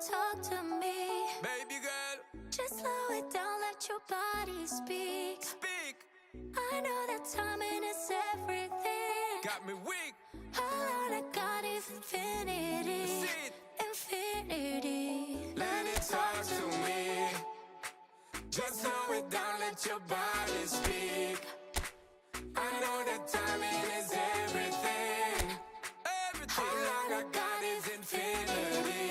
talk to me. Baby girl, just slow it down, let your body speak. Speak. I know that timing is everything. Got me weak. All I got is infinity. Sit. Infinity. Let it talk to me. Just slow it down, let your body speak. I know that timing is everything. Everything. All long I got is infinity.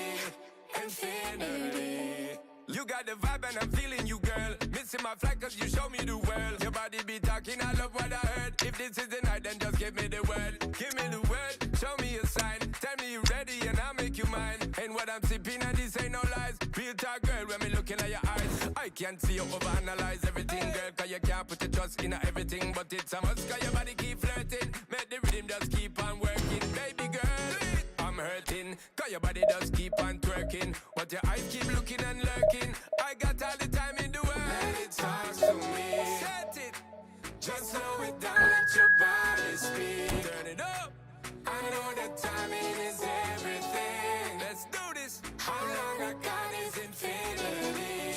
Infinity. You got the vibe and I'm feeling you, girl. Missing my flight cause you show me the world. Your body be talking, I love what I heard. If this is the night, then just give me the word. Give me the word, show me a sign. Tell me you're ready and I'll make you mine. And what I'm sipping and this ain't no lies. Real talk, girl, when me looking at your eyes. I can't see you overanalyze everything, girl. Cause you can't put your trust in everything. But it's a must cause your body keep flirting. Make the rhythm just keep on working. Baby girl, I'm hurting. Cause your body does keep on twerking. But your eyes keep looking and lurking. I got all the time in the world. Let it talk to me. Set it. Just slow it down, let your body speak. Turn it up. I know that timing is everything. Let's do this. How long I got is infinity.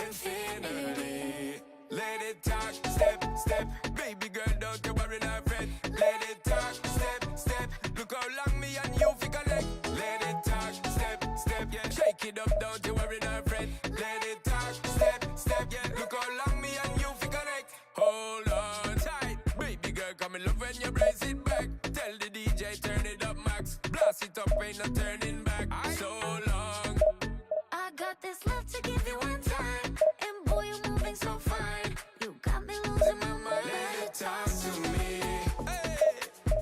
Infinity. Let it talk, step, step. Baby girl, don't you worry, not fret. Let it talk, step, step. Look how long me and you fi connect. Let it talk, step, step, yeah. Shake it up, don't you worry, not fret. Let it talk, step, step, yeah. Look how long me and you fi connect. Hold on tight, baby girl, come in love when you brace it back. Tell the DJ turn it up max. Blast it up, ain't no turning back. So long. I got this love to give you one time. And boy, you're moving so fine. You got me losing my mind. Let it talk to me. Hey.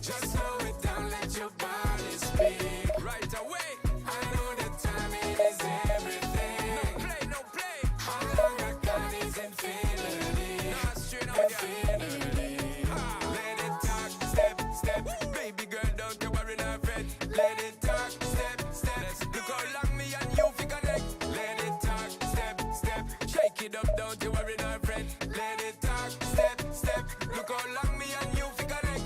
Just slow it down, let your body speak. Right away. I know that timing is everything. No play, no play. How long I got is infinity. Nah, straight up, infinity. Let it talk, step, step. Baby girl, don't you worry, not fret. Let it talk, step, step. Look how long me and you fi connect. Let it talk, step, step. Shake it up, don't you worry, not fret. Let it talk, step, step. Look how long me and you fi connect.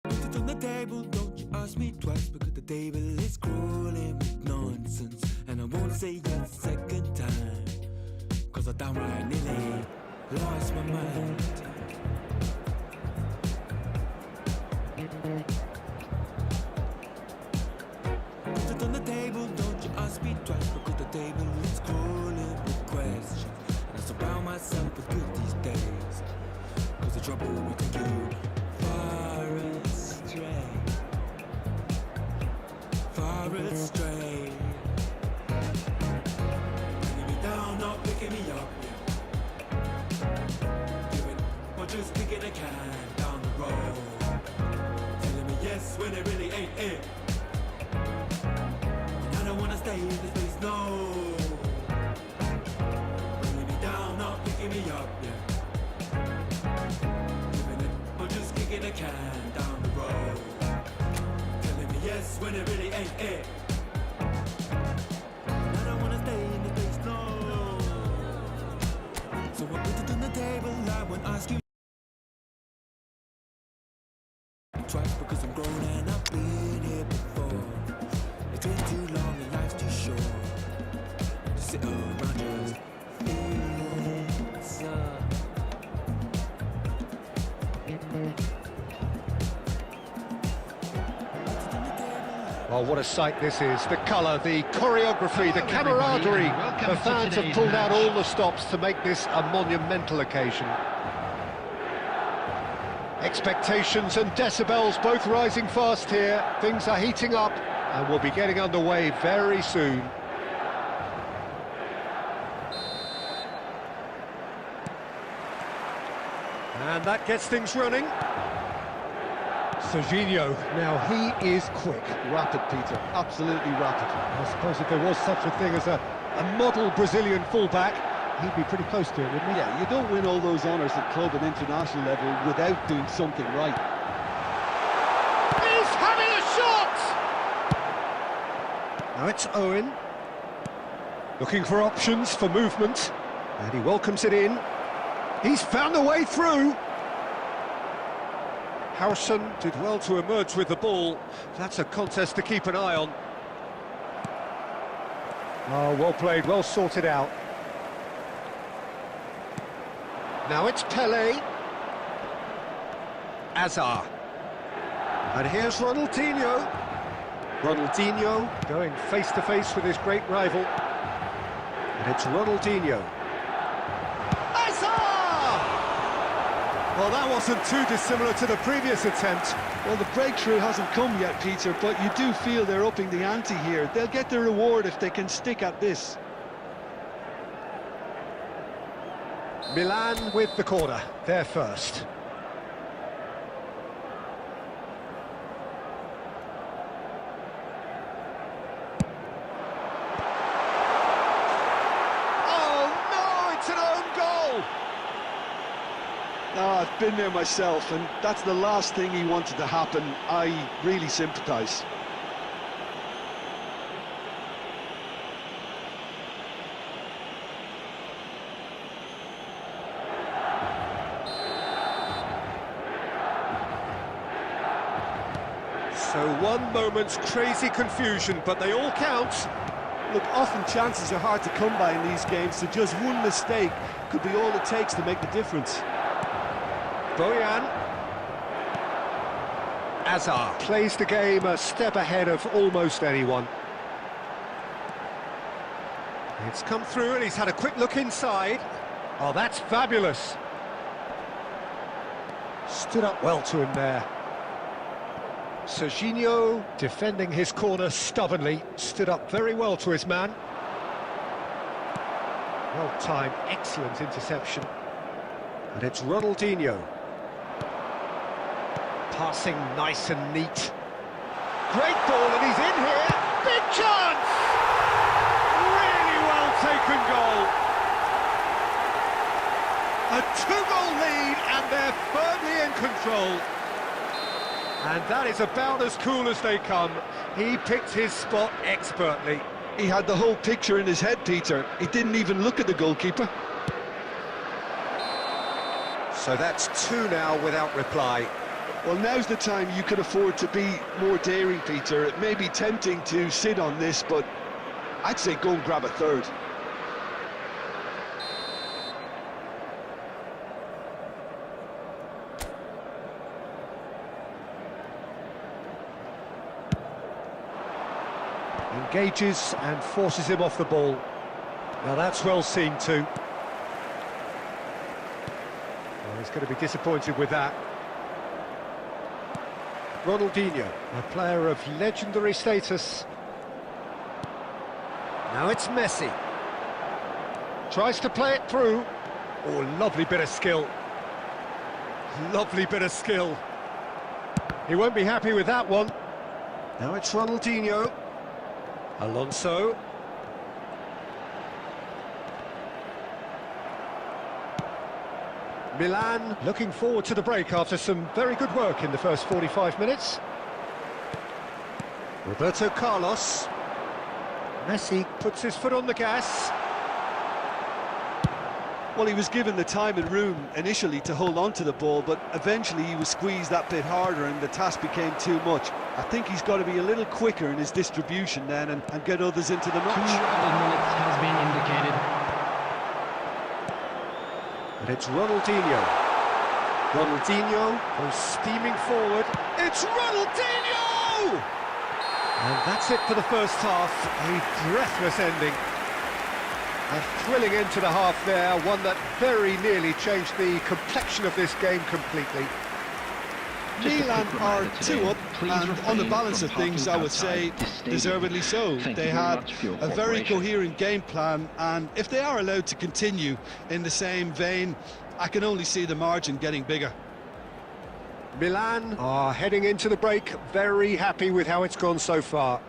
Put it on the table, don't you ask me twice. Because the table is crawling with nonsense. And I won't say it a second time. Cause I downright nearly lost my mind. Put it on the table, don't you ask me twice. Because the table is crawling with questions. And I surround myself with good these days. Cause the trouble we can do far astray. Far astray. Bringing me down, not picking me up, yeah. Doing or just kicking a can down the road. Telling me yes when it really ain't it. And I don't wanna stay in this place, no. Bringing me down, not picking me up, yeah. Doing it or just kicking a can down the road. Telling me yes when it really ain't it. And I don't wanna stay in this place, no. So I put it on the table, I won't ask you twice because I'm grown and I've been here before. It's been too long and life's too short to sit around just feeling so. Oh, what a sight this is. The colour, the choreography, the camaraderie. The fans have pulled out all the stops to make this a monumental occasion. Expectations and decibels both rising fast here. Things are heating up and we'll be getting underway very soon. And that gets things running. Serginho, now he is quick. Rapid, Peter, absolutely rapid. I suppose if there was such a thing as a model Brazilian fullback, he'd be pretty close to it, wouldn't he? Yeah, you don't win all those honours at club and international level without doing something right. He's having a shot! Now it's Owen. Looking for options for movement, and he welcomes it in. He's found a way through. Harrison did well to emerge with the ball. That's a contest to keep an eye on. Oh, well played, well sorted out. Now it's Pele. Azar. And here's Ronaldinho. Ronaldinho going face-to-face with his great rival. And it's Ronaldinho. Azar! Well, that wasn't too dissimilar to the previous attempt. Well, the breakthrough hasn't come yet, Peter, but you do feel they're upping the ante here. They'll get the reward if they can stick at this. Milan with the corner, they're first. Oh, I've been there myself, and that's the last thing he wanted to happen. I really sympathise. So one moment's crazy confusion, but they all count. Look, often chances are hard to come by in these games, so just one mistake could be all it takes to make the difference. Bojan. Azar plays the game a step ahead of almost anyone. It's come through and he's had a quick look inside. Oh, that's fabulous. Stood up well to him there. Serginho defending his corner stubbornly, stood up very well to his man. Well timed, excellent interception. And it's Ronaldinho. Passing nice and neat. Great ball, and he's in here. Big chance! Really well taken goal. A 2-goal lead, and they're firmly in control. And that is about as cool as they come. He picked his spot expertly. He had the whole picture in his head, Peter. He didn't even look at the goalkeeper. So that's 2 now without reply. Well, now's the time you can afford to be more daring, Peter. It may be tempting to sit on this, but I'd say go and grab a third. Engages and forces him off the ball. Now that's well seen too. Well, he's going to be disappointed with that. Ronaldinho, a player of legendary status. Now it's Messi. Tries to play it through. Oh, lovely bit of skill. Lovely bit of skill. He won't be happy with that one. Now it's Ronaldinho. Alonso. Milan looking forward to the break after some very good work in the first 45 minutes. Roberto Carlos. Messi puts his foot on the gas. Well, he was given the time and room initially to hold on to the ball, but eventually he was squeezed that bit harder and the task became too much. I think he's got to be a little quicker in his distribution then and get others into the match. 2 minutes has been indicated. And it's Ronaldinho. Ronaldinho goes steaming forward. It's Ronaldinho! And that's it for the first half. A breathless ending. A thrilling end to the half there, one that very nearly changed the complexion of this game completely. Milan are 2 up, and on the balance of things, I would say, deservedly so. They had a very coherent game plan, and if they are allowed to continue in the same vein, I can only see the margin getting bigger. Milan are heading into the break, very happy with how it's gone so far.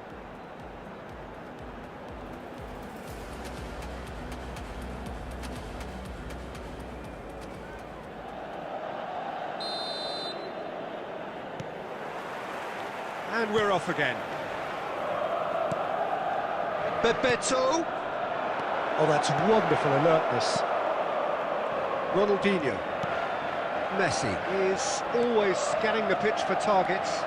And we're off again. Bebeto. Oh, that's wonderful alertness. Ronaldinho. Messi is always scanning the pitch for targets.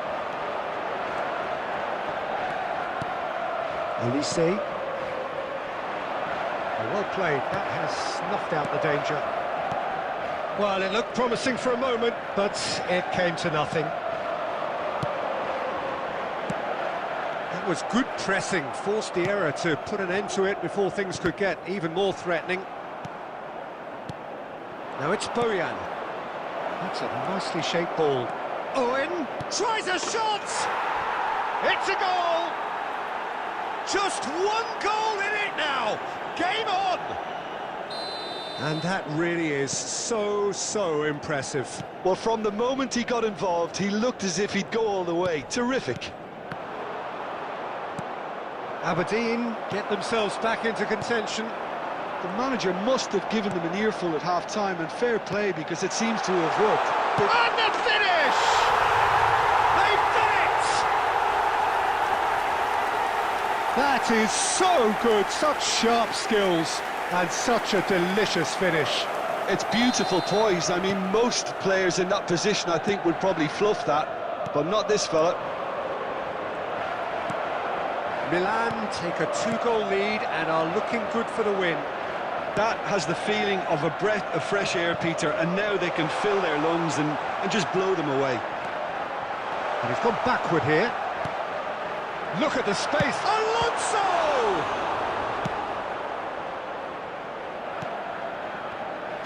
Elise. Oh, well played. That has snuffed out the danger. Well, it looked promising for a moment, but it came to nothing. That was good pressing, forced the error to put an end to it before things could get even more threatening. Now it's Bojan. That's a nicely shaped ball. Owen tries a shot! It's a goal! Just one goal in it now! Game on! And that really is so impressive. Well, from the moment he got involved, he looked as if he'd go all the way. Terrific. Aberdeen get themselves back into contention. The manager must have given them an earful at half-time, and fair play, because it seems to have worked. And the finish! They've done it! That is so good, such sharp skills, and such a delicious finish. It's beautiful poise. I mean, most players in that position, I think, would probably fluff that, but not this fella. Milan take a 2-goal lead and are looking good for the win. That has the feeling of a breath of fresh air, Peter, and now they can fill their lungs and just blow them away. And he's gone backward here. Look at the space. Alonso!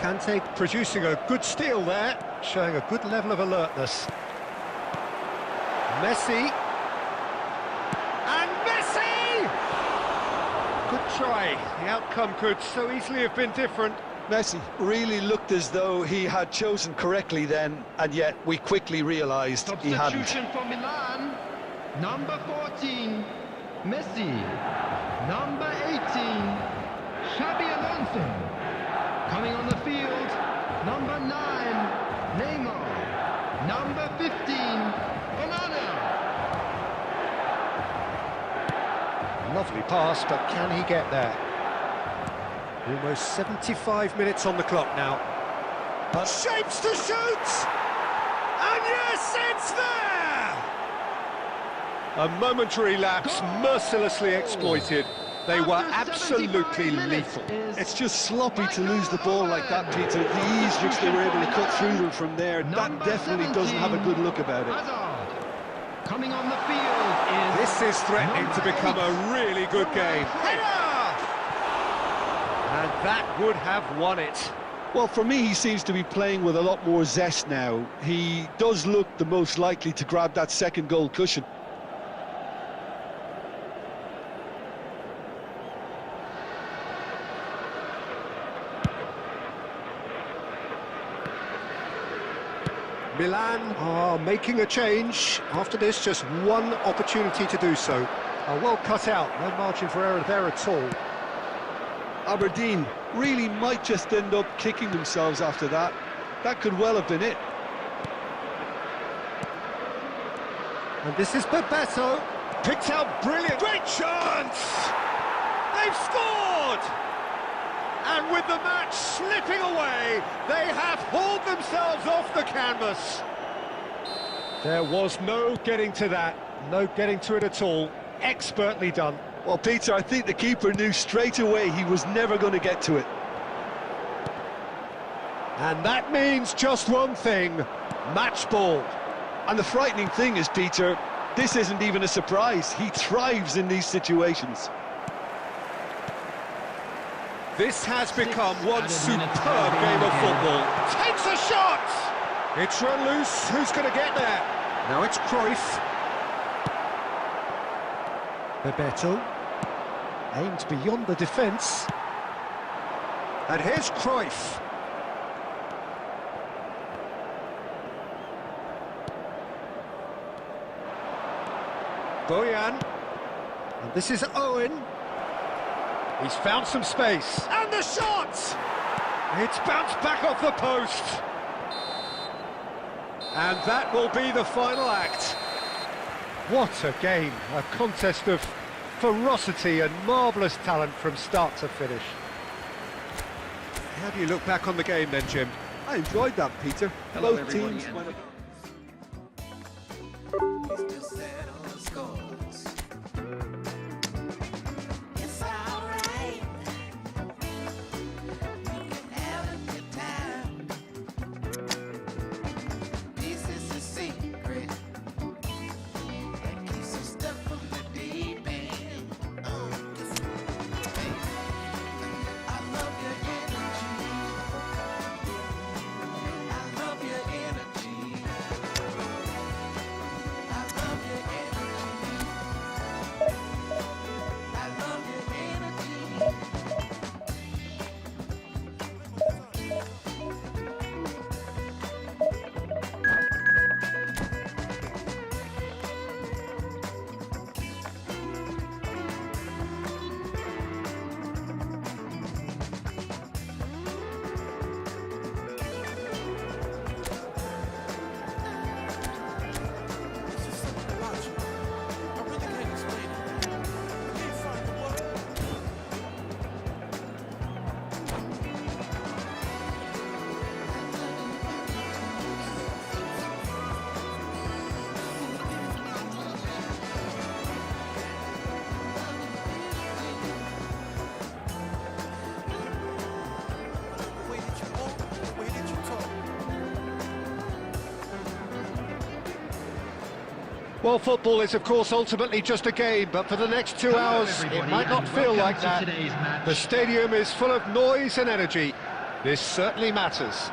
Kante producing a good steal there, showing a good level of alertness. Messi. And Messi! Good try. The outcome could so easily have been different. Messi really looked as though he had chosen correctly then, and yet we quickly realised he hadn't. Substitution for Milan. Number 14, Messi. Number 18, Xabi Alonso. Coming on the field, number 9, Neymar. Number 15, Onana. Lovely pass, but can he get there? Almost 75 minutes on the clock now. But shapes to shoot! And yes, it's there! A momentary lapse, mercilessly exploited. They were absolutely lethal. It's just sloppy to lose the ball like that, Peter. The ease which they were able to cut through them from there, that definitely doesn't have a good look about it. Coming on the field is... This is threatening to become a really good game. Header! And that would have won it. Well, for me, he seems to be playing with a lot more zest now. He does look the most likely to grab that second goal cushion. Milan are making a change. After this, just one opportunity to do so. Well cut out, no margin for error there at all. Aberdeen really might just end up kicking themselves after that. That could well have been it. And this is Bebeto. Picked out brilliant. Great chance! They've scored! And with the match slipping away, they have hauled themselves off the canvas. There was no getting to that, no getting to it at all. Expertly done. Well, Peter, I think the keeper knew straight away he was never going to get to it. And that means just one thing, match ball. And the frightening thing is, Peter, this isn't even a surprise. He thrives in these situations. This has become one superb game of football. Takes a shot! It's run loose, who's going to get there? Now it's Cruyff. Bebeto. Aimed beyond the defence. And here's Cruyff. Bojan. And this is Owen. He's found some space. And the shot! It's bounced back off the post. And that will be the final act. What a game. A contest of ferocity and marvellous talent from start to finish. How do you look back on the game then, Jim? I enjoyed that, Peter. Hello, Both everybody, teams and went... It's alright. You can have a good time. This is the secret that keeps you stuck from the deep end. I love your energy. I love your energy. I love your energy. I love your energy. This is something about you. I really can't explain it. I can't find the word. The way that you walk, the way that you talk. Well, football is, of course, ultimately just a game, but for the next 2 hours, it everybody, might not and feel welcome like to that. today's match. The stadium is full of noise and energy. This certainly matters.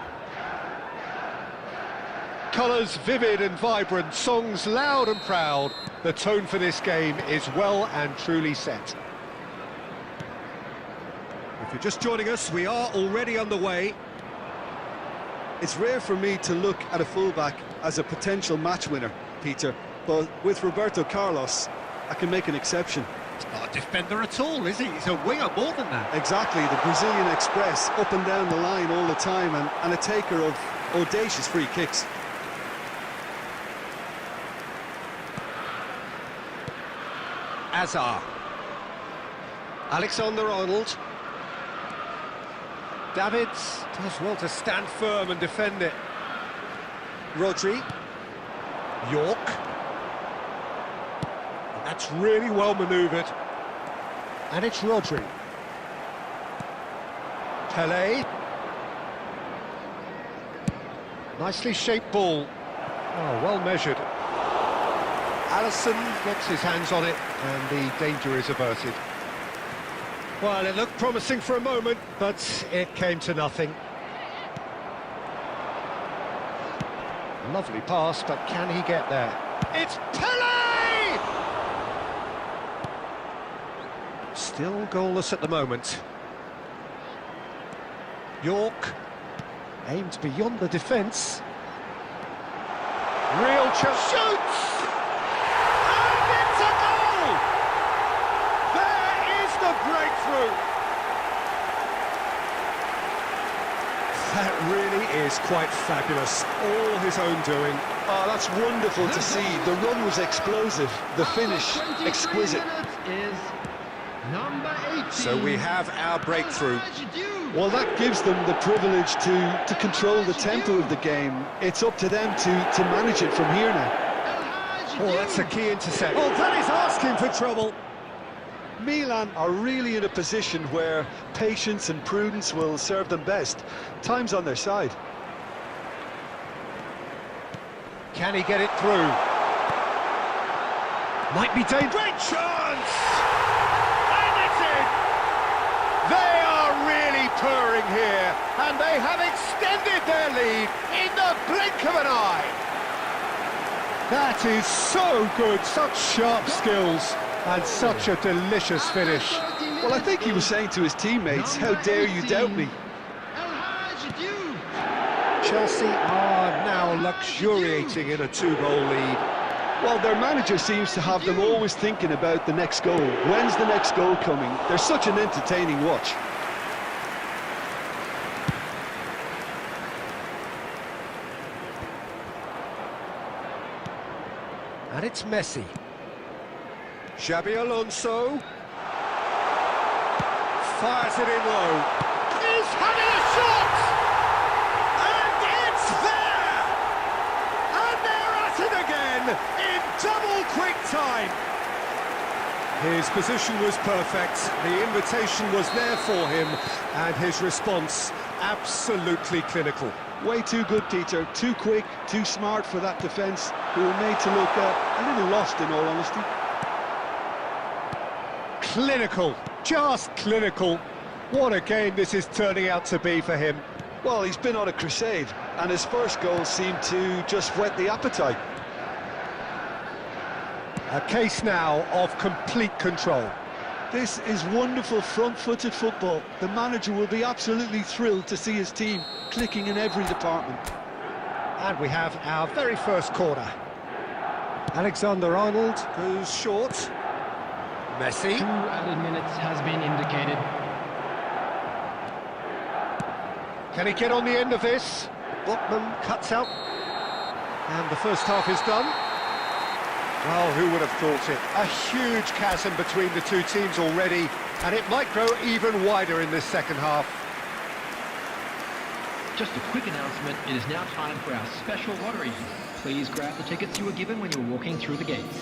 Colours vivid and vibrant, songs loud and proud. The tone for this game is well and truly set. If you're just joining us, we are already underway. It's rare for me to look at a fullback as a potential match winner, Peter, but with Roberto Carlos, I can make an exception. He's not a defender at all, is he? He's a winger more than that. Exactly, the Brazilian Express, up and down the line all the time, and a taker of audacious free kicks. Azar. Alexander-Arnold. Davids does well to stand firm and defend it. Rodri. York. And that's really well manoeuvred. And it's Rodri. Pele. Nicely shaped ball. Oh, well measured. Allison gets his hands on it, and the danger is averted. Well, it looked promising for a moment, but it came to nothing. Lovely pass, but can he get there? It's Pele! Still goalless at the moment. York aimed beyond the defence. Real chance. Shoots! And it's a goal! There is the breakthrough! That really is quite fabulous. All his own doing. Oh, that's wonderful to see. The run was explosive, the finish exquisite. Is number 18. So we have our breakthrough. Well, that gives them the privilege to control the tempo of the game. It's up to them to manage it from here now. Oh, that's a key intercept. Oh, that is asking for trouble. Milan are really in a position where patience and prudence will serve them best. Time's on their side. Can he get it through? Might be dangerous. Great chance! And it's in! They are really purring here, and they have extended their lead in the blink of an eye. That is so good, such sharp skills, and such a delicious finish. Well, I think he was saying to his teammates, how dare you doubt me? Chelsea are now luxuriating in a 2-goal lead. Well, their manager seems to have them always thinking about the next goal. When's the next goal coming? They're such an entertaining watch. And it's Messi. Xabi Alonso. Fires it in low. Is just having a shot! And it's there! And they're at it again in double quick time. His position was perfect, the invitation was there for him, and his response absolutely clinical. Way too good, Peter. Too quick, too smart for that defence, who were made to look a little lost, in all honesty. Clinical, just clinical. What a game this is turning out to be for him. Well, he's been on a crusade, and his first goal seemed to just whet the appetite. A case now of complete control. This is wonderful front-footed football. The manager will be absolutely thrilled to see his team clicking in every department. And we have our very first corner. Alexander-Arnold goes short. Messi. 2 added minutes has been indicated. Can he get on the end of this? Botman cuts out. And the first half is done. Well, who would have thought it? A huge chasm between the two teams already, and it might grow even wider in this second half. Just a quick announcement, it is now time for our special lottery. Please grab the tickets you were given when you were walking through the gates.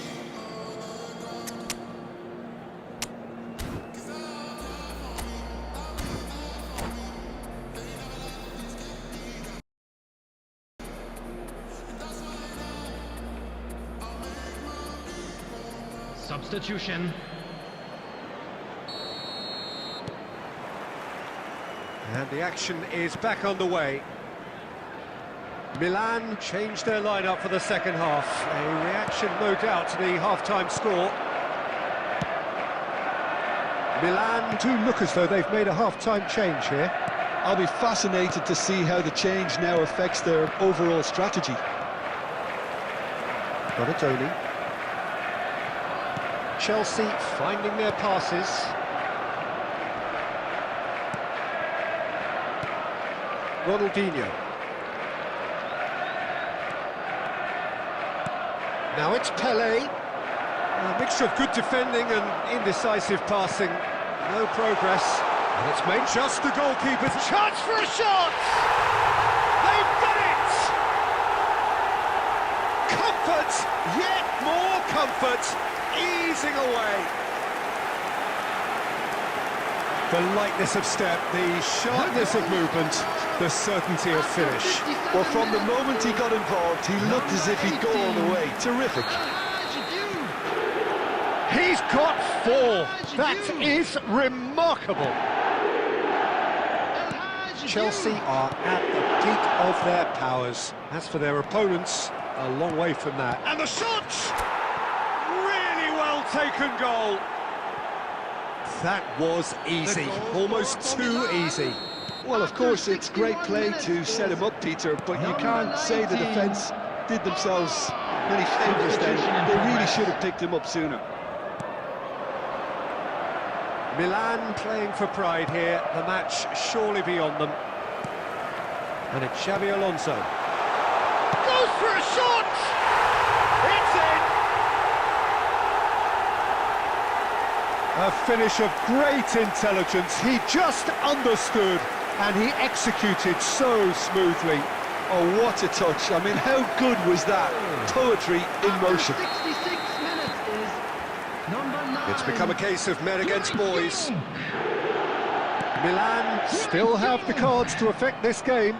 Substitution. And the action is back underway. Milan changed their lineup for the second half. A reaction, no doubt, to the half-time score. Milan do look as though they've made a half-time change here. I'll be fascinated to see how the change now affects their overall strategy. Donatoni. Chelsea finding their passes. Ronaldinho. Now it's Pelé. A mixture of good defending and indecisive passing. No progress. And it's made just the goalkeeper's chance for a shot! They've done it! Comfort, yet more comfort, easing away. The lightness of step, the sharpness of movement, the certainty of finish. Well, from the moment he got involved, he looked as if he'd go all the way. Terrific. He's got 4. That is remarkable. Chelsea are at the peak of their powers. As for their opponents, a long way from that. And the shot! Really well taken goal. That was easy, almost too easy. Well, of course, it's great play to set him up, Peter, but you can't say the defence did themselves many favours then. They really should have picked him up sooner. Milan playing for pride here, the match surely beyond them. And it's Xabi Alonso. Goes for a shot! It's in! A finish of great intelligence. He just understood and he executed so smoothly. Oh, what a touch. I mean, how good was that? Poetry in motion. 66 minutes is number 9. It's become a case of men against boys. Milan still have the cards to affect this game.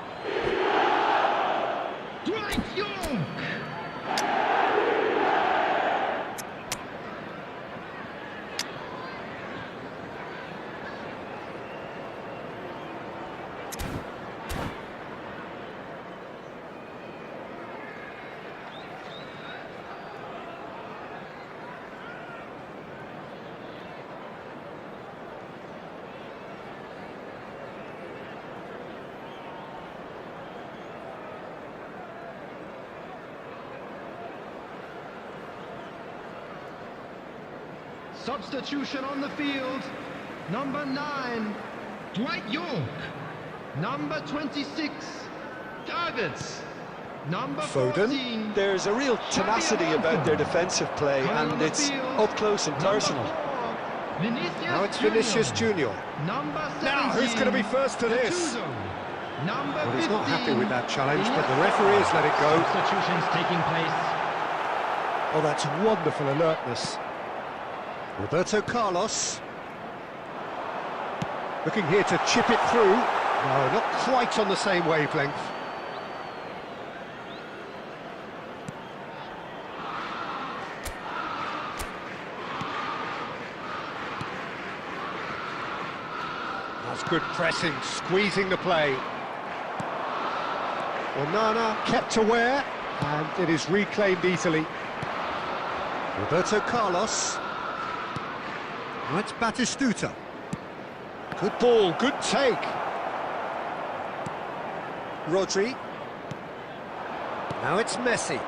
Substitution on the field. Number 9, Dwight York. Number 26, Davids. Number Foden. 14. There's a real tenacity about their defensive play, and it's up close and personal. Now it's Vinicius Junior. Number 17. Now, who's going to be first to this? Number Well, he's not 15. happy with that challenge, but the referee has let it go. Substitutions taking place. Oh, that's wonderful alertness. Roberto Carlos. Looking here to chip it through. No, not quite on the same wavelength. That's good pressing, squeezing the play. Onana kept aware, and it is reclaimed easily. Roberto Carlos. Now it's Batistuta. Good ball, good take. Rodri. Now it's Messi.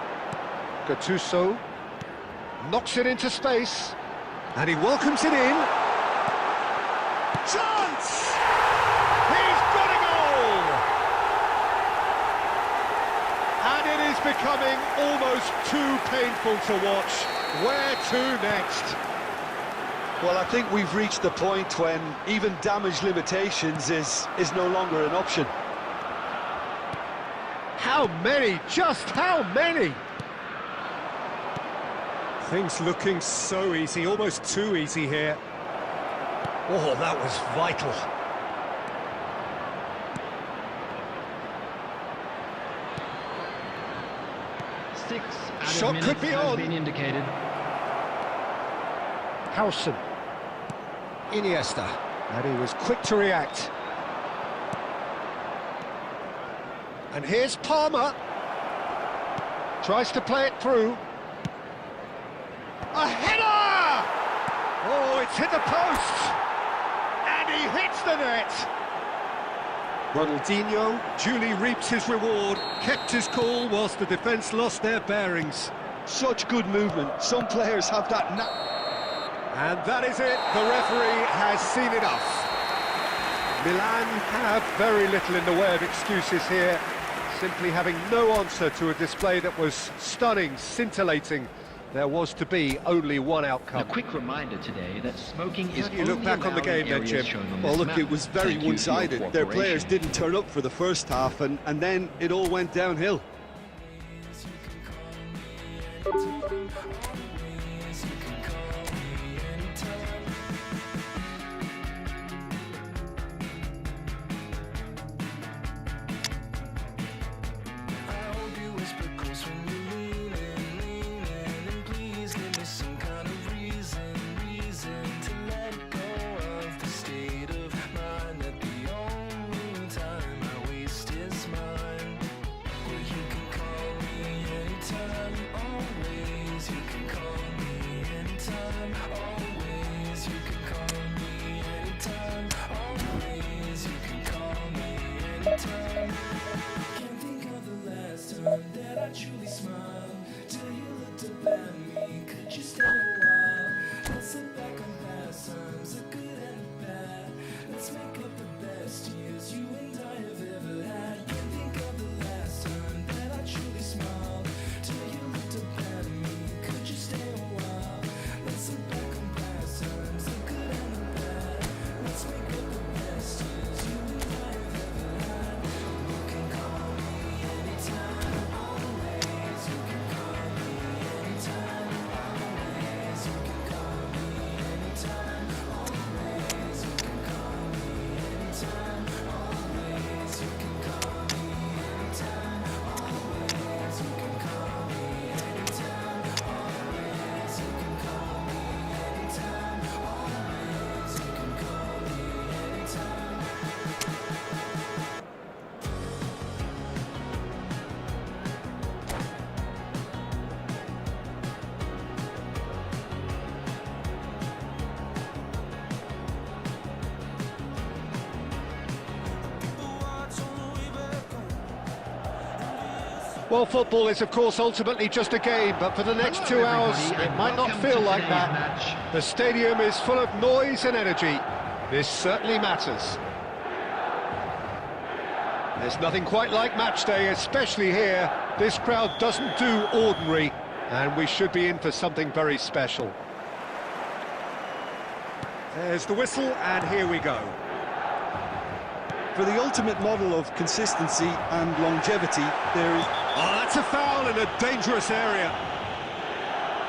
Gattuso knocks it into space, and he welcomes it in. Chance! He's got a goal! And it is becoming almost too painful to watch. Where to next? Well, I think we've reached the point when even damage limitations is no longer an option. How many? Just how many? Things looking so easy, almost too easy here. Oh, that was vital. Six added Shot minutes could be has on. been indicated. Howson. Iniesta. And he was quick to react. And here's Palmer. Tries to play it through. A header! Oh, it's hit the post! And he hits the net! Ronaldinho duly reaps his reward, kept his cool whilst the defence lost their bearings. Such good movement. Some players have that And that is it, the referee has seen enough. Milan have very little in the way of excuses here, simply having no answer to a display that was stunning, scintillating. There was to be only one outcome. A quick reminder today that smoking is How do you look only back on the allowed game in then, areas Jim? shown on Well, this look, map. it was very Thank you for your one-sided. Their players cooperation. didn't turn up for the first half, and then it all went downhill. Can't think of the last time that I truly smiled till you looked up at me. Could you stay a while? Let's look back on past times, the good and the bad. Let's make up the best years you and I have ever had. Can't think of the last time that I truly smiled till you looked up at me. Could you stay a while? Let's look back on past times, the good and the bad. Let's make up the best years you and I have ever had. You can call me anytime, always. You can call me anytime, always. You can call me anytime, always. You can call me anytime, always. You can call me anytime, always. You can call me anytime, always. You can call me anytime, always. You can call me anytime. Well, football is, of course, ultimately just a game, but for the next 2 hours, it might not feel like that. The stadium is full of noise and energy. This certainly matters. There's nothing quite like match day, especially here. This crowd doesn't do ordinary, and we should be in for something very special. There's the whistle, and here we go. For the ultimate model of consistency and longevity, there is... Oh, that's a foul in a dangerous area.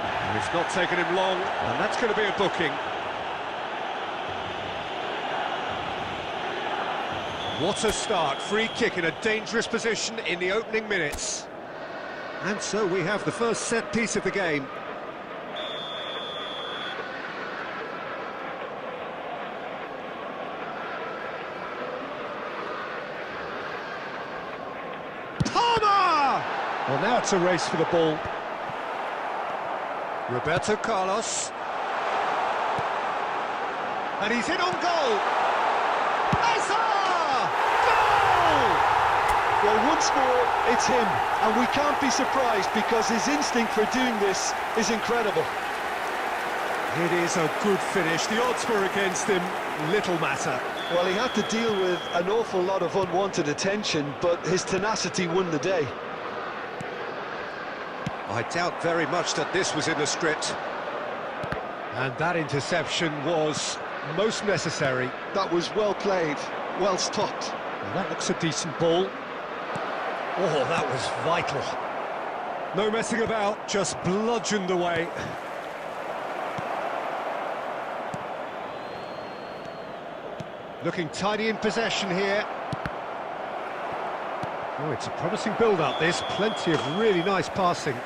And it's not taken him long, and that's going to be a booking. What a start. Free kick in a dangerous position in the opening minutes. And so we have the first set piece of the game. Palmer! Well, now it's a race for the ball. Roberto Carlos. And he's in on goal. Well, once more, it's him, and we can't be surprised because his instinct for doing this is incredible. It is a good finish. The odds were against him, little matter. Well, he had to deal with an awful lot of unwanted attention, but his tenacity won the day. I doubt very much that this was in the script. And that interception was most necessary. That was well played, well stopped. Well, that looks a decent ball. Oh, that was vital. No messing about, just bludgeoned away. Looking tidy in possession here. Oh, it's a promising build-up, this. Plenty of really nice passing.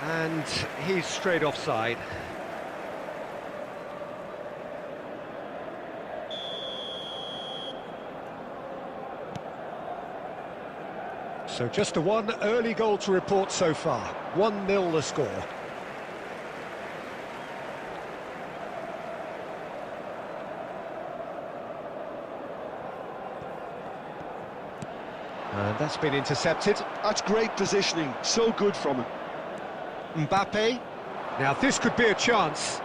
And he's straight offside. So just the one early goal to report so far. 1-0 the score. And that's been intercepted. That's great positioning, so good from him. Mbappe. Now this could be a chance.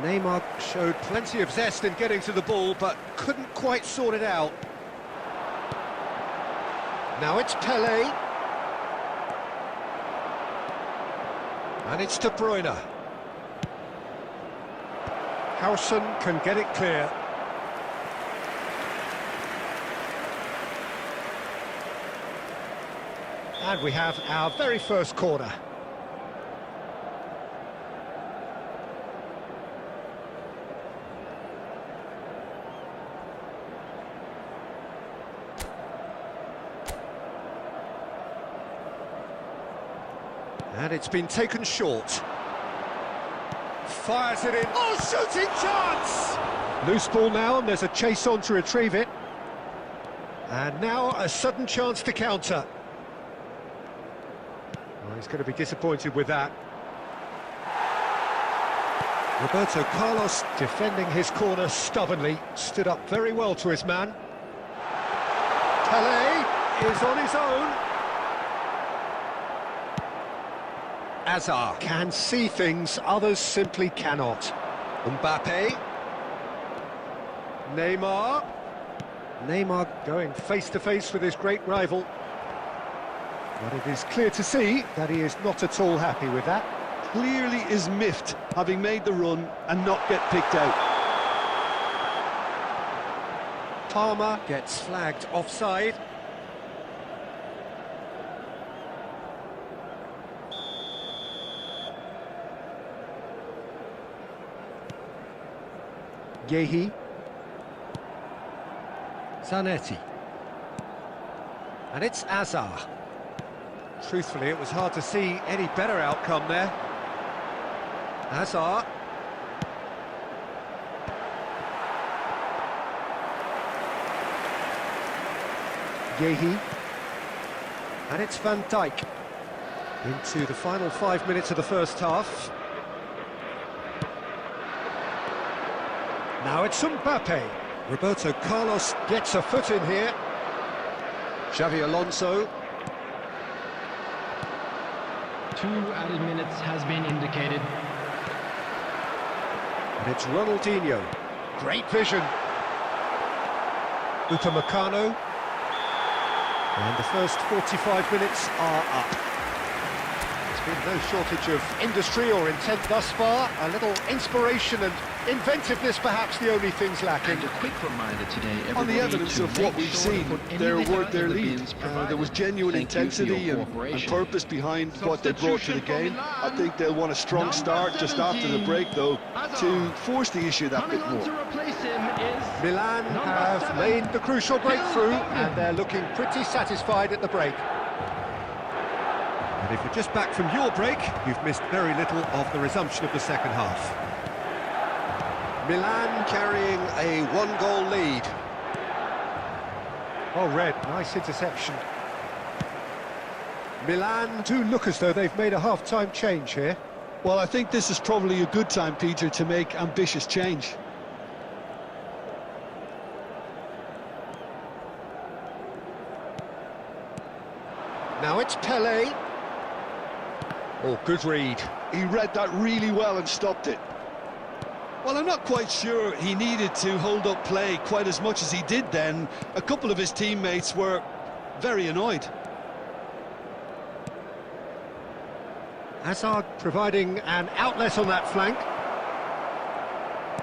Neymar showed plenty of zest in getting to the ball, but couldn't quite sort it out. Now it's Pelé. And it's De Bruyne. Howson can get it clear. And we have our very first corner. And it's been taken short. Fires it in. Oh, shooting chance! Loose ball now, and there's a chase on to retrieve it. And now a sudden chance to counter. Well, he's going to be disappointed with that. Roberto Carlos defending his corner stubbornly. Stood up very well to his man. Pelé is on his own. Hazard can see things others simply cannot. Mbappe. Neymar. Neymar going face-to-face with his great rival. But it is clear to see that he is not at all happy with that. Clearly is miffed, having made the run and not get picked out. Palmer gets flagged offside. Yehi. Zanetti. And it's Hazard. Truthfully, it was hard to see any better outcome there. Hazard. Yehi. And it's Van Dijk. Into the final 5 minutes of the first half. Now it's Mbappe. Roberto Carlos gets a foot in here. Xavi Alonso. 2 added minutes has been indicated. And it's Ronaldinho. Great vision. been no shortage of industry or intent thus far. A little inspiration and inventiveness, perhaps the only things lacking. And a quick reminder today, On the evidence of what we've seen, their lead. There was genuine intensity and purpose behind what they brought to the game. I think they'll want a strong start just after the break, though, to force the issue that bit more. Milan have made the crucial breakthrough, and they're looking pretty satisfied at the break. And if you're just back from your break, you've missed very little of the resumption of the second half. Milan carrying a one-goal lead. Oh, Red, nice interception. Milan do look as though they've made a half-time change here. Well, I think this is probably a good time, Peter, to make ambitious change. Now it's Pelé. Oh, good read. He read that really well and stopped it. Well, I'm not quite sure he needed to hold up play quite as much as he did then. A couple of his teammates were very annoyed. Hazard providing an outlet on that flank.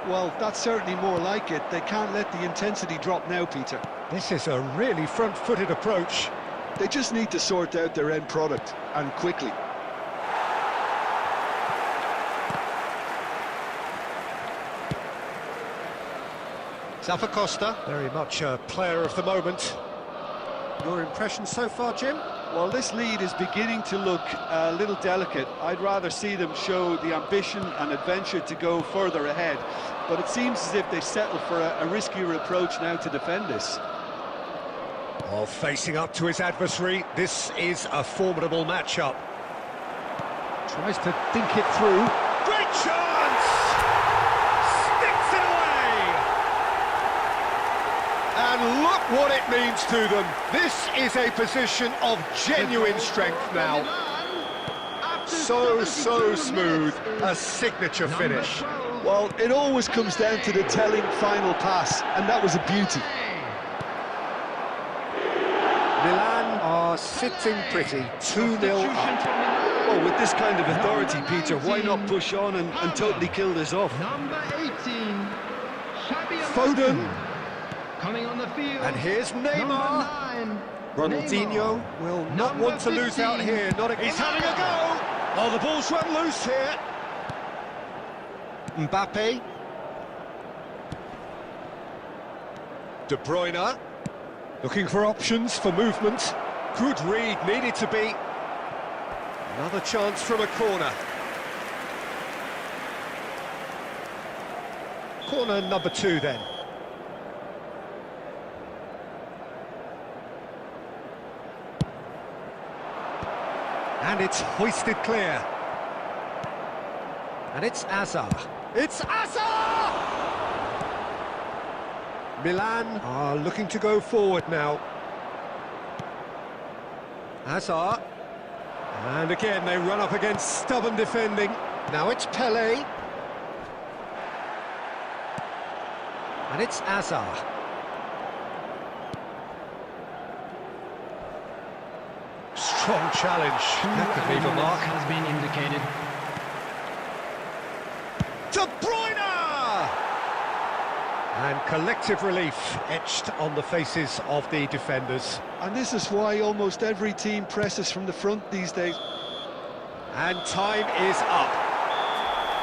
Well, that's certainly more like it. They can't let the intensity drop now, Peter. This is a really front-footed approach. They just need to sort out their end product, and quickly. Costa, very much a player of the moment. Your impression so far, Jim? Well, this lead is beginning to look a little delicate. I'd rather see them show the ambition and adventure to go further ahead. But it seems as if they settle for a riskier approach now to defend this. Oh, facing up to his adversary, this is a formidable matchup. Tries to think it through. Great chance! Sticks it away! And look what it means to them. This is a position of genuine strength now. So smooth. A signature finish. Well, it always comes down to the telling final pass, and that was a beauty. Milan are sitting pretty, 2-0 up. Well, with this kind of authority, Peter, why not push on and totally kill this off? Number 18, Foden. coming on the field. And here's Neymar. Ronaldinho will not Number want to lose 15. out here. He's having a go. Oh, the ball's run loose here. Mbappe. De Bruyne. Looking for options for movement. Good read, needed to be. Another chance from a corner. Corner number 2 then. And it's hoisted clear. And it's Hazard. It's Hazard! Milan are looking to go forward now. Hazard. And again, they run up against stubborn defending. Now it's Pelé. And it's Hazard. Strong challenge. That could leave a mark. Has been indicated. De Bruyne! And collective relief etched on the faces of the defenders. And this is why almost every team presses from the front these days. And time is up.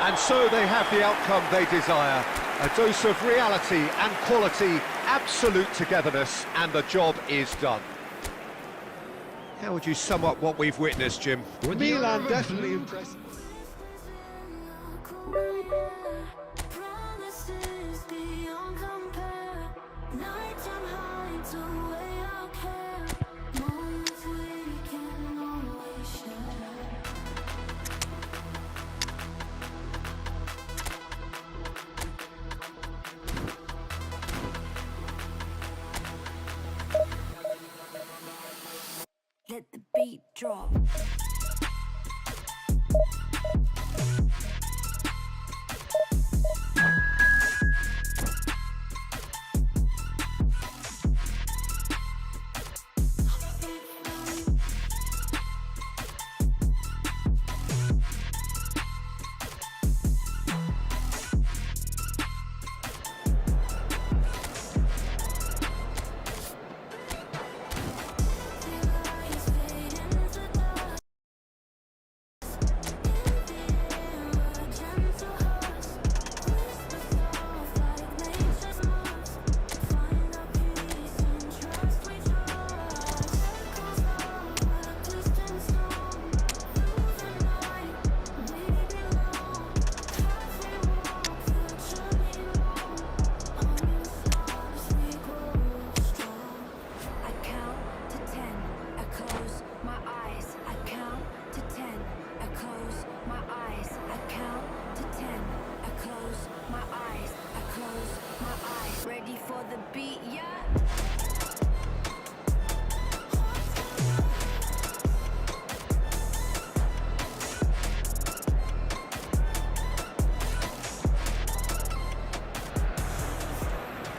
And so they have the outcome they desire. A dose of reality and quality, absolute togetherness, and the job is done. How would you sum up what we've witnessed, Jim? Milan definitely impressive. Promises beyond compare. Nighttime hides away our care. Moments we can always share. Let the beat drop.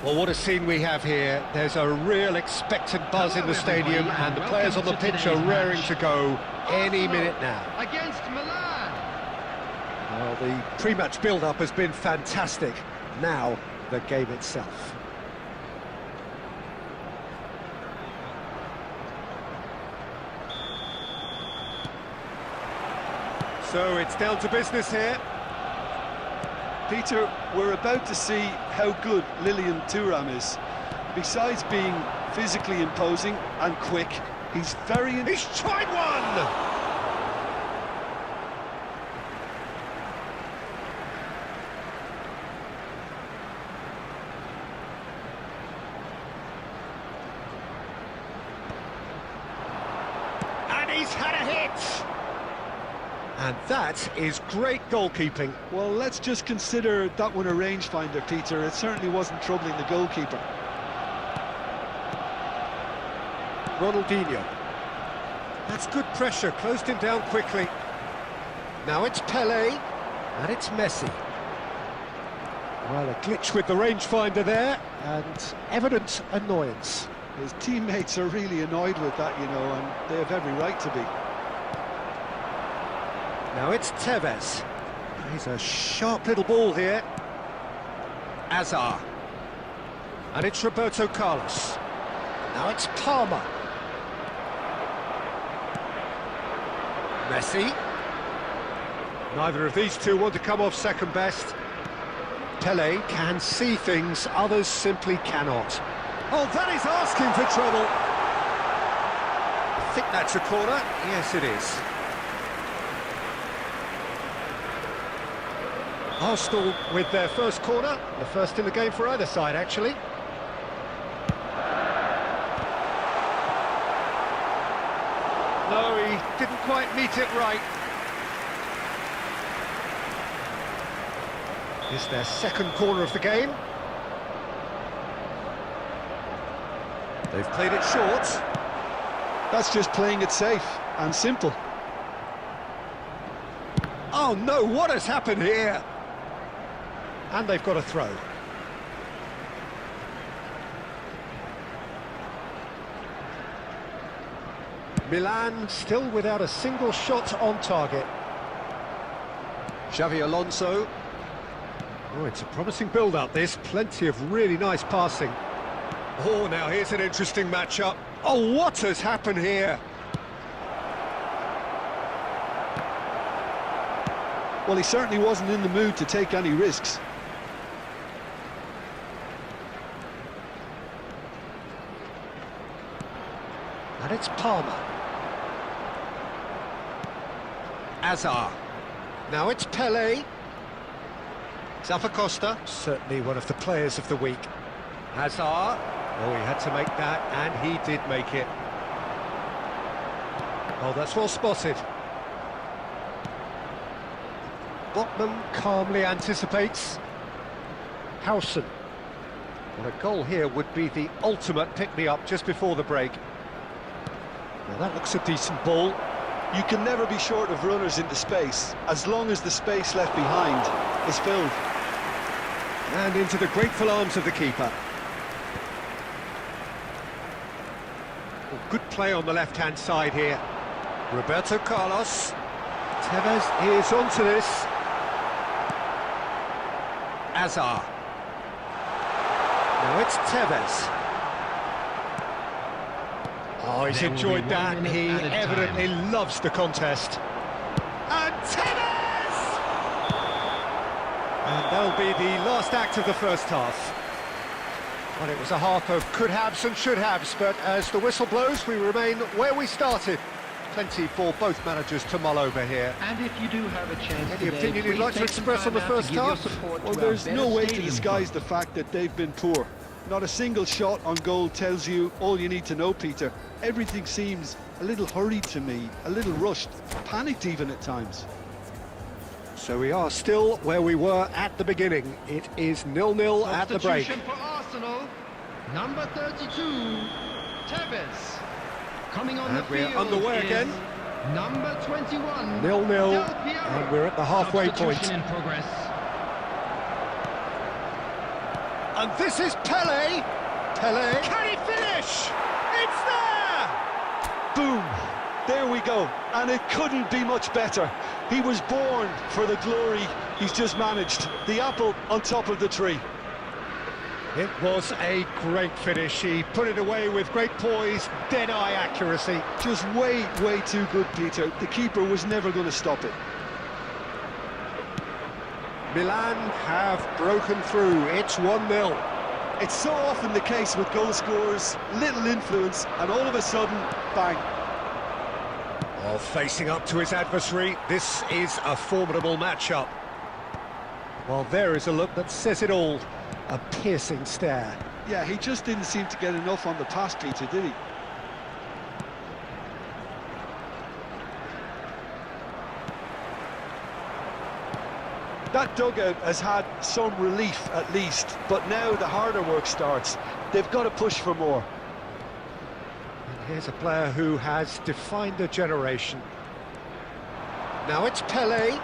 Well, what a scene we have here. There's a real expectant buzz in the stadium, and the players on the pitch are raring to go any minute now. Against Milan. Well, the pre-match build-up has been fantastic. Now, the game itself. So it's down to business here. Peter, we're about to see how good Lilian Thuram is. Besides being physically imposing and quick, he's very... He's tried one! And he's had a hit! And that is great goalkeeping. Well, let's just consider that one a rangefinder, Peter. It certainly wasn't troubling the goalkeeper. Ronaldinho. That's good pressure, closed him down quickly. Now it's Pelé, and it's Messi. Well, a glitch with the rangefinder there, and evident annoyance. His teammates are really annoyed with that, you know, and they have every right to be. Now it's Tevez. He's a sharp little ball here. Azar. And it's Roberto Carlos. Now it's Palmer. Messi. Neither of these two want to come off second best. Pelé can see things others simply cannot. Oh, that is asking for trouble. I think that's a corner. Yes, it is. Arsenal with their first corner, the first in the game for either side, actually. No, he didn't quite meet it right. It's their second corner of the game. They've played it short. That's just playing it safe and simple. Oh no, what has happened here? And they've got a throw. Milan still without a single shot on target. Xavi Alonso. Oh, it's a promising build-up, this. Plenty of really nice passing. Oh, now here's an interesting matchup. Oh, what has happened here? Well, he certainly wasn't in the mood to take any risks. And it's Palmer. Azar. Now it's Pelé. Zappacosta, certainly one of the players of the week. Hazard. Oh, he had to make that, and he did make it. Oh, that's well spotted. Botman calmly anticipates. Howson. Well, a goal here would be the ultimate pick-me-up just before the break. Now that looks a decent ball. You can never be short of runners into space, as long as the space left behind is filled. And into the grateful arms of the keeper. Well, good play on the left-hand side here. Roberto Carlos. Tevez is onto this. Azar. Now it's Tevez. Oh, he's enjoyed that. He evidently loves the contest. And Tevez! And that'll be the last act of the first half. Well, it was a half of could-haves and should-haves, but as the whistle blows, we remain where we started. Plenty for both managers to mull over here. And if you do have a chance Any today, opinion you'd like to please take some express on the time out first to give your half? support Well, to our there's no better way to stadium disguise club. the fact that they've been poor. Not a single shot on goal tells you all you need to know, Peter. Everything seems a little hurried to me, a little rushed, panicked even at times. So we are still where we were at the beginning. It is 0-0 at the break. Substitution for Arsenal, number 32, Tevez. Coming on And the we're field underway is again. number 21, 0-0, Del Piero. and we're at the halfway point. Substitution in progress. And this is Pele. Pele. Can he finish? It's there! Boom! There we go. And it couldn't be much better. He was born for the glory he's just managed. The apple on top of the tree. It was a great finish. He put it away with great poise, dead-eye accuracy. Just way too good, Peter. The keeper was never going to stop it. Milan have broken through. It's 1-0. It's so often the case with goal scorers, little influence, and all of a sudden, bang. Well, facing up to his adversary, this is a formidable matchup. Well, there is a look that says it all. A piercing stare. Yeah, he just didn't seem to get enough on the pass, Peter, did he? That dugout has had some relief at least, but now the harder work starts. They've got to push for more. And here's a player who has defined a generation. Now it's Pele.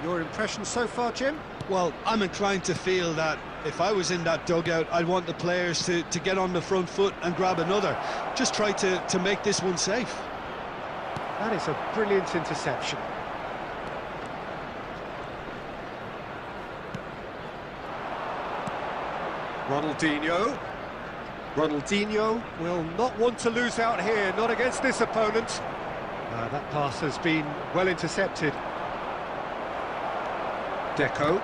Your impression so far, Jim? Well, I'm inclined to feel that if I was in that dugout, I'd want the players to get on the front foot and grab another. Just try to make this one safe. That is a brilliant interception. Ronaldinho. Ronaldinho will not want to lose out here, not against this opponent. That pass has been well intercepted. Deco.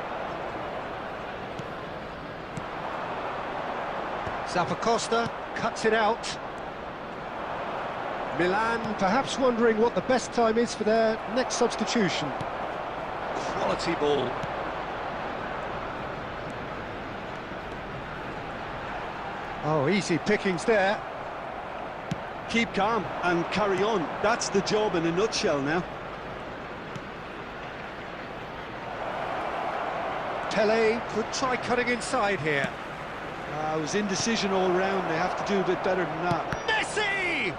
Zappacosta cuts it out. Milan perhaps wondering what the best time is for their next substitution. Quality ball. Oh, easy pickings there. Keep calm and carry on. That's the job in a nutshell now. Pele could try cutting inside here. It was indecision all round. They have to do a bit better than that. Messi!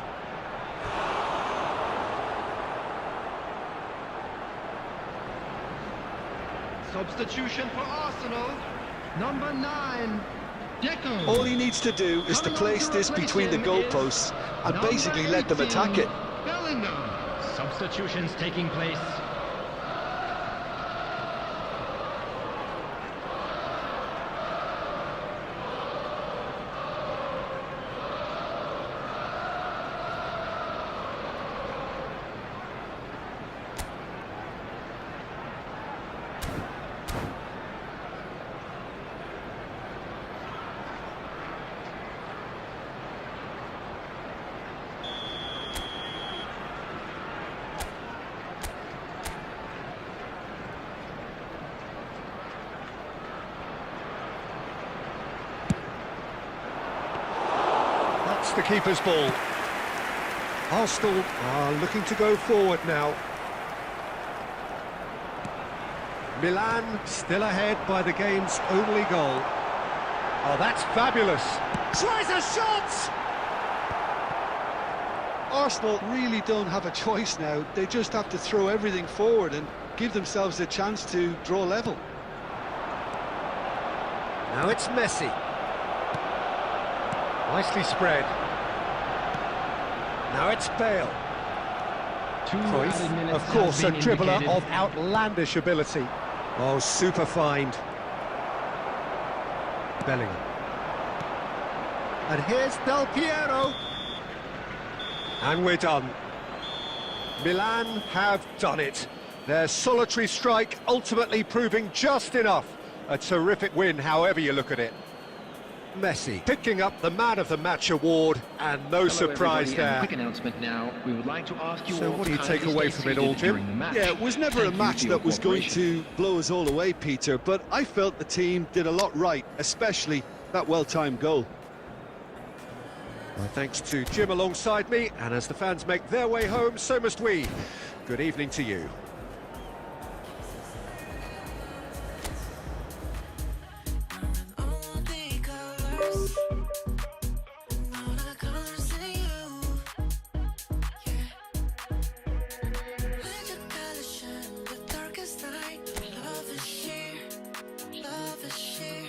Substitution for Arsenal. Number 9, Deco. All he needs to do is to place this between the goalposts and basically let them attack it. Bellingham. Substitutions taking place. The keeper's ball. Arsenal are looking to go forward now. Milan still ahead by the game's only goal. Oh, that's fabulous. Tries a shot! Arsenal really don't have a choice now. They just have to throw everything forward and give themselves a chance to draw level. Now it's Messi. Nicely spread. Now it's Bale. Cruyff, of course, a dribbler of outlandish ability. Oh, super find. Bellingham. And here's Del Piero. And we're done. Milan have done it. Their solitary strike ultimately proving just enough. A terrific win, however you look at it. Messi picking up the Man of the Match award, and no surprise there. Quick announcement now. We would like to ask you So all what do you to take kindly away stay from it seated all, Jim? during the match. Yeah, it was never a Thank you match for your that was going cooperation. to blow us all away, Peter, but I felt the team did a lot right, especially that well-timed goal. Well, thanks to Jim alongside me, and as the fans make their way home, so must we. Good evening to you. All the colors, all the colors in you. Yeah. Let your colors shine, the darkest night. Love is sheer, love is sheer.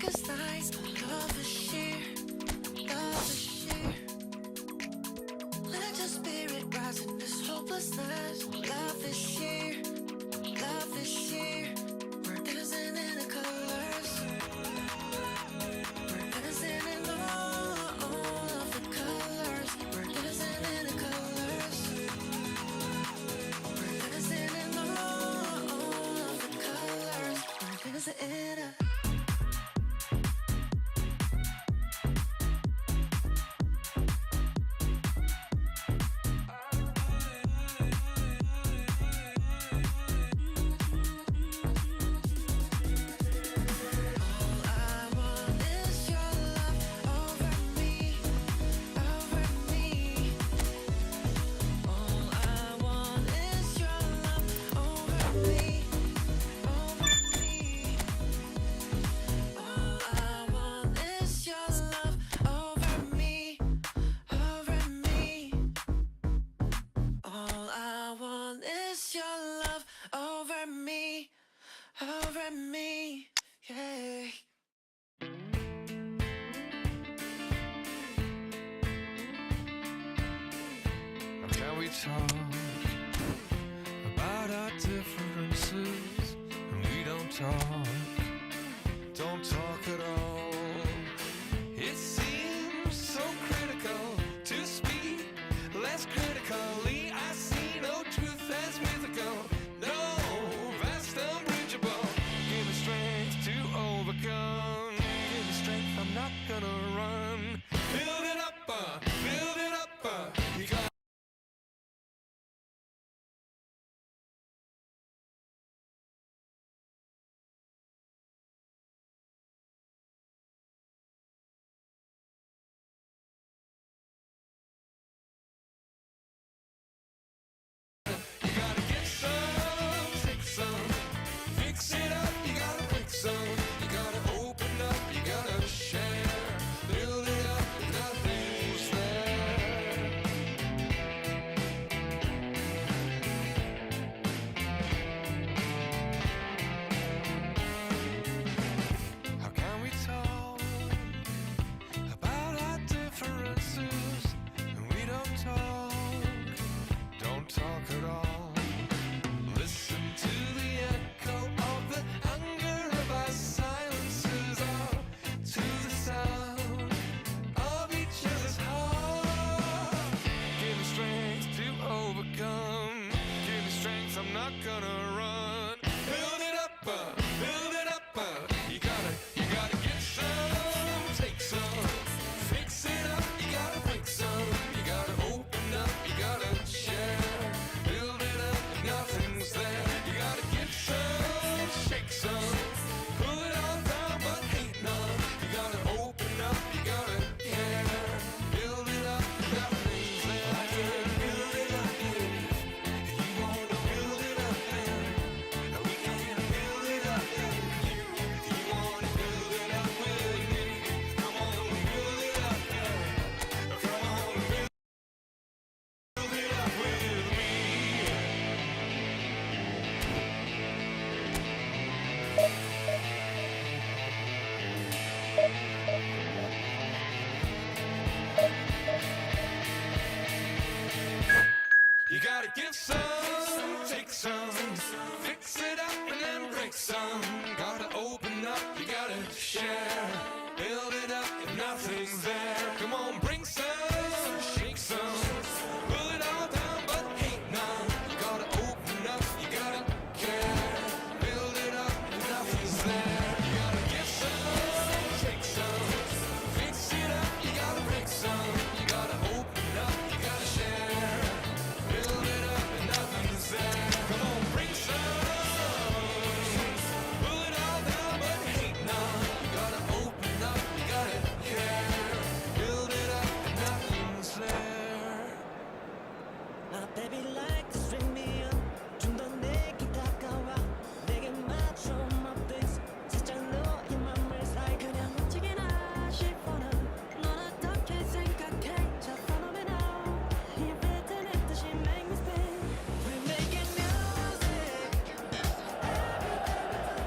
darkest nights. Love is sheer, love is sheer. Let your spirit rise in this hopelessness. Love is sheer, love is sheer. We're dancing in the colors. We're dancing in all of the colors. We're dancing in the colors. We're dancing in all of the colors. We're dancing in a over me, yeah. Can we talk about our differences? And we don't talk at all. It seems so critical to speak less critically. I see no truth as mythical, no vast unbridgeable. Give me strength to overcome. Give me strength, I'm not gonna run. Build it up, you got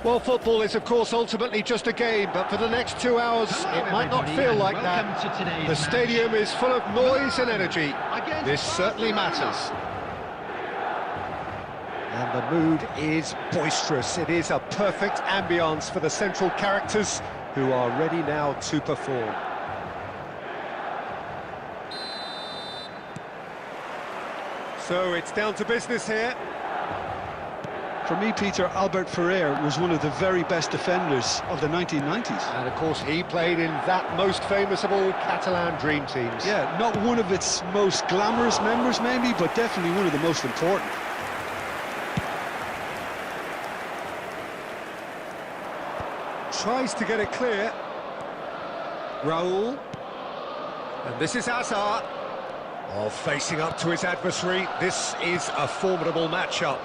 Well, football is, of course, ultimately just a game, but for the next 2 hours, it might not feel like that. The stadium is full of noise and energy. This certainly matters. And the mood is boisterous. It is a perfect ambience for the central characters who are ready now to perform. So it's down to business here. For me, Peter, Albert Ferrer was one of the very best defenders of the 1990s. And of course, he played in that most famous of all Catalan dream teams. Yeah, not one of its most glamorous members, maybe, but definitely one of the most important. Tries to get it clear. Raul. And this is Hazard. Oh, facing up to his adversary. This is a formidable matchup.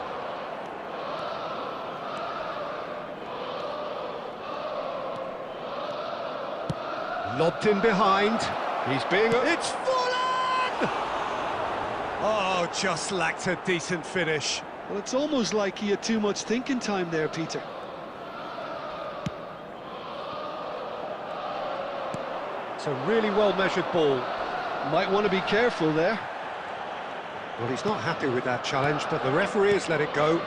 Lobbed in behind. He's being... It's fallen! Oh, just lacked a decent finish. Well, it's almost like he had too much thinking time there, Peter. It's a really well-measured ball. Might want to be careful there. Well, he's not happy with that challenge, but the referee has let it go.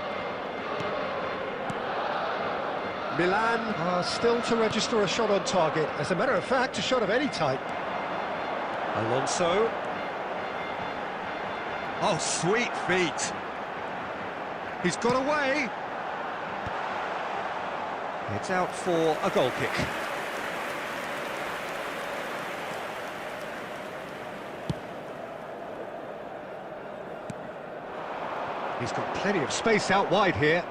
Milan are still to register a shot on target. As a matter of fact, a shot of any type. Alonso. Oh, sweet feet. He's got away. It's out for a goal kick. He's got plenty of space out wide here.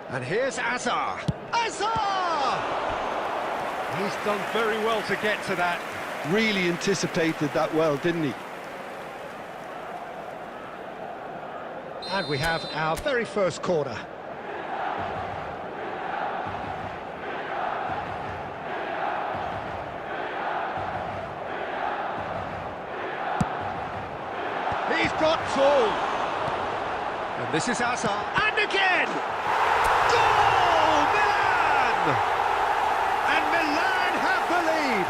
And here's Hazard. Hazard! He's done very well to get to that. Really anticipated that well, didn't he? And we have our very first corner. He's got full. And this is Hazard. And again! Goal! Milan! And Milan have the lead.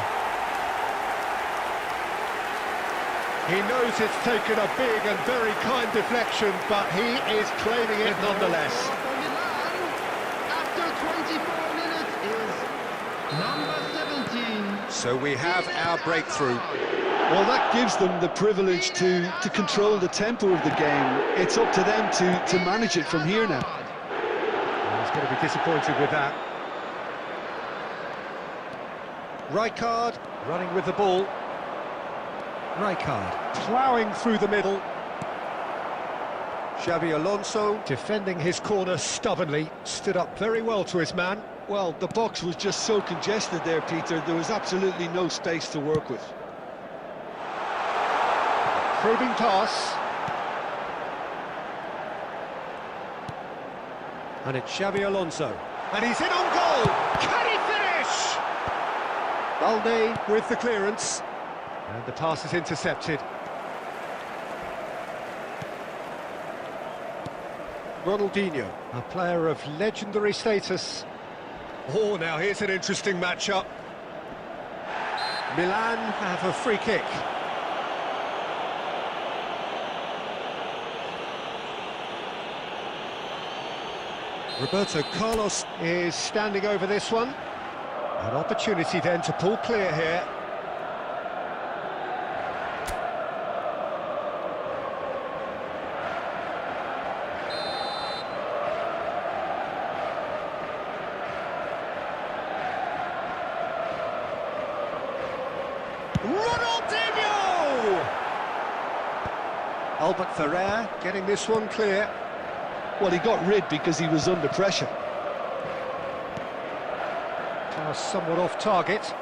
He knows it's taken a big and very kind deflection, but he is claiming it nonetheless. After 24 minutes is number 17. So we have our breakthrough. Well, that gives them the privilege to control the tempo of the game. It's up to them to manage it from here now. He's going to be disappointed with that. Rijkaard running with the ball. Rijkaard ploughing through the middle. Xabi Alonso defending his corner stubbornly. Stood up very well to his man. Well, the box was just so congested there, Peter. There was absolutely no space to work with. Probing pass. And it's Xabi Alonso. And he's in on goal! Can he finish? Balde with the clearance. And the pass is intercepted. Ronaldinho, a player of legendary status. Oh, now here's an interesting matchup. Milan have a free kick. Roberto Carlos is standing over this one. An opportunity then to pull clear here. Ronaldinho! Albert Ferrer getting this one clear. Well, he got rid because he was under pressure. Pass somewhat off target.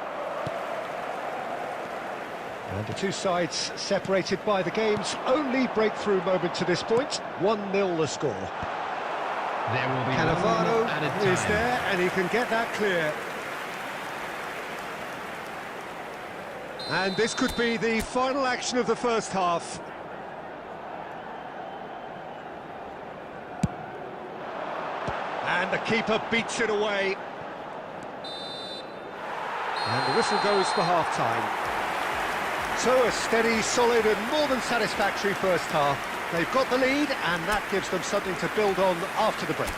And the two sides separated by the game's only breakthrough moment to this point. 1-0 the score. There will be Cannavaro added is time. there, and he can get that clear. And this could be the final action of the first half. And the keeper beats it away. And the whistle goes for half-time. So a steady, solid and more than satisfactory first half. They've got the lead and that gives them something to build on after the break.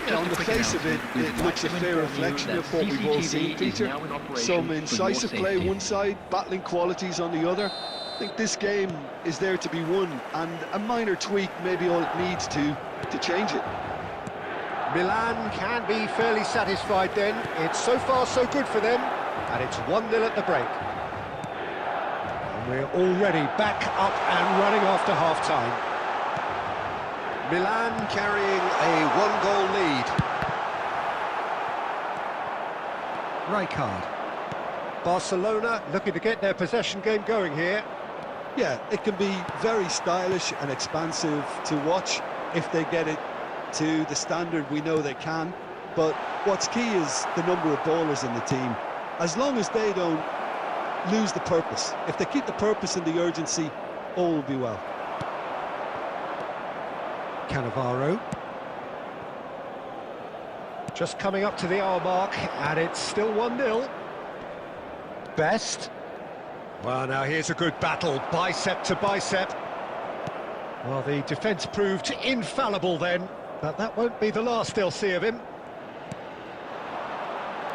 Yeah, on the face of it, it looks a fair reflection of what we've all seen, Peter. Some incisive play one side, battling qualities on the other. I think this game is there to be won, and a minor tweak may be all it needs to change it. Milan can be fairly satisfied then. It's so far so good for them, and it's 1-0 at the break. And we're already back up and running after half-time. Milan carrying a one-goal lead. Rijkaard. Barcelona looking to get their possession game going here. Yeah, it can be very stylish and expansive to watch if they get it to the standard we know they can. But what's key is the number of ballers in the team. As long as they don't lose the purpose, if they keep the purpose and the urgency, all will be well. Cannavaro. Just coming up to the hour mark, and it's still 1-0. Best. Well, now here's a good battle, bicep to bicep. Well, the defence proved infallible then, but that won't be the last they'll see of him.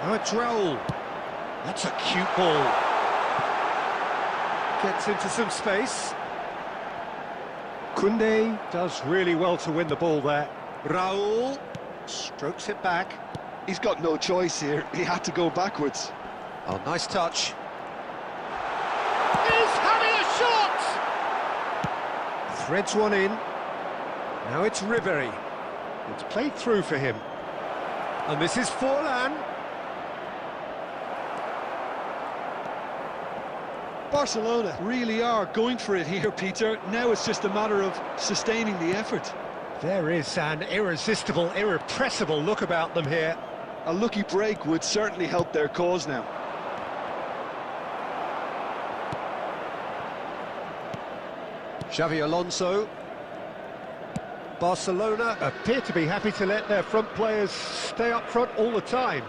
Now it's Raul. That's a cute ball. Gets into some space. Koundé does really well to win the ball there. Raul strokes it back. He's got no choice here. He had to go backwards. Oh, nice touch. He's having a shot! Threads one in. Now it's Ribéry. It's played through for him. And this is Forlan. Barcelona really are going for it here, Peter. Now it's just a matter of sustaining the effort. There is an irresistible, irrepressible look about them here. A lucky break would certainly help their cause now. Xavi Alonso. Barcelona appear to be happy to let their front players stay up front all the time.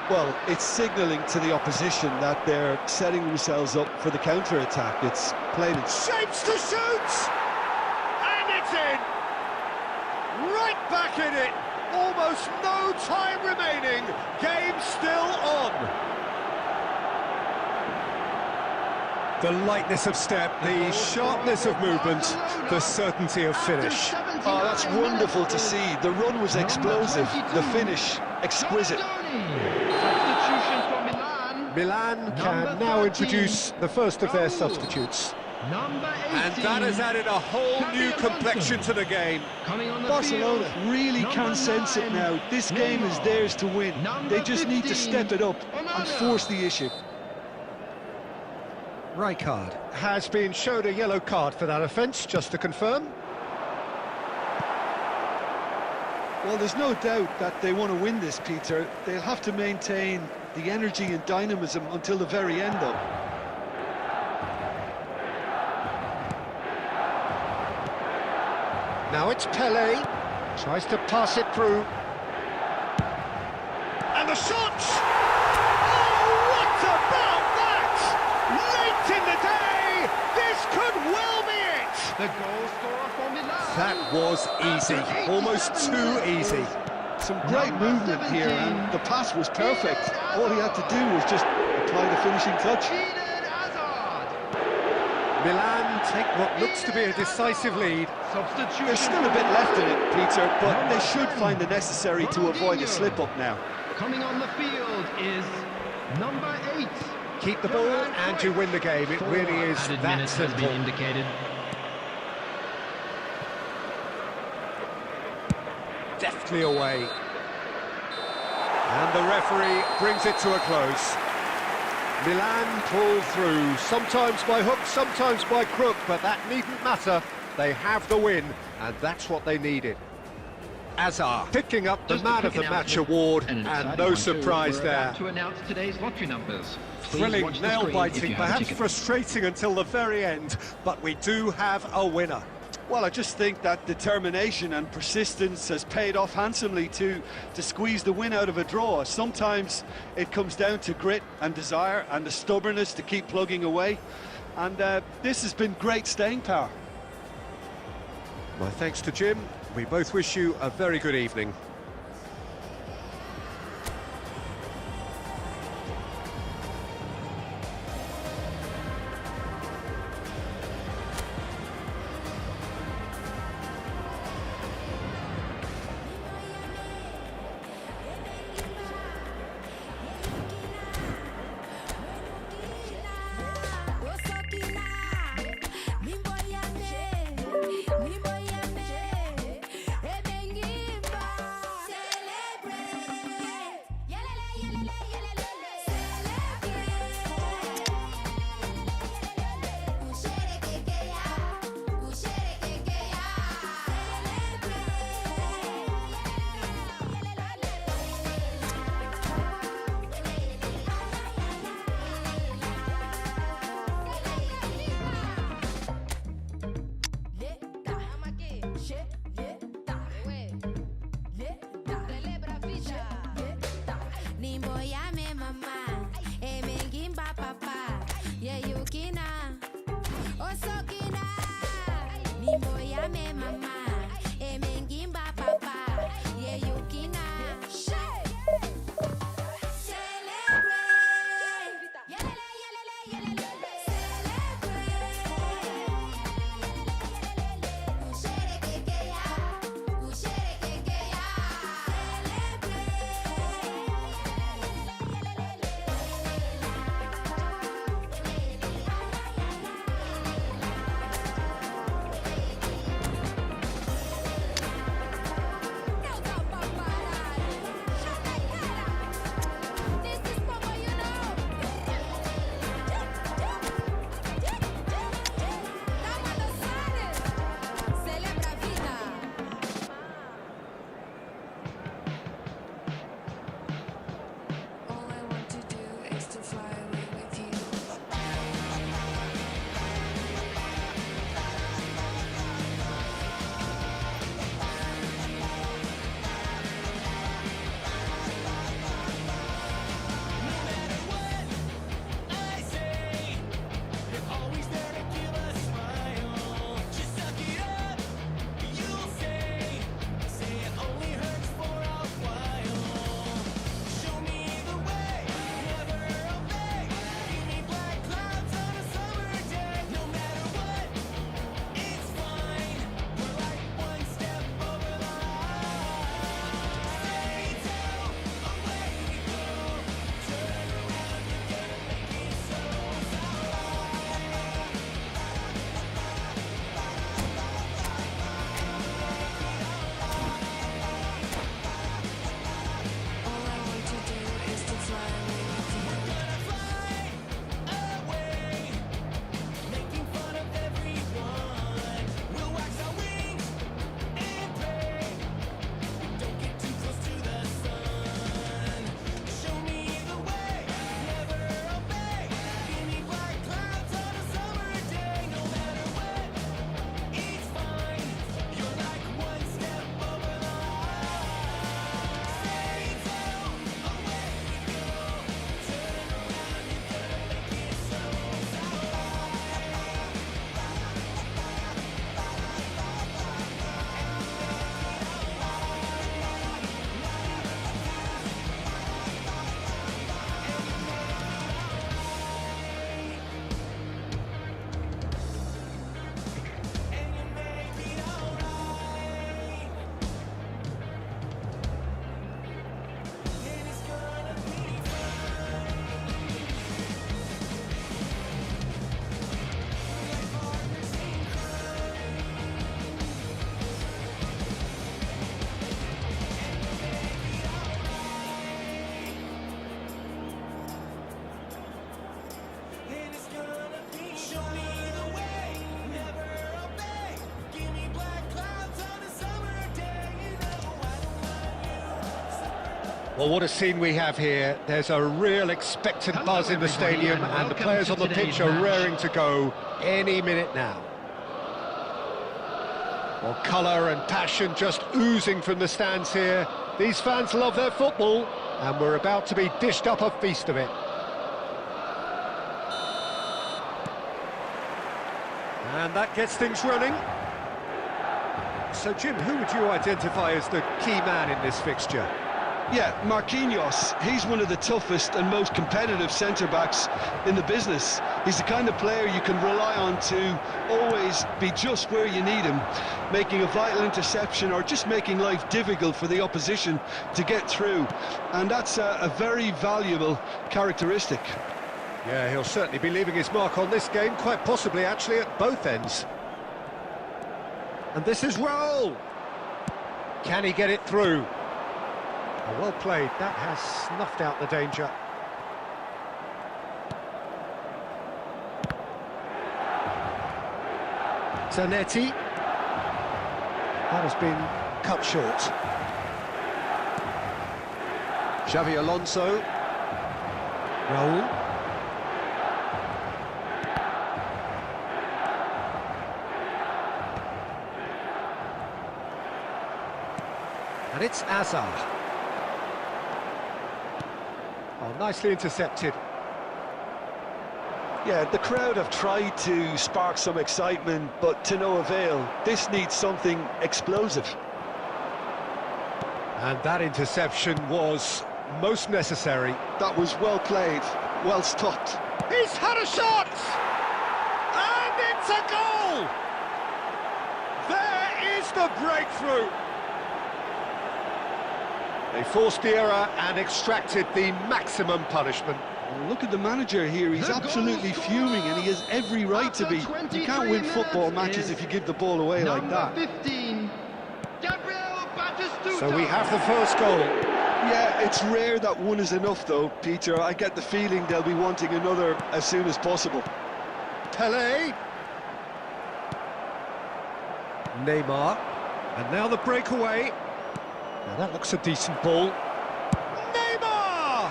Well, it's signalling to the opposition that they're setting themselves up for the counter-attack. It's plain and Shapes to shoot! And it's in! Right back in it! Almost no time remaining. Game still on. The lightness of step, the sharpness of movement, the certainty of finish. Oh, that's wonderful to see. The run was explosive, the finish exquisite. Substitution for Milan. Milan can now introduce the first of their substitutes. Number 18. And that has added a whole new complexion to the game. Coming on the Barcelona field, really number can sense it 9. now. This game is theirs to win. Number They just need to 15. step it up and force the issue. Rijkaard has been showed a yellow card for that offence, just to confirm. Well, there's no doubt that they want to win this, Peter. They'll have to maintain the energy and dynamism until the very end, though. Now it's Pelé, tries to pass it through. And the shot! Oh, what about that? Late in the day, this could well be it! The goal scorer for Milan. That was easy, almost too easy. Some great movement here, and the pass was perfect. All he had to do was just apply the finishing touch. Eden Hazard. Milan take what looks to be a decisive lead. Substitution. There's still a bit left in it, Peter, but they should find the necessary to avoid a slip-up now. Coming on the field is number 8. Keep the ball and you win the game. It really is that simple. Indicated. Deftly away. And the referee brings it to a close. Milan pull through, sometimes by hook, sometimes by crook, but that needn't matter. They have the win, and that's what they needed. Hazard picking up the Just a Man quick of the Match announcement, award, an and exciting no one too. surprise We're there. about to announce today's lottery numbers. Please Thrilling, watch the screen if nail-biting, you have a perhaps ticket. frustrating until the very end, but we do have a winner. Well, I just think that determination and persistence has paid off handsomely to squeeze the win out of a draw. Sometimes it comes down to grit and desire and the stubbornness to keep plugging away. And this has been great staying power. My thanks to Jim. We both wish you a very good evening. Well, what a scene we have here. There's a real expectant buzz in the stadium, and the players on the pitch are raring to go any minute now. Well, colour and passion just oozing from the stands here. These fans love their football, and we're about to be dished up a feast of it. And that gets things running. So, Jim, who would you identify as the key man in this fixture? Yeah, Marquinhos, he's one of the toughest and most competitive centre-backs in the business. He's the kind of player you can rely on to always be just where you need him, making a vital interception or just making life difficult for the opposition to get through. And that's a very valuable characteristic. Yeah, he'll certainly be leaving his mark on this game, quite possibly actually at both ends. And this is Raul. Can he get it through? Oh, well played, that has snuffed out the danger. Zanetti. That has been cut short. Xavi Alonso. Raul. And it's Azar. Oh, nicely intercepted. Yeah, the crowd have tried to spark some excitement, but to no avail. This needs something explosive. And that interception was most necessary. That was well played, well stopped. He's had a shot! And it's a goal! There is the breakthrough! They forced the error and extracted the maximum punishment. Well, look at the manager here, he's absolutely fuming and he has every right to be. You can't win football matches if you give the ball away like that. 15, So we have the first goal. Yeah, it's rare that one is enough though, Peter. I get the feeling they'll be wanting another as soon as possible. Pelé. Neymar. And now the breakaway. Now that looks a decent ball. Neymar!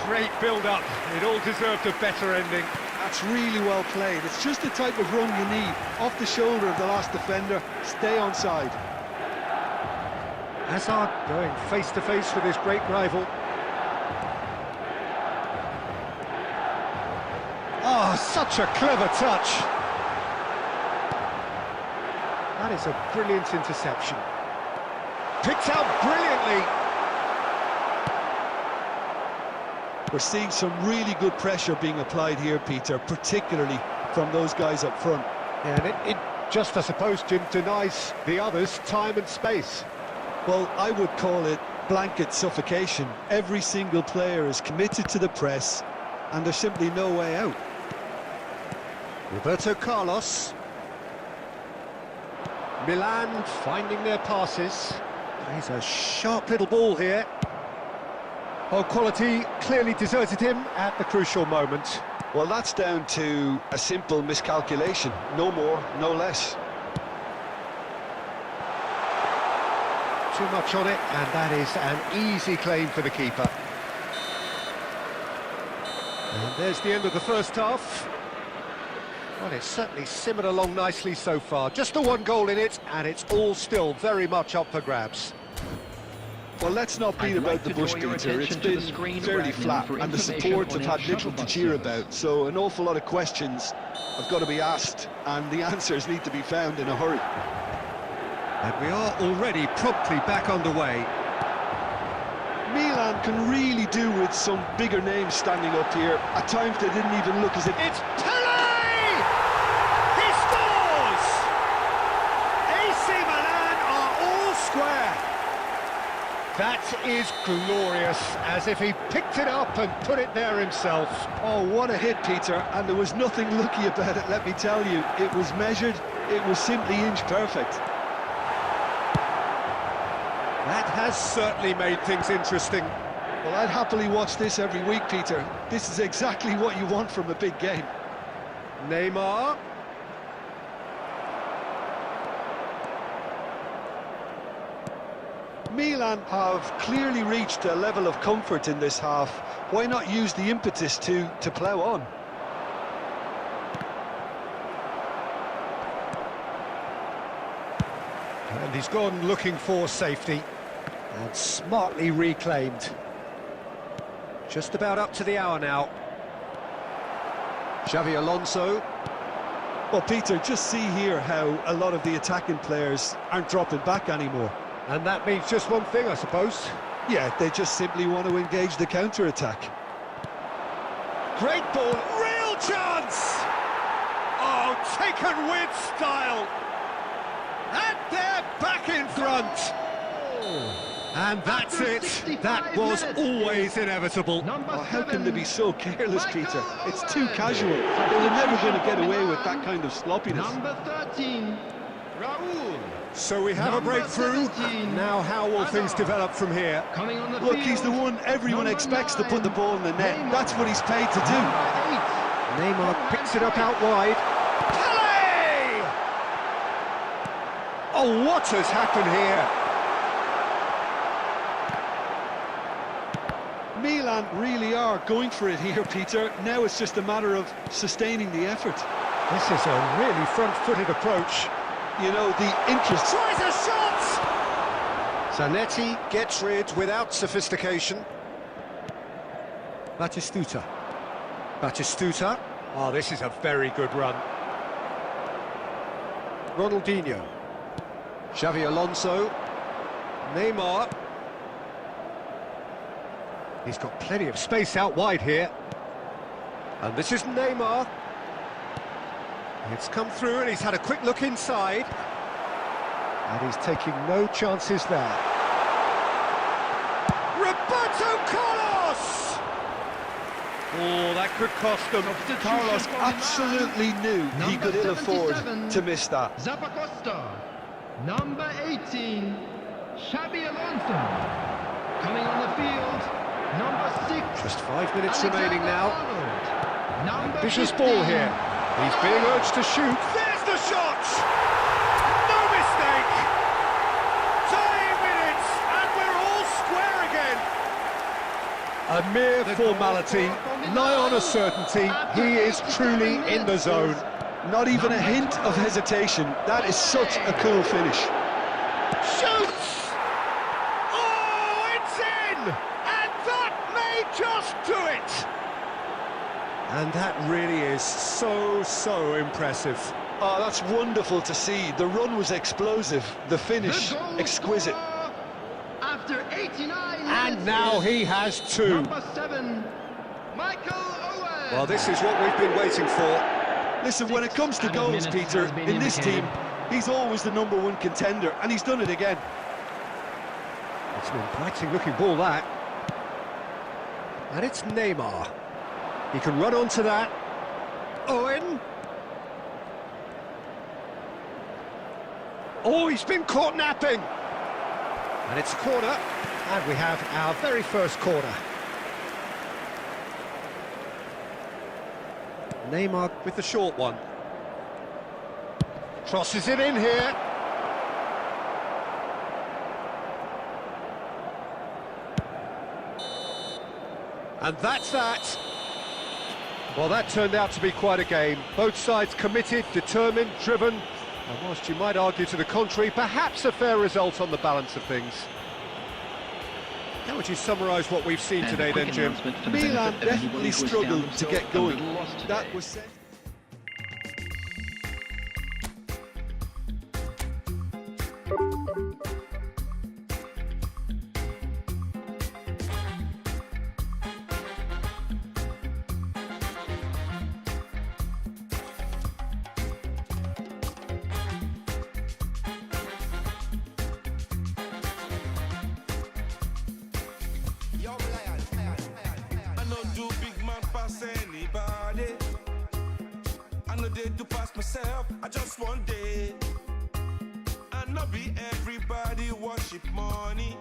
Great build-up. It all deserved a better ending. That's really well played. It's just the type of run you need. Off the shoulder of the last defender, stay onside. Hazard going face-to-face with his great rival. Oh, such a clever touch. That is a brilliant interception. Picked out brilliantly. We're seeing some really good pressure being applied here, Peter, particularly from those guys up front. Yeah, and it just, I suppose, Jim, denies the others time and space. Well, I would call it blanket suffocation. Every single player is committed to the press, and there's simply no way out. Roberto Carlos. Milan finding their passes. He's a sharp little ball here. Oh, quality clearly deserted him at the crucial moment. Well, that's down to a simple miscalculation. No more, no less. Too much on it, and that is an easy claim for the keeper. And there's the end of the first half. Well, it's certainly simmered along nicely so far. Just the one goal in it, and it's all still very much up for grabs. Well, let's not beat about the bush, Peter. It's been fairly flat, and the support have had little to cheer about. So an awful lot of questions have got to be asked, and the answers need to be found in a hurry. And we are already promptly back underway. Milan can really do with some bigger names standing up here. At times they didn't even look as if... It's Pelé! He scores! AC Milan are all square. That is glorious, as if he picked it up and put it there himself. Oh, what a hit, Peter, and there was nothing lucky about it, let me tell you. It was measured, it was simply inch perfect. That has certainly made things interesting. Well, I'd happily watch this every week, Peter. This is exactly what you want from a big game. Neymar. Milan have clearly reached a level of comfort in this half. Why not use the impetus to plough on? And he's gone looking for safety. And smartly reclaimed. Just about up to the hour now. Xavi Alonso. Well, Peter, just see here how a lot of the attacking players aren't dropping back anymore. And that means just one thing, I suppose. Yeah, they just simply want to engage the counter-attack. Great ball, real chance! Oh, taken with style! And they're back in front! And that's it. That was always inevitable. Oh, how can they be so careless, Peter? It's too casual. They were never going to get away with that kind of sloppiness. Number 13, Raul. So we have a breakthrough. Now how will things develop from here? Coming on the Look, field. he's the one everyone Number expects to 9, put the ball in the net. Neymar. That's what he's paid to do. Number 8, Neymar picks it up out wide. Pele! Oh, what has happened here? Milan really are going for it here, Peter. Now it's just a matter of sustaining the effort. This is a really front-footed approach. You know, the interest... Tries a shot! Zanetti gets rid without sophistication. Batistuta. Batistuta. Oh, this is a very good run. Ronaldinho. Xavi Alonso. Neymar. He's got plenty of space out wide here. And this is Neymar. It's come through and he's had a quick look inside. And he's taking no chances there. Roberto Carlos! Oh, that could cost them. Carlos absolutely knew he could ill afford to miss that. Zappacosta. Number 18, Xabi Alonso. Coming on the field, number 6. Just 5 minutes remaining now. Alexander-Arnold. Number Ambitious 15. ball here. He's being urged to shoot. There's the shot! No mistake! 30 minutes and we're all square again. A mere formality, nigh on a certainty. He is truly in the zone. Not even a hint of hesitation. That is such a cool finish. Shoots! Oh, it's in! And that may just do it! And that really is so impressive. Oh, that's wonderful to see. The run was explosive, the finish The goal exquisite. scorer After 89 And minutes now is he has two. Number 7, Michael Owen. Well, this is what we've been waiting for. Listen, when it comes to 6 goals, minutes Peter, has been in this team, indicated. he's always the #1 contender, and he's done it again. It's an inviting looking ball, that. And it's Neymar. He can run onto that. Owen. Oh, he's been caught napping. And it's a corner. And we have our very first corner. Neymar with the short one. Crosses it in here. And that's that. Well, that turned out to be quite a game. Both sides committed, determined, driven. And whilst you might argue to the contrary, perhaps a fair result on the balance of things. How would you summarise what we've seen And today a quick then, Jim? announcement for the Milan benefit of anybody definitely who has struggled found to get themselves a going. little lost That today. was said. I know do big man pass anybody. I know they do pass myself. I just one day. I know be everybody worship money.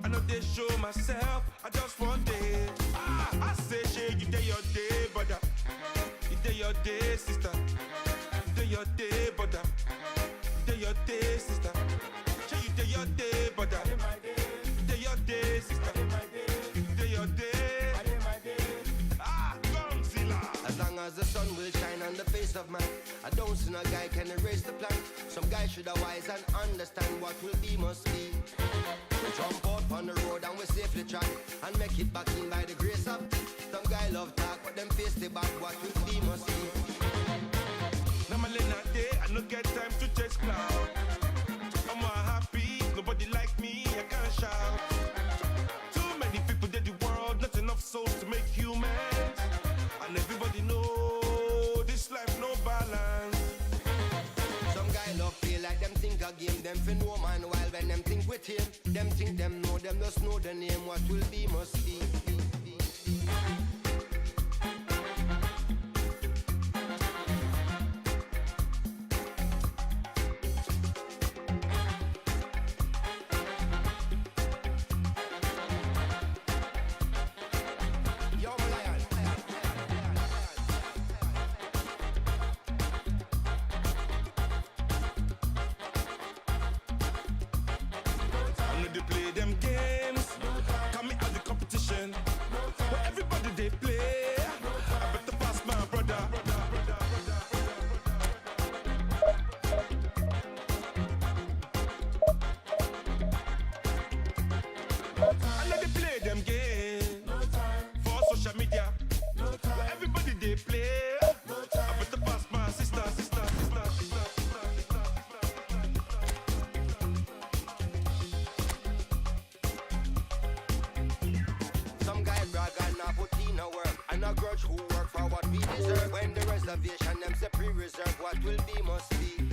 I know they show myself. I just one day. I say, yeah, you day your day, brother. You day your day, sister. You day your day, brother. You day your day, sister. Say you day your day, brother. You day your day, sister. You day your day. Godzilla. As long as the sun will shine on the face of man, I don't see no guy can erase the plan. Some guys should have wise and understand what will be must be. We jump out on the road and we safely track and make it back in by the grace of. Some guy love talk, but them face the back, what will be must be. Normally not there, I no get time to chase cloud. I'm not happy, nobody like me, I can't shout. Too many people in the world, not enough souls to make humans. And everybody know this life no balance. Some guy love feel like them think a game, them for no man, while when them think with him, them think them just know the name, what will be must be. They play them games, come out the competition. But everybody they play, I better pass my brother. I know they play them games for social media. But everybody they play, I better pass my sister. Some guy brag and not put in a work, and a grudge who work for what we deserve. When the reservation them say pre-reserve, what will be must be.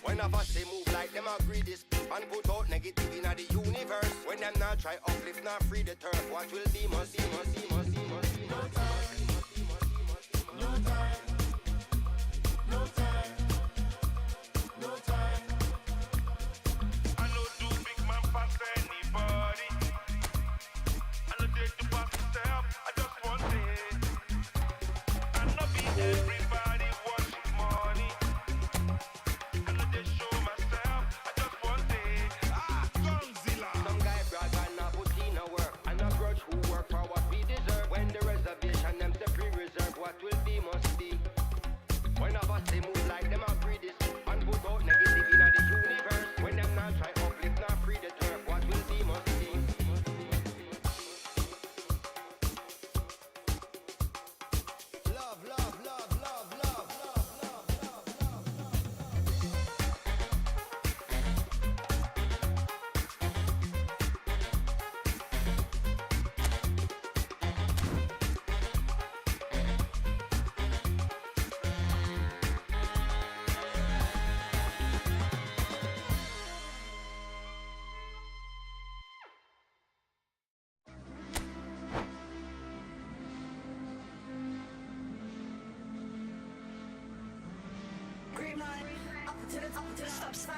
When of us they move like them agree this and put out negative in the universe. When them not try uplift, not free the turf, what will be must be. No time. No time. No time. No time. I know do big man pass anybody. I know they do pass myself, I just want it. I know be everybody watching money. I know they show myself, I just want it. Gonzilla. Some guy brag and not put in a work, and a grudge who work for what we deserve. When the reservation them say pre-reserve, what will be must be. When of us they move like them agree this and put out negative in the universe. When them not try uplift, not free the turf, what will be must be. Green line, up to the stop sign,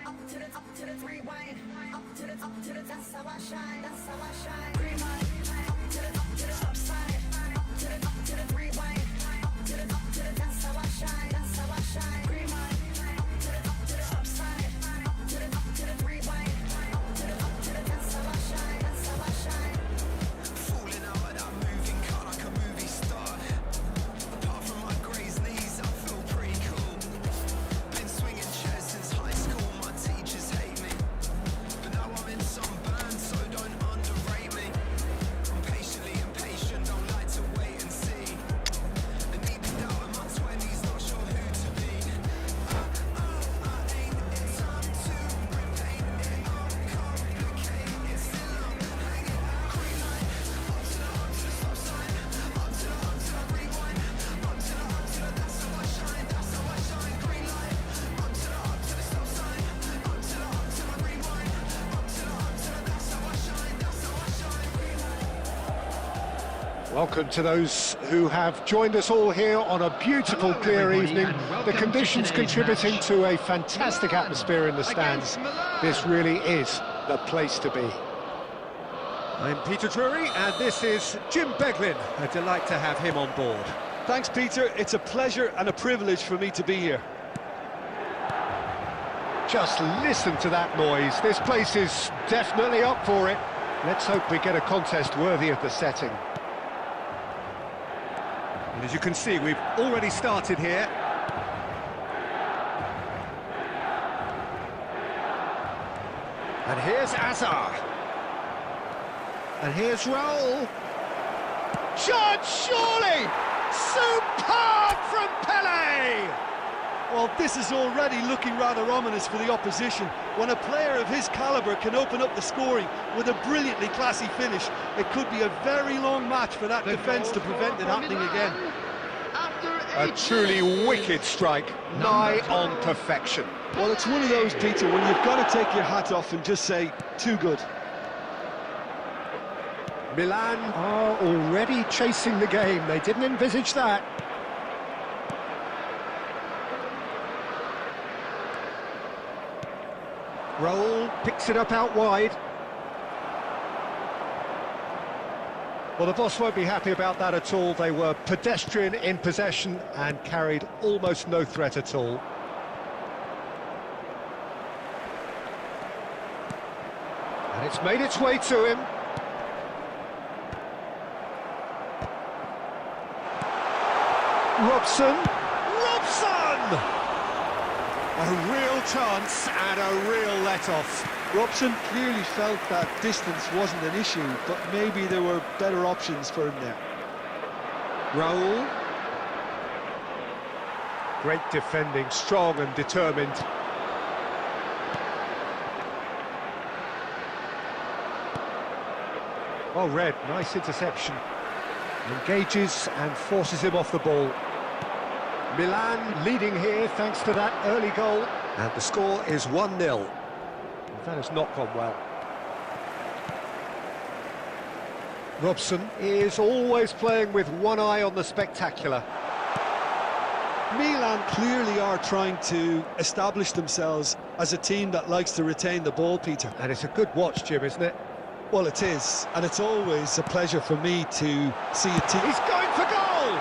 up to the rewind, up to the that's how I shine, Green line, up to the stop sign, up to the rewind, up to the that's how I shine, Green line, up to the stop sign, up to the rewind, up to the that's how I shine. Falling out of that moving car like a movie star. Apart from my grey's knees, I feel pretty cool. Been swinging chairs since high school, my teachers hate me. But now I'm in some band, so don't underrate me. I'm patiently impatient, don't like to wait and see. And deep down in my 20s, not sure who to be. Ain't it time to repaint it, uncomplicate it. Still I'm hanging out, green light. Up to the stop sign, up to the rewind, up to the that's how I shine, green light. Up to the stop sign, up to the rewind, up to the that's how I shine, green light. Welcome to those who have joined us all here on a beautiful, Hello, clear everybody, evening. and welcome The to conditions today's contributing match. to a fantastic atmosphere in the stands. This really is the place to be. I'm Peter Drury, and this is Jim Beglin. A delight to have him on board. Thanks, Peter. It's a pleasure and a privilege for me to be here. Just listen to that noise. This place is definitely up for it. Let's hope we get a contest worthy of the setting. And as you can see, we've already started here. And here's Azar. And here's Raul. Shot, surely! Superb from Pele! Well, this is already looking rather ominous for the opposition. When a player of his calibre can open up the scoring with a brilliantly classy finish, it could be a very long match for that defence to prevent it happening again. A truly wicked strike, nigh on perfection. Well, it's one of those, Peter, when you've got to take your hat off and just say, too good. Milan are already chasing the game. They didn't envisage that. Raul picks it up out wide. Well, the boss won't be happy about that at all. They were pedestrian in possession and carried almost no threat at all. And it's made its way to him. Robson! A real chance and a real let-off. Robson clearly felt that distance wasn't an issue, but maybe there were better options for him there. Raul. Great defending, strong and determined. Well read, nice interception. Engages and forces him off the ball. Milan leading here thanks to that early goal. And the score is 1-0. That has not gone well. Robson is always playing with one eye on the spectacular. Milan clearly are trying to establish themselves as a team that likes to retain the ball, Peter. And it's a good watch, Jim, isn't it? Well, it is, and it's always a pleasure for me to see a team. He's going for goal!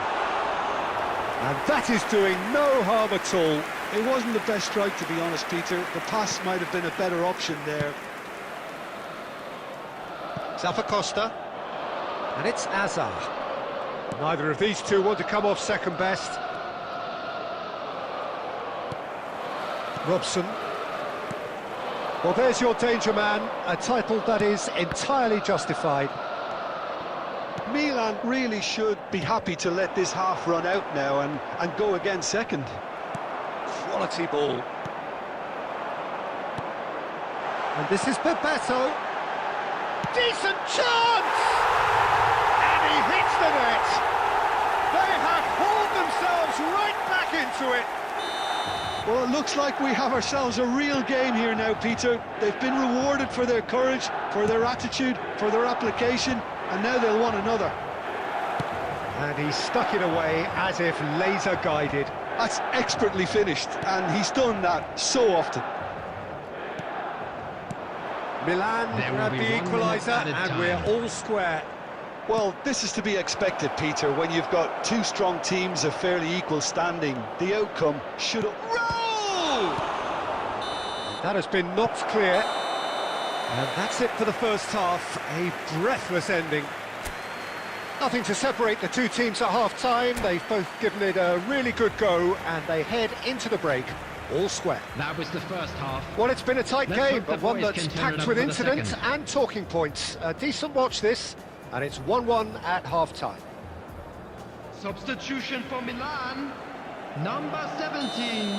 And that is doing no harm at all. It wasn't the best strike, to be honest, Peter. The pass might have been a better option there. Zappacosta. And it's Azar. Neither of these two want to come off second best. Robson. Well, there's your danger man, a title that is entirely justified. Milan really should be happy to let this half run out now and go again second. Quality ball. And this is Bebeto. Decent chance! And he hits the net. They have hauled themselves right back into it. Well, it looks like we have ourselves a real game here now, Peter. They've been rewarded for their courage, for their attitude, for their application, and now they'll want another. And he stuck it away as if laser guided. That's expertly finished, and he's done that so often. Milan grab the equaliser, and we're all square. Well, this is to be expected, Peter, when you've got two strong teams of fairly equal standing. The outcome should... Roll! That has been knocked clear. And that's it for the first half. A breathless ending. Nothing to separate the two teams at half-time. They've both given it a really good go, and they head into the break all square. That was the first half. Well, it's been a tight Let's game, hope the but one boys that's can turn it packed up with for the incident second. and talking points. A decent watch this, and it's 1-1 at half-time. Substitution for Milan. Number 17,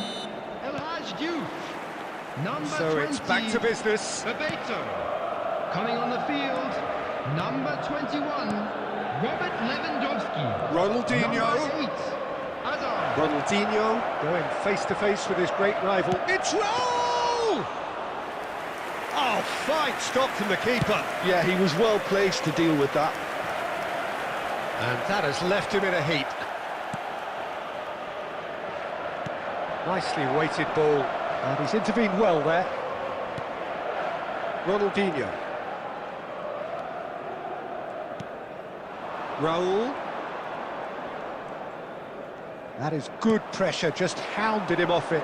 El Hadj Diouf. Number So 20, it's back to business. Bebeto. Coming on the field, number 21, Robert Lewandowski. Ronaldinho. Number 8, Hazard. Ronaldinho going face-to-face with his great rival. It's Raul! Oh, fine stop from the keeper. Yeah, he was well placed to deal with that. And that has left him in a heap. Nicely weighted ball. And he's intervened well there. Ronaldinho. Raul. That is good pressure, just hounded him off it.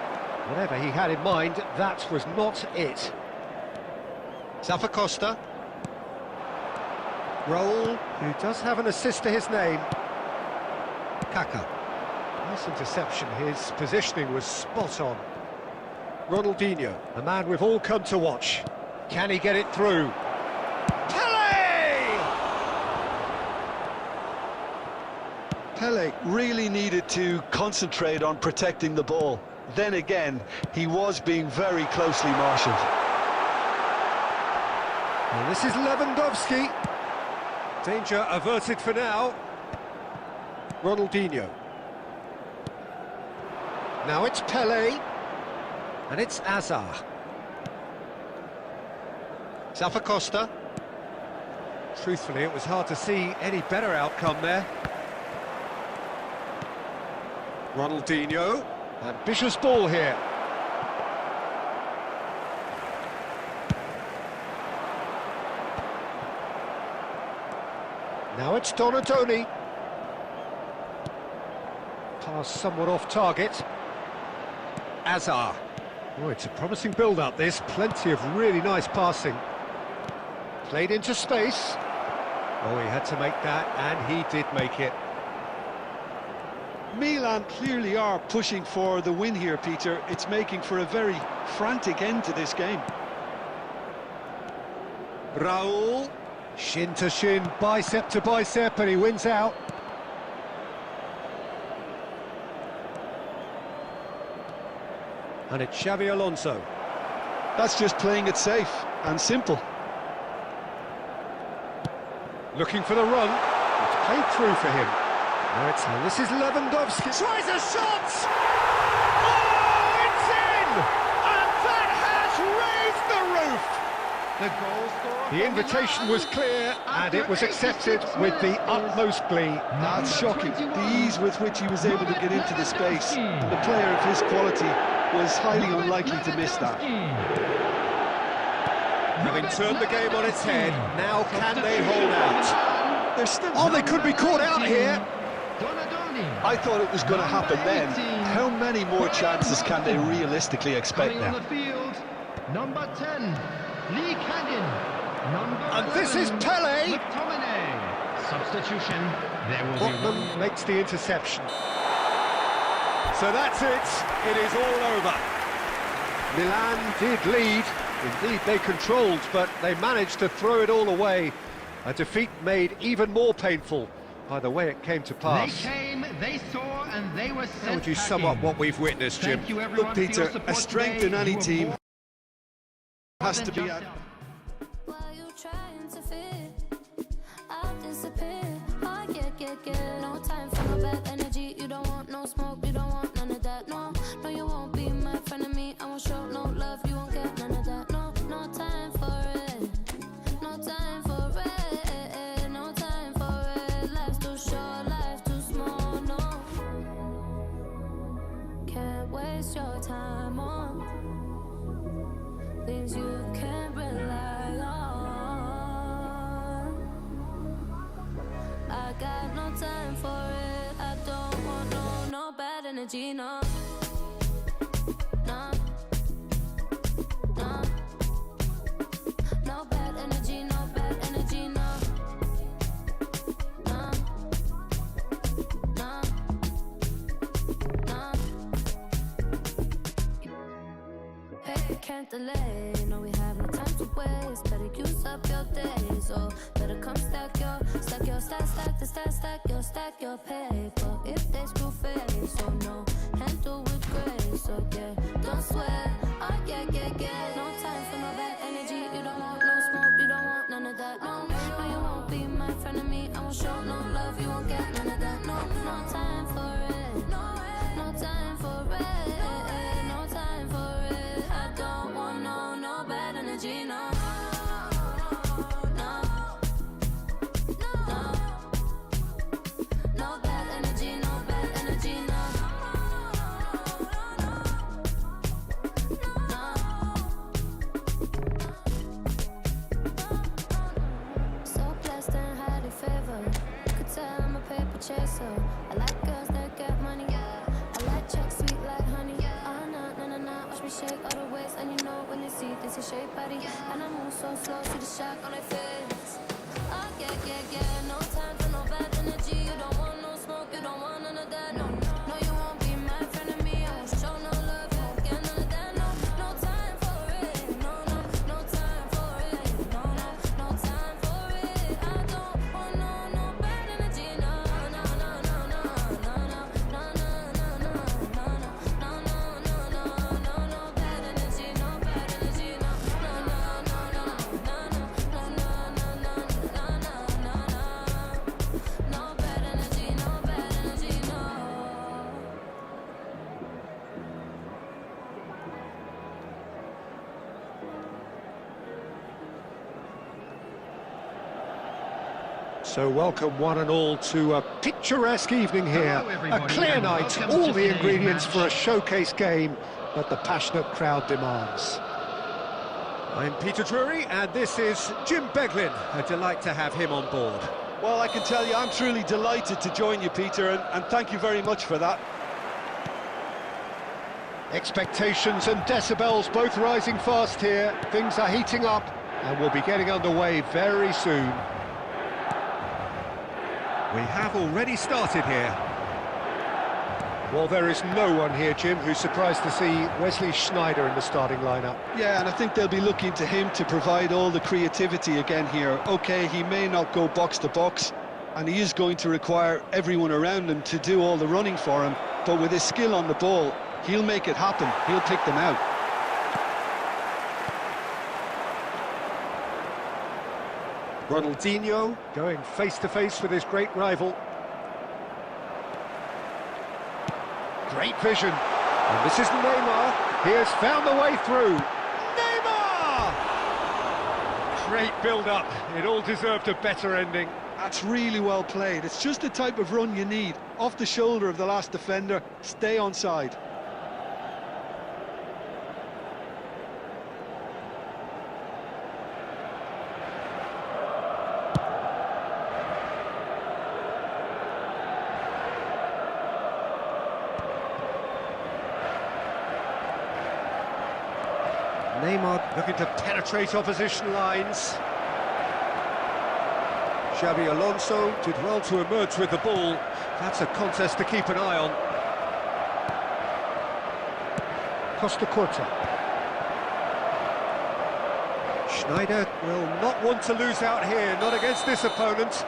Whatever he had in mind, that was not it. Zappacosta. Raul, who does have an assist to his name. Kaka. Nice interception, his positioning was spot on. Ronaldinho, a man we've all come to watch. Can he get it through? Pele really needed to concentrate on protecting the ball. Then again, he was being very closely marshalled. And this is Lewandowski. Danger averted for now. Ronaldinho. Now it's Pele. And it's Azar. Costa. Truthfully, it was hard to see any better outcome there. Ronaldinho. Ambitious ball here. Now it's Donatoni. Pass somewhat off target. Azar. Oh, it's a promising build-up, this. Plenty of really nice passing. Played into space. Oh, he had to make that, and he did make it. Milan clearly are pushing for the win here, Peter. It's making for a very frantic end to this game. Raul. Shin to shin, bicep to bicep, and he wins out. And it's Xavi Alonso. That's just playing it safe and simple. Looking for the run. It's played through for him. And this is Lewandowski. Tries a shot! Oh, it's in! And that has raised the roof! The goal scorer. The invitation was clear, and it was accepted with the utmost glee. That's shocking. The ease with which he was able to get into the space. And a player of his quality was highly unlikely to miss that. Having turned the game on its head, now can they hold out? They're still... Oh, they could be caught out here! I thought it was going to happen then. How many more chances can they realistically expect Coming on now? the field, number 10, Lee Canyon. Number And this is 11, Pele. McTominay. Substitution. There will be Botman one. makes the interception. So that's it. It is all over. Milan did lead. Indeed, they controlled, but they managed to throw it all away. A defeat made even more painful by the way it came to pass. They came, they saw, and they were sent How would you sum packing. up what we've witnessed, Jim? Thank you, everyone, Look, for your Peter, support a strength today. in any You were team more has than to be... just- While you trying to fit, I'll disappear. Oh, yeah. No time for no bad energy. You don't want no smoke, you don't want none of that. No, you won't be my friend of me. I won't show no love, you won't get none of that. No time for it. No time for it. No time for it. Life's too short, life too small. No, can't waste your time on things you can't rely on. I got no time for it. I don't want no bad energy, no. No. No bad energy, no bad energy, no. No. Hey, can't delay. No, we have no time to waste. Better use up your days, or better come stack your stack your paper. If they screw face, so no, handle with grace, so yeah, don't sweat. Oh yeah. No time for no bad energy. You don't want no smoke, you don't want none of that. No, you won't be my friend of me. I won't show no love, you won't get none of that. No time for it. No time for it. No time for it. I don't want no bad energy. No. No bad energy, no bad energy, no. So blessed and highly favored. You could tell I'm a paper chaser. I like girls that get money. I like checks sweet like honey. Oh no. Watch me shake all the ways, and you know when they see this is shape body. And I move so slow, see the shock on their face. Oh yeah. No time for no bad energy. You don't want no smoke, you don't want none of that. No, you won't be my friend of me. I won't show no love, you won't get none of that. No time for it. No time for So welcome one and all to a picturesque evening here. Hello, A everybody, clear and night, welcome all to the today's ingredients match. for a showcase game that the passionate crowd demands. I'm Peter Drury, and this is Jim Beglin. A delight to have him on board. Well, I can tell you, I'm truly delighted to join you, Peter, and thank you very much for that. Expectations and decibels both rising fast here. Things are heating up, and we'll be getting underway very soon. We have already started here. Well, there is no one here, Jim, who's surprised to see Wesley Schneider in the starting lineup. Yeah, and I think they'll be looking to him to provide all the creativity again here. OK, he may not go box to box, and he is going to require everyone around him to do all the running for him, but with his skill on the ball, he'll make it happen. He'll pick them out. Ronaldinho going face-to-face with his great rival. Great vision. And this is Neymar. He has found the way through. Neymar! Great build-up. It all deserved a better ending. That's really well played. It's just the type of run you need. Off the shoulder of the last defender, stay onside. Neymar looking to penetrate opposition lines. Xabi Alonso did well to emerge with the ball. That's a contest to keep an eye on. Costa Curta. Schneider will not want to lose out here, not against this opponent.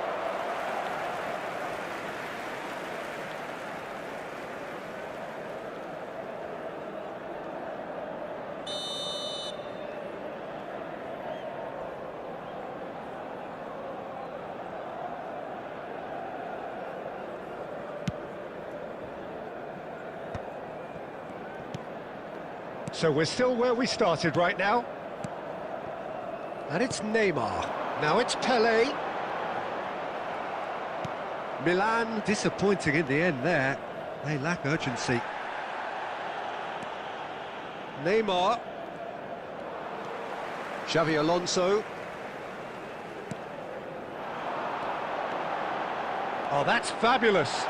So we're still where we started right now. And it's Neymar. Now it's Pelé. Milan disappointing in the end there. They lack urgency. Neymar. Xabi Alonso. Oh, that's fabulous.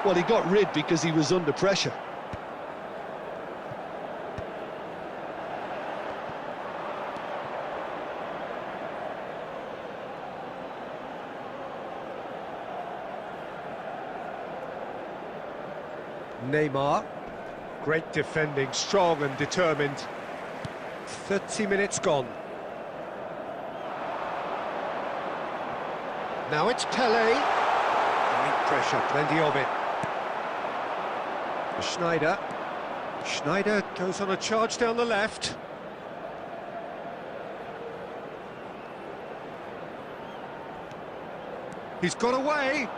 Well, he got rid because he was under pressure. Neymar. Great defending, strong and determined. 30 minutes gone. Now it's Pelé. Great pressure, plenty of it. Schneider. Schneider goes on a charge down the left. He's got away.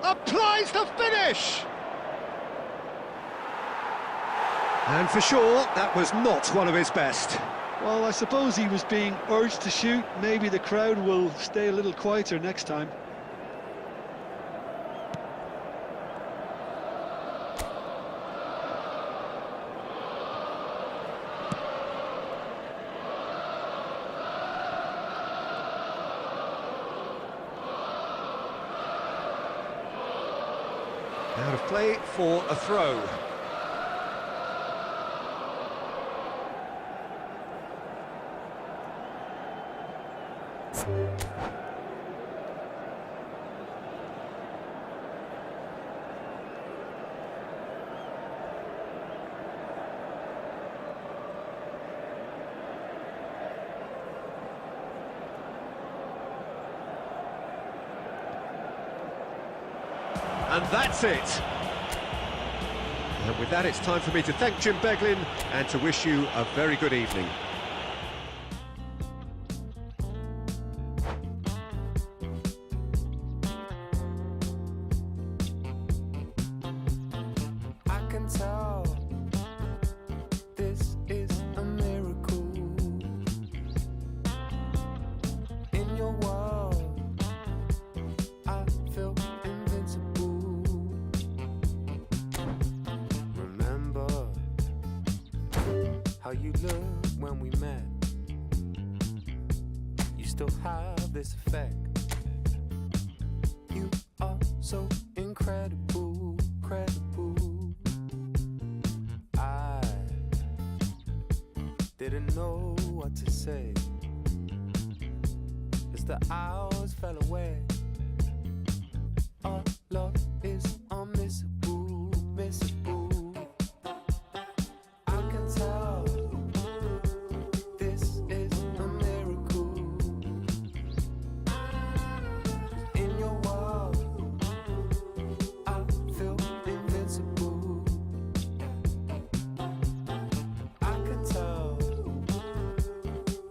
Applies the finish! And for sure, that was not one of his best. Well, I suppose he was being urged to shoot. Maybe the crowd will stay a little quieter next time. Out of play for a throw. And that's it. And with that, it's time for me to thank Jim Beglin and to wish you a very good evening. how you looked when we met. You still have this effect. You are so incredible, credible. I didn't know what to say as the hours fell away. Our love is unmissable, missable. I can tell this is a miracle. In your world, I feel invincible. I can tell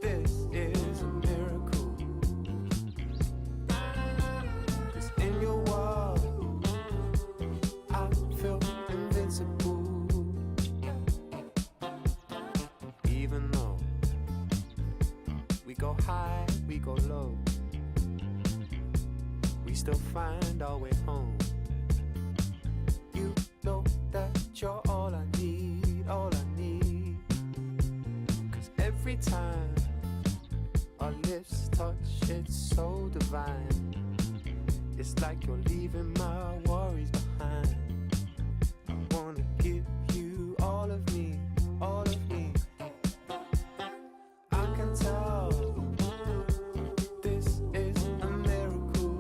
this is a miracle. 'Cause in your world, I feel invincible. Even though we go high, we go low, we still find our way home. You know that you're all I need, all I need. 'Cause every time our lips touch, it's so divine. It's like you're leaving my worries behind. I wanna give you all of me, all of me. I can tell this is a miracle.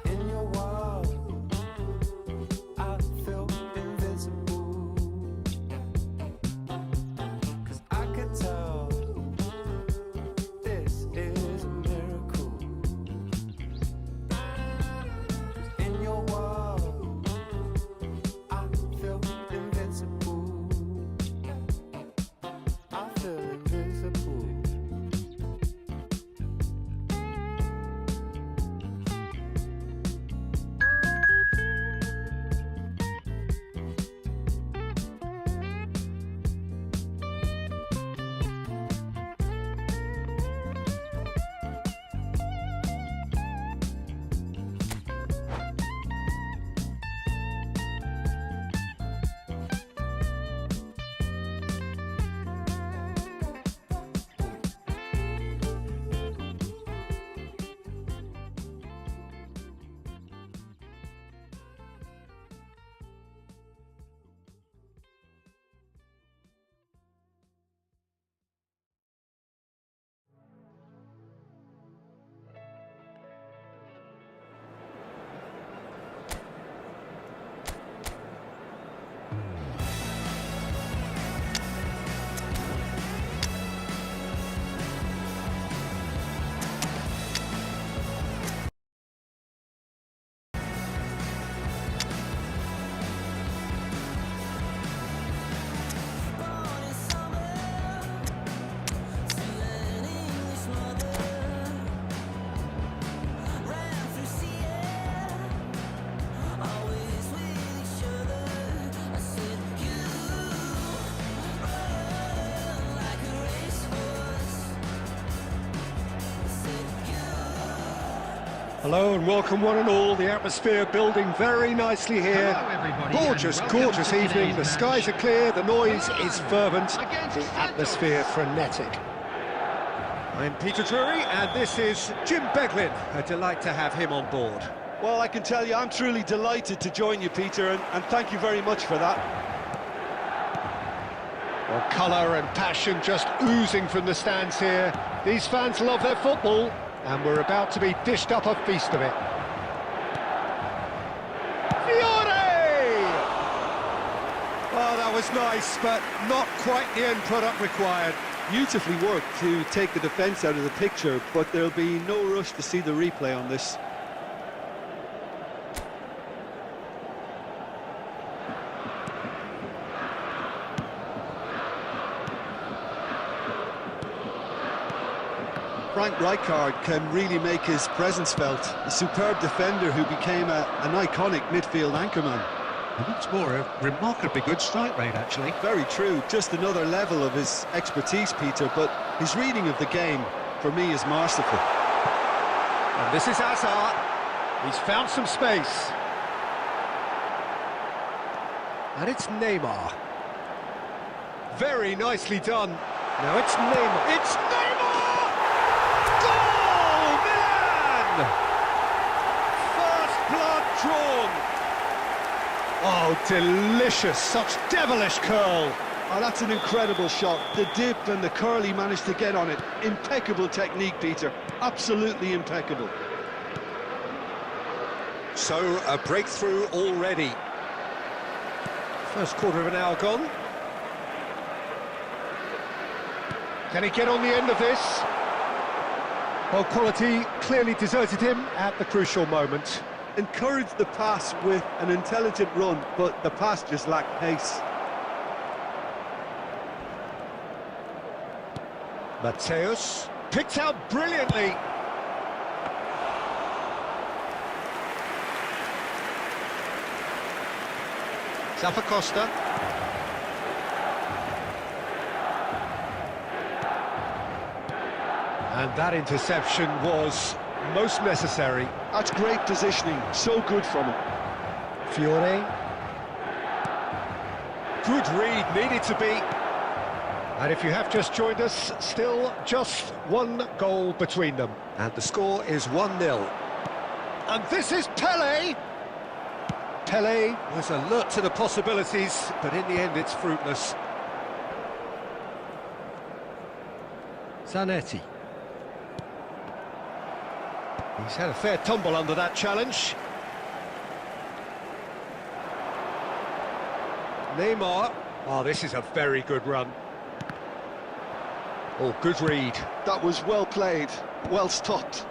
In your world, I feel invincible. 'Cause I can tell this is a miracle. 'Cause in your world, I feel invincible. I feel invisible. Born in summer, to an English mother, ran through sea air, always with each other. I said, you run like a racehorse. I said, you. Hello and welcome one and all. The atmosphere building very nicely here. Hello, everybody, Gorgeous, and welcome gorgeous to evening. today's The match. skies are clear, the noise is fervent, Against the Santos. atmosphere frenetic. I'm Peter Drury and this is Jim Beglin. A delight to have him on board. Well, I can tell you, I'm truly delighted to join you, Peter, and thank you very much for that. Well, colour and passion just oozing from the stands here. These fans love their football and we're about to be dished up a feast of it. Oh, that was nice, but not quite the end product required. Beautifully worked to take the defence out of the picture, but there'll be no rush to see the replay on this. Frank Rijkaard can really make his presence felt. A superb defender who became an iconic midfield anchorman. And what's more, a remarkably good strike rate, actually. Very true, just another level of his expertise, Peter, but his reading of the game, for me, is masterful. And this is Hazard. He's found some space. And it's Neymar. Very nicely done. Now it's Neymar. It's Neymar! Goal, Milan! First blood drawn. Oh, delicious. Such devilish curl. Oh, that's an incredible shot. The dip and the curl he managed to get on it. Impeccable technique, Peter. Absolutely impeccable. So, a breakthrough already. First quarter of an hour gone. Can he get on the end of this? Well, quality clearly deserted him at the crucial moment. Encouraged the pass with an intelligent run, but the pass just lacked pace. Mateus picked out brilliantly. Zappacosta. And that interception was most necessary. That's great positioning, so good from him. Fiore. Good read, needed to be. And if you have just joined us, still just one goal between them. And the score is 1-0. And this is Pele. Pele was alert to the possibilities, but in the end it's fruitless. Zanetti. He's had a fair tumble under that challenge. Neymar. Oh, this is a very good run. Oh, good read. That was well played, well stopped.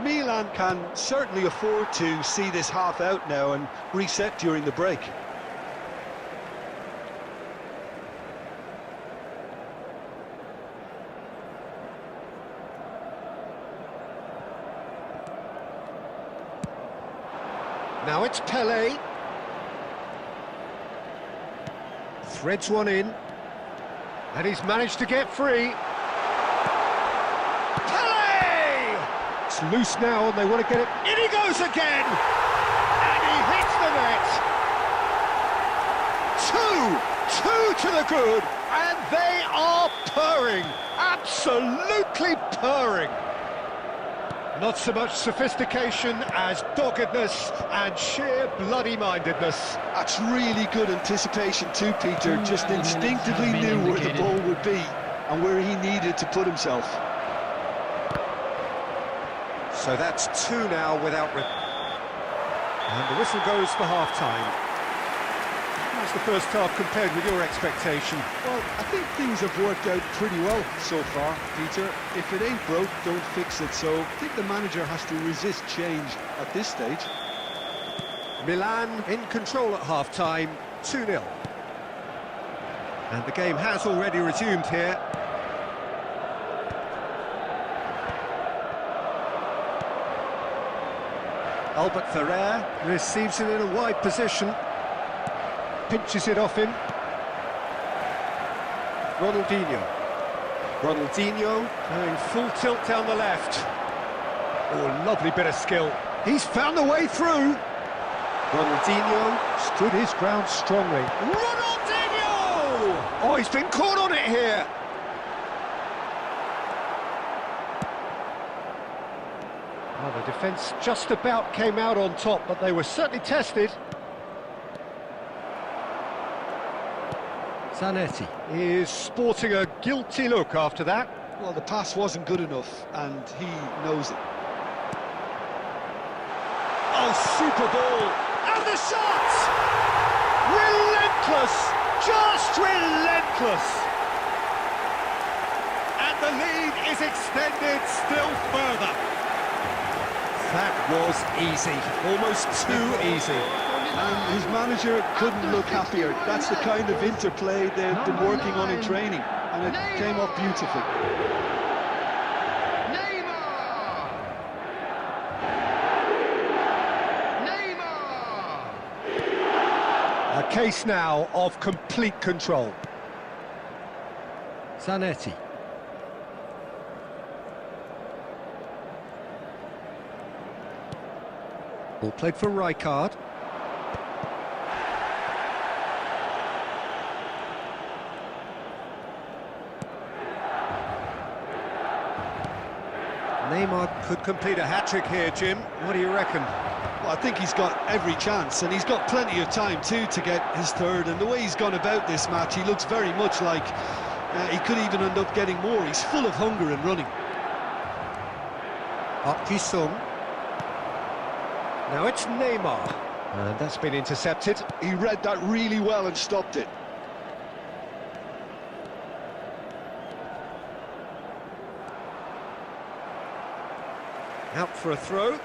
Milan can certainly afford to see this half out now and reset during the break. Now it's Pele. Threads one in. And he's managed to get free. Pele! It's loose now and they want to get it. In he goes again! And he hits the net! Two to the good, and they are purring. Absolutely purring. Not so much sophistication as doggedness and sheer bloody-mindedness. That's really good anticipation too, Peter. Just instinctively knew where the ball would be and where he needed to put himself. So that's 2 now without... And the whistle goes for half-time. How's the first half compared with your expectation? Well, I think things have worked out pretty well so far, Peter. If it ain't broke, don't fix it. So I think the manager has to resist change at this stage. Milan in control at half-time, 2-0. And the game has already resumed here. Albert Ferrer receives it in a wide position. Pinches it off him. Ronaldinho going full tilt down the left. Oh, lovely bit of skill. He's found the way through. Ronaldinho stood his ground strongly. Ronaldinho! Oh, he's been caught on it here. Well, the defence just about came out on top, but they were certainly tested. Zanetti is sporting a guilty look after that. Well, the pass wasn't good enough, and he knows it. Oh, super ball! And the shot! Relentless! Just relentless! And the lead is extended still further. That was easy, almost too easy. And his manager couldn't look happier. That's the kind of interplay they've been working on in training, and it came off beautifully. A case now of complete control. Zanetti. Ball played for Rijkaard. Neymar could complete a hat-trick here, Jim. What do you reckon? Well, I think he's got every chance, and he's got plenty of time too to get his third. And the way he's gone about this match, he looks very much like he could even end up getting more. He's full of hunger and running. Park Ji-sung. Now it's Neymar. And that's been intercepted. He read that really well and stopped it. Out for a throw.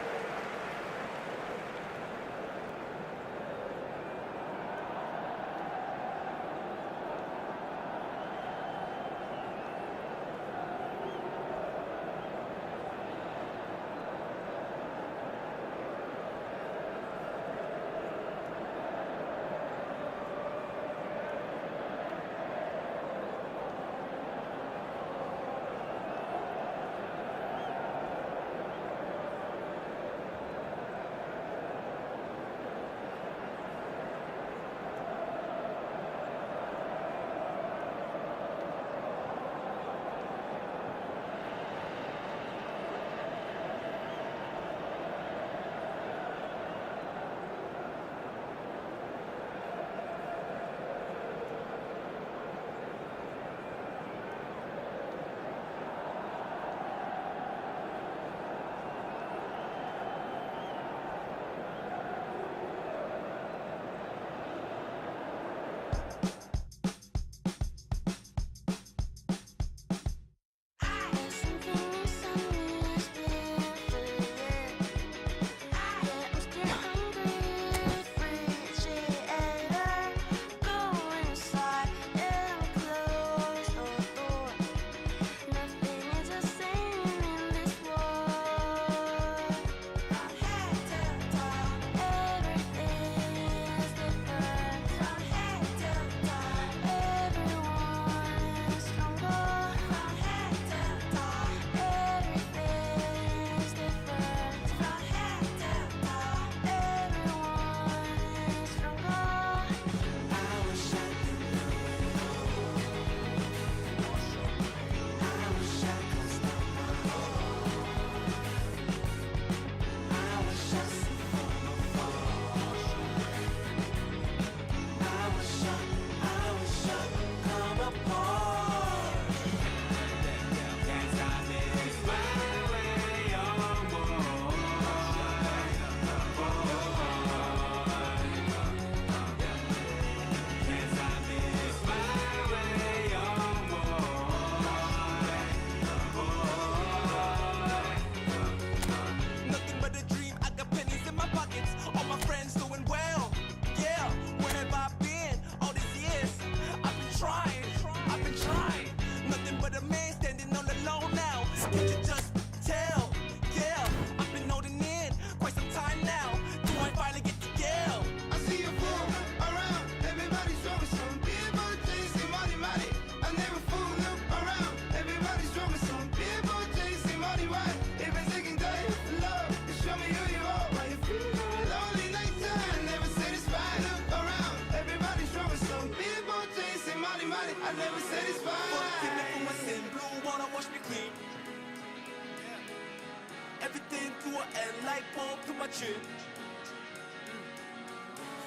Everything to an end like Paul to my chin.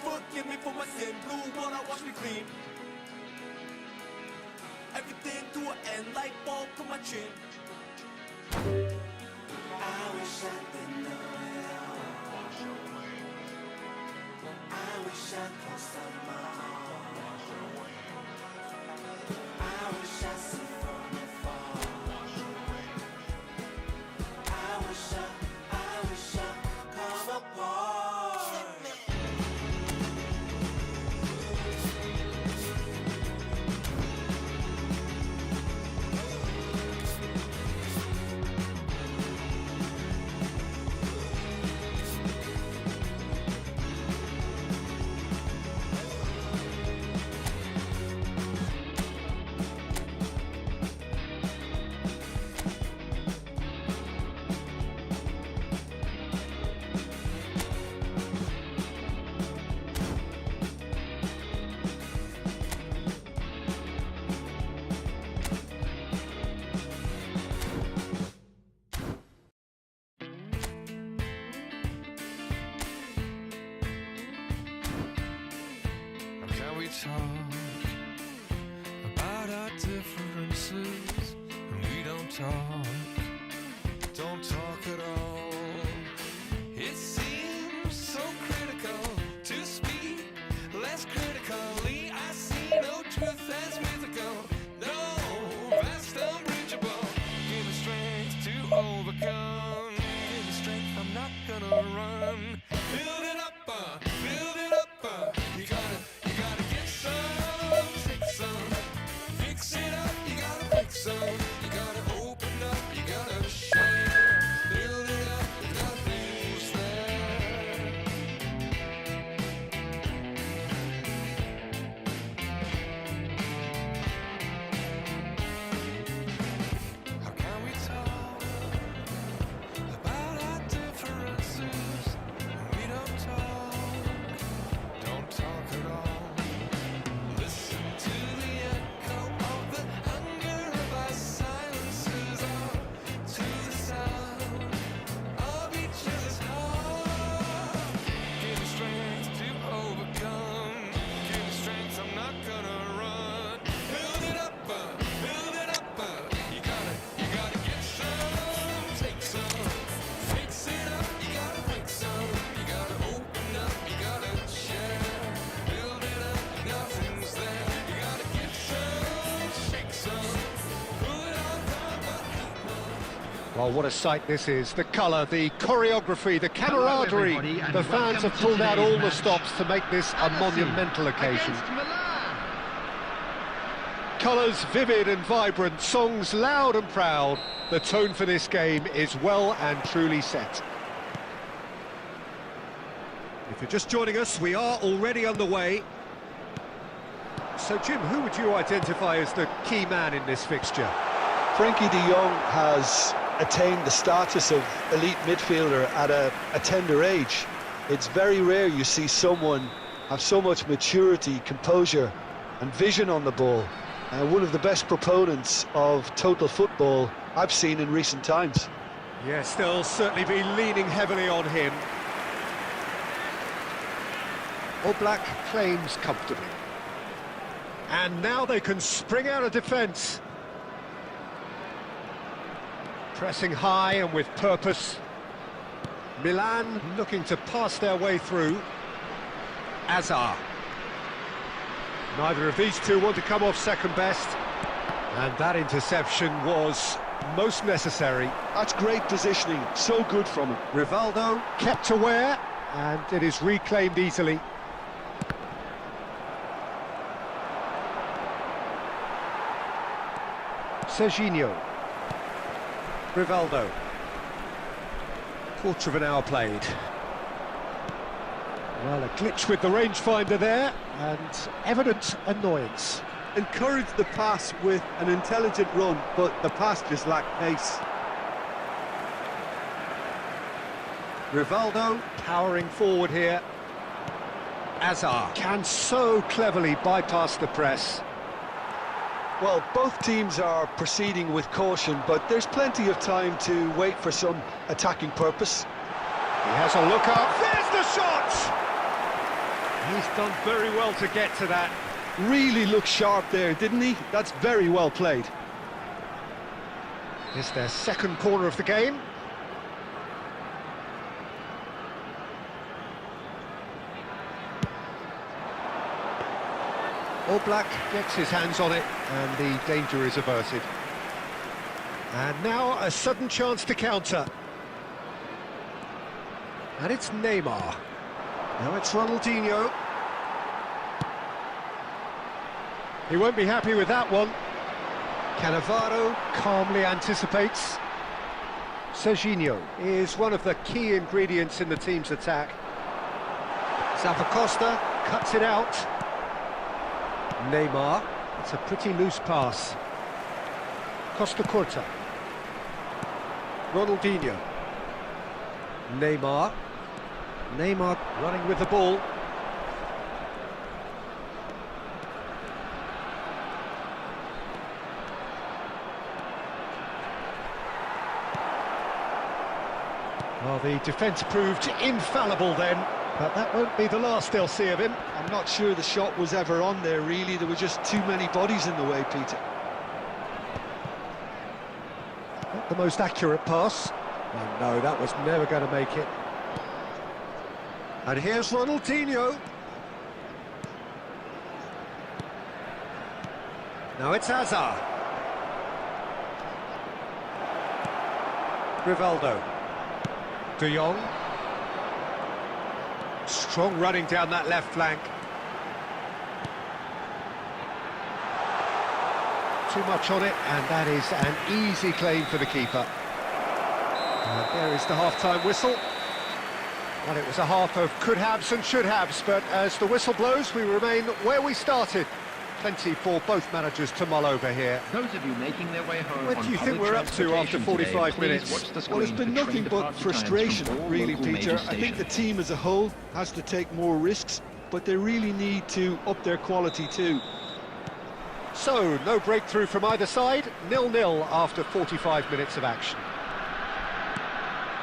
Forgive me for my sin, blue water wash me clean. Everything to an end like Paul to my chin. I wish I didn't know it all. I wish I could stop my heart. I wish I see from afar. I wish I come apart. talk about our differences, and we don't talk at all. It seems so critical to speak less critically. I see no truth as mythical, no vast unbreachable. Give me strength to overcome. Give me strength, I'm not gonna run. Build it up. You gotta get some, take some, fix it up. You gotta break some. You gotta open up. You gotta share. Build it up. Nothing's there. How can we talk about our differences? We don't talk at all. Listen to the echo of the hunger of our silences, or to the sound of each other's heart. Give me strength to overcome. Give me strength, I'm not gonna run. Build it up, build it up. You gotta get some, take some, fix it up. You gotta break some. You gotta open up. You gotta share. Build it up, nothing's there. You gotta get some, shake some, pull it on top. Well, what a sight this is. The colour, the choreography, the camaraderie. everybody, and The fans welcome have to pulled out today's all the match. stops to make this a monumental occasion. Against Milan. Colours vivid and vibrant, songs loud and proud. The tone for this game is well and truly set. If you're just joining us, we are already underway. So, Jim, who would you identify as the key man in this fixture? Frankie de Jong has attained the status of elite midfielder at a tender age. It's very rare you see someone have so much maturity, composure and vision on the ball. One of the best proponents of total football I've seen in recent times. Yes, they'll certainly be leaning heavily on him. Oblak claims comfortably. And now they can spring out of defence. Pressing high and with purpose. Milan looking to pass their way through. Azar. Neither of these two want to come off second best. And that interception was most necessary. That's great positioning, so good from him. Rivaldo kept aware, and it is reclaimed easily. Serginho. Rivaldo. Quarter of an hour played. Well, a glitch with the rangefinder there, and evident annoyance. Encouraged the pass with an intelligent run, but the pass just lacked pace. Rivaldo powering forward here. Azar can so cleverly bypass the press. Well, both teams are proceeding with caution, but there's plenty of time to wait for some attacking purpose. He has a look up. There's the shot! He's done very well to get to that. Really looked sharp there, didn't he? That's very well played. It's their second corner of the game. Oblak gets his hands on it, and the danger is averted. And now a sudden chance to counter. And it's Neymar. Now it's Ronaldinho. He won't be happy with that one. Cannavaro calmly anticipates. Serginho is one of the key ingredients in the team's attack. Zappacosta cuts it out. Neymar, it's a pretty loose pass. Costa Curta. Ronaldinho. Neymar. Neymar running with the ball. Well, the defence proved infallible then. But that won't be the last they'll see of him. I'm not sure the shot was ever on there, really. There were just too many bodies in the way, Peter. Not the most accurate pass. Oh, no, that was never going to make it. And here's Ronaldinho. Now it's Hazard. Rivaldo. De Jong. Strong running down that left flank. Too much on it, and that is an easy claim for the keeper. And there is the half-time whistle. Well, it was a half of could-haves and should-haves, but as the whistle blows, we remain where we started. Plenty for both managers to mull over here. Those of you making their way home What do you think we're up to after 45 minutes? Well, it's been nothing but frustration, really, Peter. I think the team as a whole has to take more risks, but they really need to up their quality too. So, no breakthrough from either side, 0-0 after 45 minutes of action.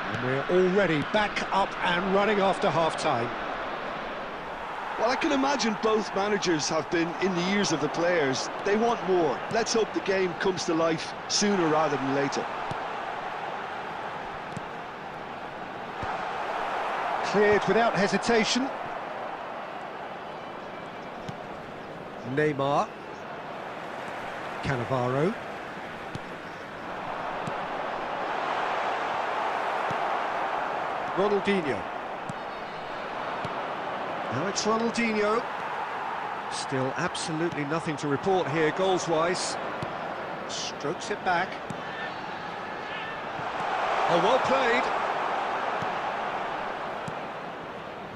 And we're already back up and running after half-time. Well, I can imagine both managers have been in the ears of the players. They want more. Let's hope the game comes to life sooner rather than later. Cleared without hesitation. Neymar. Cannavaro. Ronaldinho. Now it's Ronaldinho. Still absolutely nothing to report here goals-wise. Strokes it back. Oh, well played.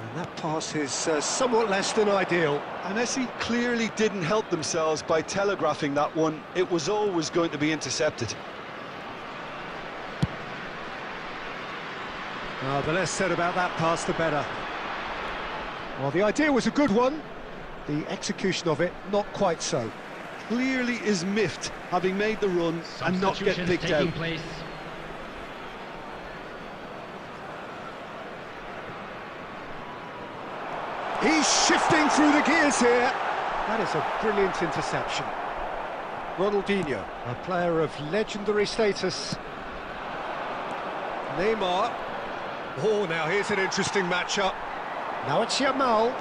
And that pass is somewhat less than ideal. And Messi clearly didn't help themselves by telegraphing that one. It was always going to be intercepted. The less said about that pass, the better. Well, the idea was a good one. The execution of it, not quite so. Clearly is miffed, having made the run and not get picked out. Place. He's shifting through the gears here. That is a brilliant interception. Ronaldinho, a player of legendary status. Neymar. Oh, now here's an interesting matchup. Now it's Yamal.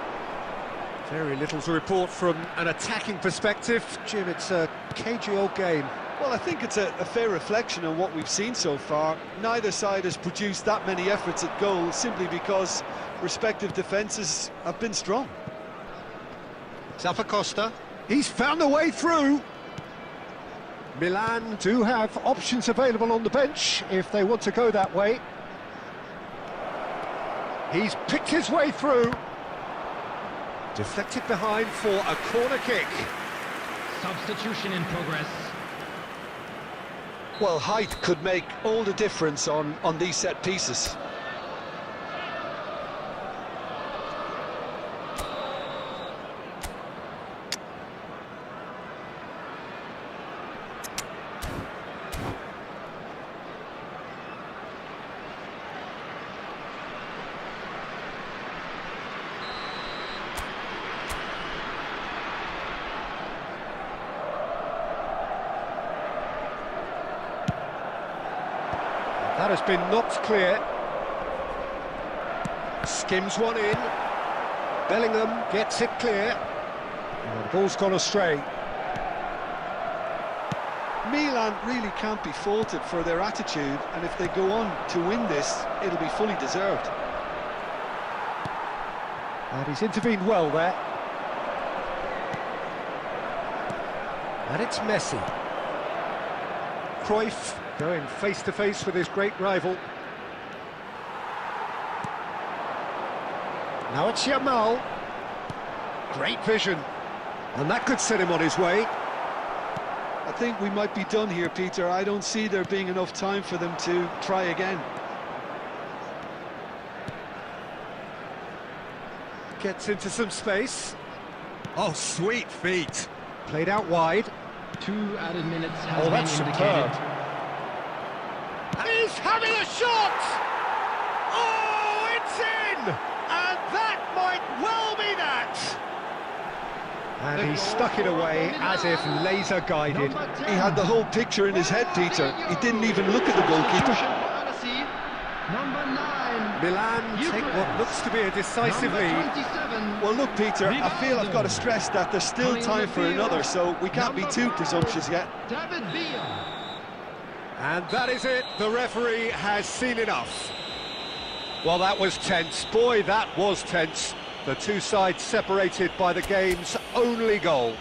Very little to report from an attacking perspective. Jim, it's a cagey old game. Well, I think it's a fair reflection on what we've seen so far. Neither side has produced that many efforts at goal simply because respective defences have been strong. Zappacosta. He's found a way through. Milan do have options available on the bench if they want to go that way. He's picked his way through. Deflected behind for a corner kick. Substitution in progress. Well, height could make all the difference on these set pieces. That has been knocked clear. Skims one in. Bellingham gets it clear. And the ball's gone astray. Milan really can't be faulted for their attitude, and if they go on to win this, it'll be fully deserved. And he's intervened well there. And it's Messi. Cruyff going face-to-face with his great rival. Now it's Yamal. Great vision. And that could set him on his way. I think we might be done here, Peter. I don't see there being enough time for them to try again. Gets into some space. Oh, sweet feet. Played out wide. 2 added minutes has been that's indicated. superb. And he's having a shot! Oh, it's in! And that And he stuck it away as if laser guided. He had the whole picture in his head, Peter. He didn't even look at the goalkeeper. Number 9. Milan take what looks to be a decisive lead. 27. Well, look, Peter, I feel I've got to stress that there's still time for another, so we can't be too presumptuous yet. David Villa. And that is it. The referee has seen enough. Well, that was tense. Boy, that was tense. The two sides separated by the game's only goal.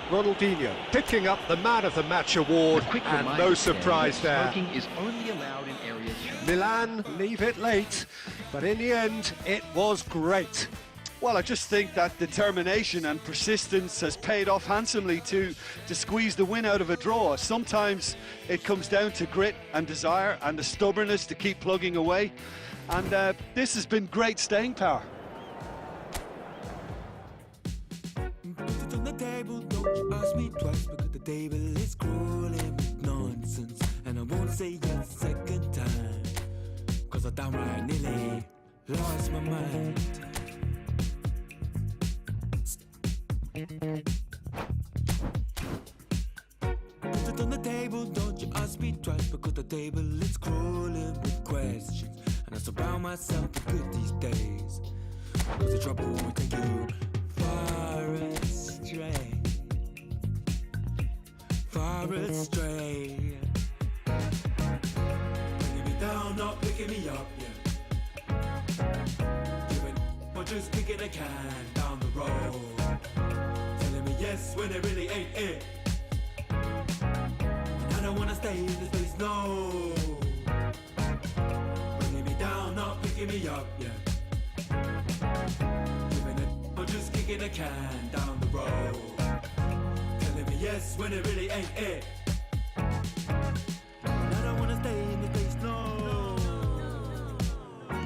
Ronaldinho picking up the Man of the Match award, and no surprise there. Smoking is only allowed in areas shown. Milan leave it late, but in the end, it was great. Well, I just think that determination and persistence has paid off handsomely to squeeze the win out of a draw. Sometimes it comes down to grit and desire and the stubbornness to keep plugging away. And this has been great staying power. Put it on the table, don't you ask me twice, because the table is crawling with nonsense. And I won't say yes second time, cause I downright nearly lost my mind. Put it on the table, don't you ask me twice, because the table is crawling with questions. And I surround myself with good these days, cause the trouble will take you far astray, far astray. Bringing me down, not picking me up, yeah. Giving or just kicking a can down the road, telling me yes when it really ain't it. And I don't wanna stay in this place, no. Bringing me down, not picking me up, yeah. Just kicking a can down the road, telling me yes when it really ain't it. I don't wanna stay in the place, no.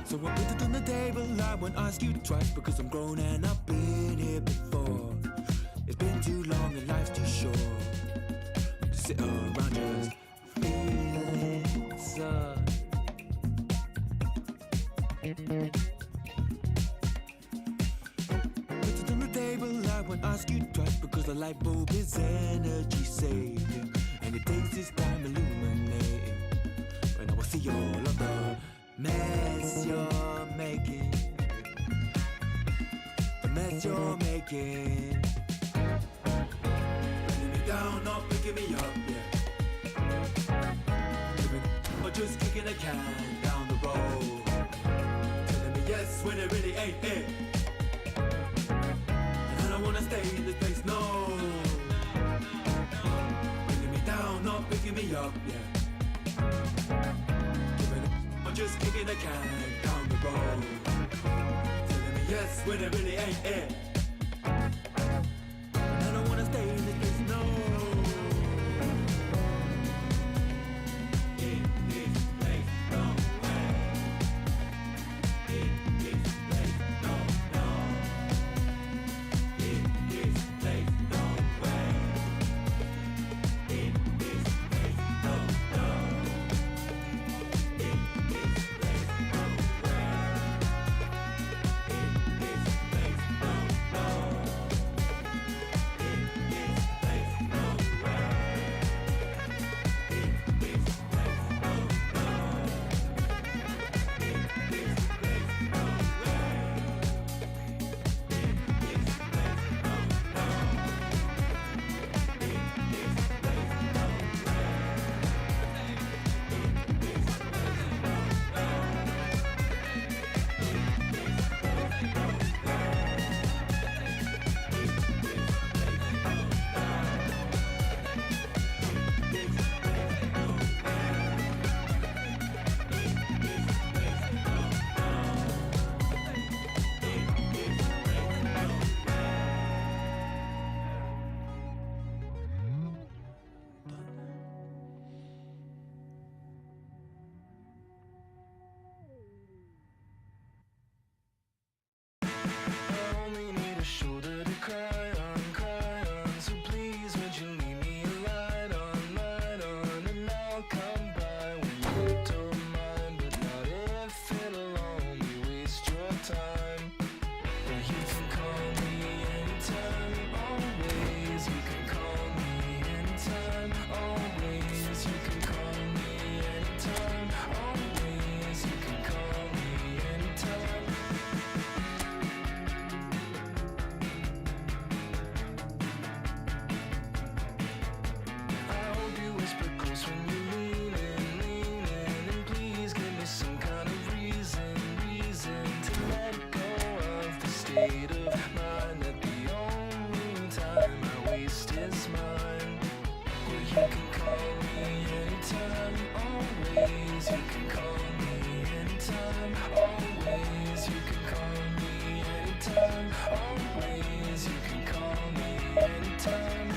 So I put it on the table, I won't ask you twice, because I'm grown and I've been here before. It's been too long and life's too short to sit around just feeling sad. I won't ask you twice, because the light bulb is energy saving, and it takes its time illuminating. When I will see all of the mess you're making, the mess you're making. Bringing me down, not picking me up, yeah. Or just kicking a can down the road, telling me yes when it really ain't it. I wanna stay in this place, no. Bringing me down, not picking me up, yeah. I'm just kicking a can down the road, telling me yes when it really ain't it. And I don't wanna stay in this place, no. In this place, no way. In this place, no, no. You can call me anytime, always. You can call me anytime, always. You can call me anytime, always. You can call me anytime.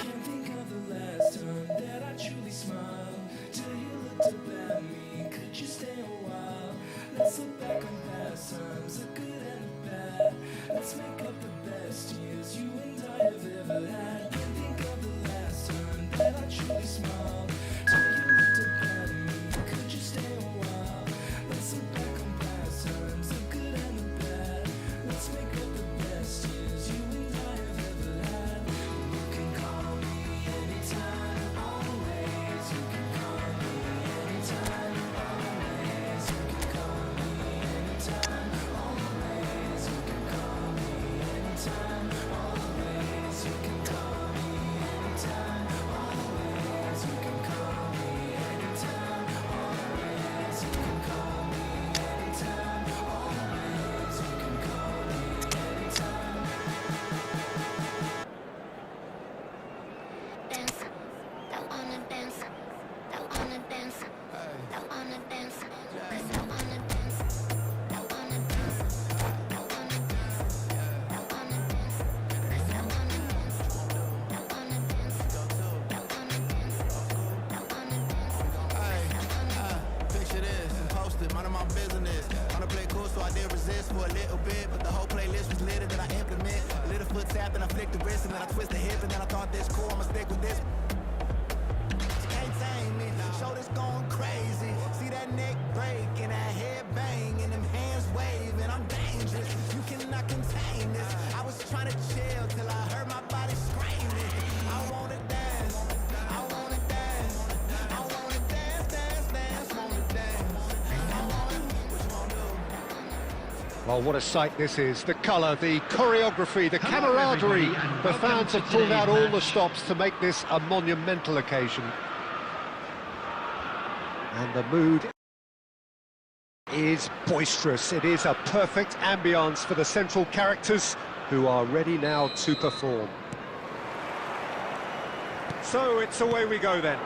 Can't think of the last time that I truly smiled till you looked up at me. Could you stay a while? Let's look back on past times, the good and the bad. Let's make up the best years you and I have ever had. Can't think of the last time that I truly smiled till you looked up at me. Could you stay a while? Let's look back on past times, the good and the bad. Let's make up the best years you and I have ever had. You can call me anytime, always. You can call me anytime, always. You can call me anytime, always. You can call me anytime, always. You can call me anytime, always. You can call me anytime, always. You can call me anytime, always. You can call me anytime. Dance, that wanna dance, that wanna dance, that wanna dance, 'cause I wanna dance, that wanna dance, that wanna dance, that wanna dance, 'cause I wanna dance, that wanna dance, that wanna dance, that wanna dance, Picture this and post it, mind my business. Wanna play cool, so I did resist for a little bit, but the whole playlist was lit, and then I implement a little foot tap, and I flick the wrist, and then I twist the hip, and then I thought this cool, I'ma stick with this. Can't tame me, shoulders going crazy. See that neck break and that head bang and them hands waving. I'm dangerous, you cannot contain this. I was trying to chill till I heard my body screaming. I wanna dance, I wanna dance, I wanna dance, dance, dance, wanna dance. I wanna, what you wanna do? Well, what a sight this is. The colour, the choreography, the camaraderie. The fans have pulled out all the stops to make this a monumental occasion. And the mood is boisterous. It is a perfect ambience for the central characters who are ready now to perform. So it's away we go then.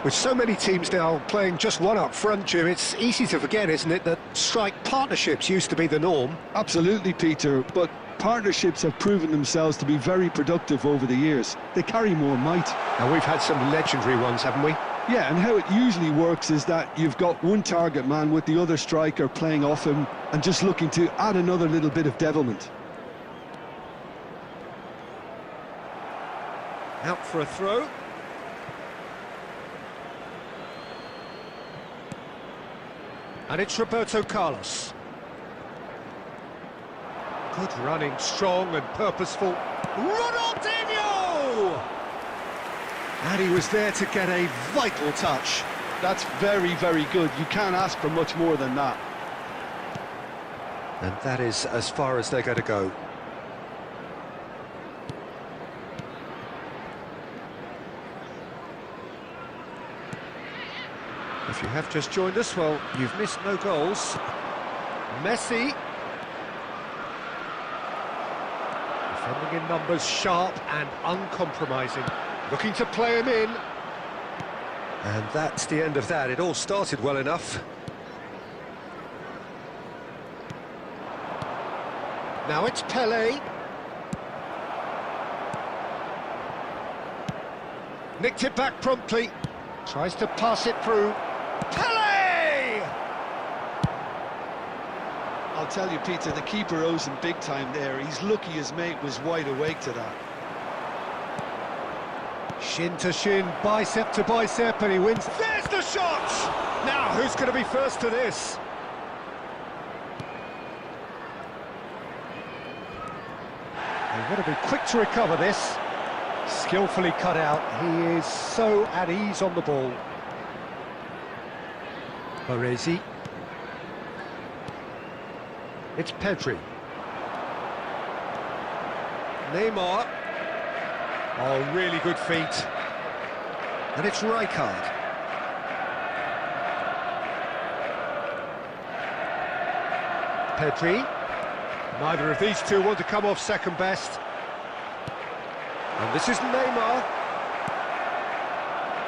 With so many teams now playing just one up front, Jim, it's easy to forget, isn't it, that strike partnerships used to be the norm. Absolutely, Peter, but partnerships have proven themselves to be very productive over the years. They carry more might. And we've had some legendary ones, haven't we? Yeah, and how it usually works is that you've got one target man with the other striker playing off him and just looking to add another little bit of devilment. Out for a throw. And it's Roberto Carlos. Good running, strong and purposeful. Ronaldinho! And he was there to get a vital touch. That's very, very good. You can't ask for much more than that. And that is as far as they're going to go. If you have just joined us, well, you've missed no goals. Messi. Defending in numbers, sharp and uncompromising. Looking to play him in. And that's the end of that. It all started well enough. Now it's Pelé. Nicked it back promptly. Tries to pass it through. Pelé! I'll tell you, Peter, the keeper owes him big time there. He's lucky his mate was wide awake to that. Shin to shin, bicep to bicep, and he wins. There's the shot! Now, who's going to be first to this? They've got to be quick to recover this. Skillfully cut out. He is so at ease on the ball. Baresi. It's Pedri. Neymar. Oh, really good feet. And it's Rijkaard. Pedri. Neither of these two want to come off second best. And this is Neymar.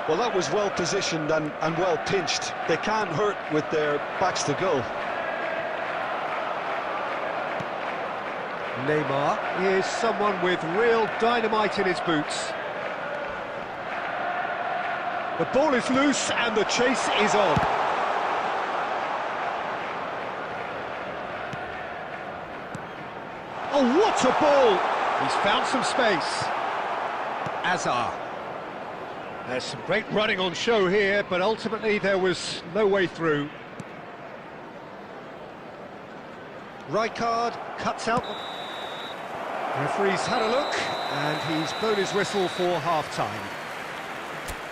Well, that was well positioned and well pinched. They can't hurt with their backs to goal. Neymar is someone with real dynamite in his boots. The ball is loose and the chase is on. Oh, what a ball! He's found some space. Azar. There's some great running on show here, but ultimately there was no way through. Rijkaard cuts out. Referee's had a look, and he's blown his whistle for half-time.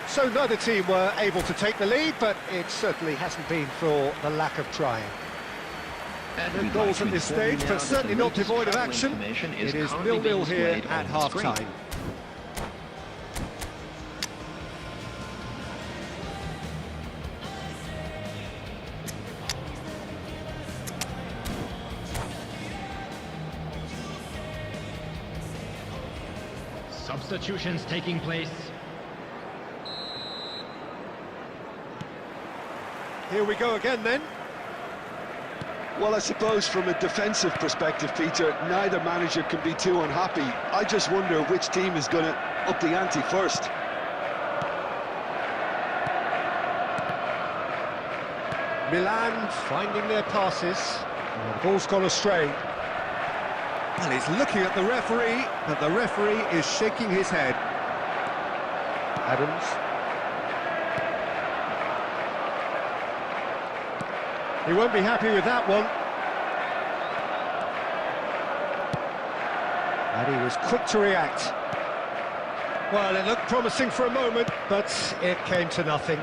So neither team were able to take the lead, but it certainly hasn't been for the lack of trying. No goals at this stage, but certainly not devoid of action. It is 0-0 here at half-time. Substitutions taking place. Here we go again then. Well, I suppose from a defensive perspective, Peter, neither manager can be too unhappy. I just wonder which team is going to up the ante first. Milan finding their passes. The ball's gone astray. Well, he's looking at the referee, but the referee is shaking his head. Adams. He won't be happy with that one. And he was quick to react. Well, it looked promising for a moment, but it came to nothing.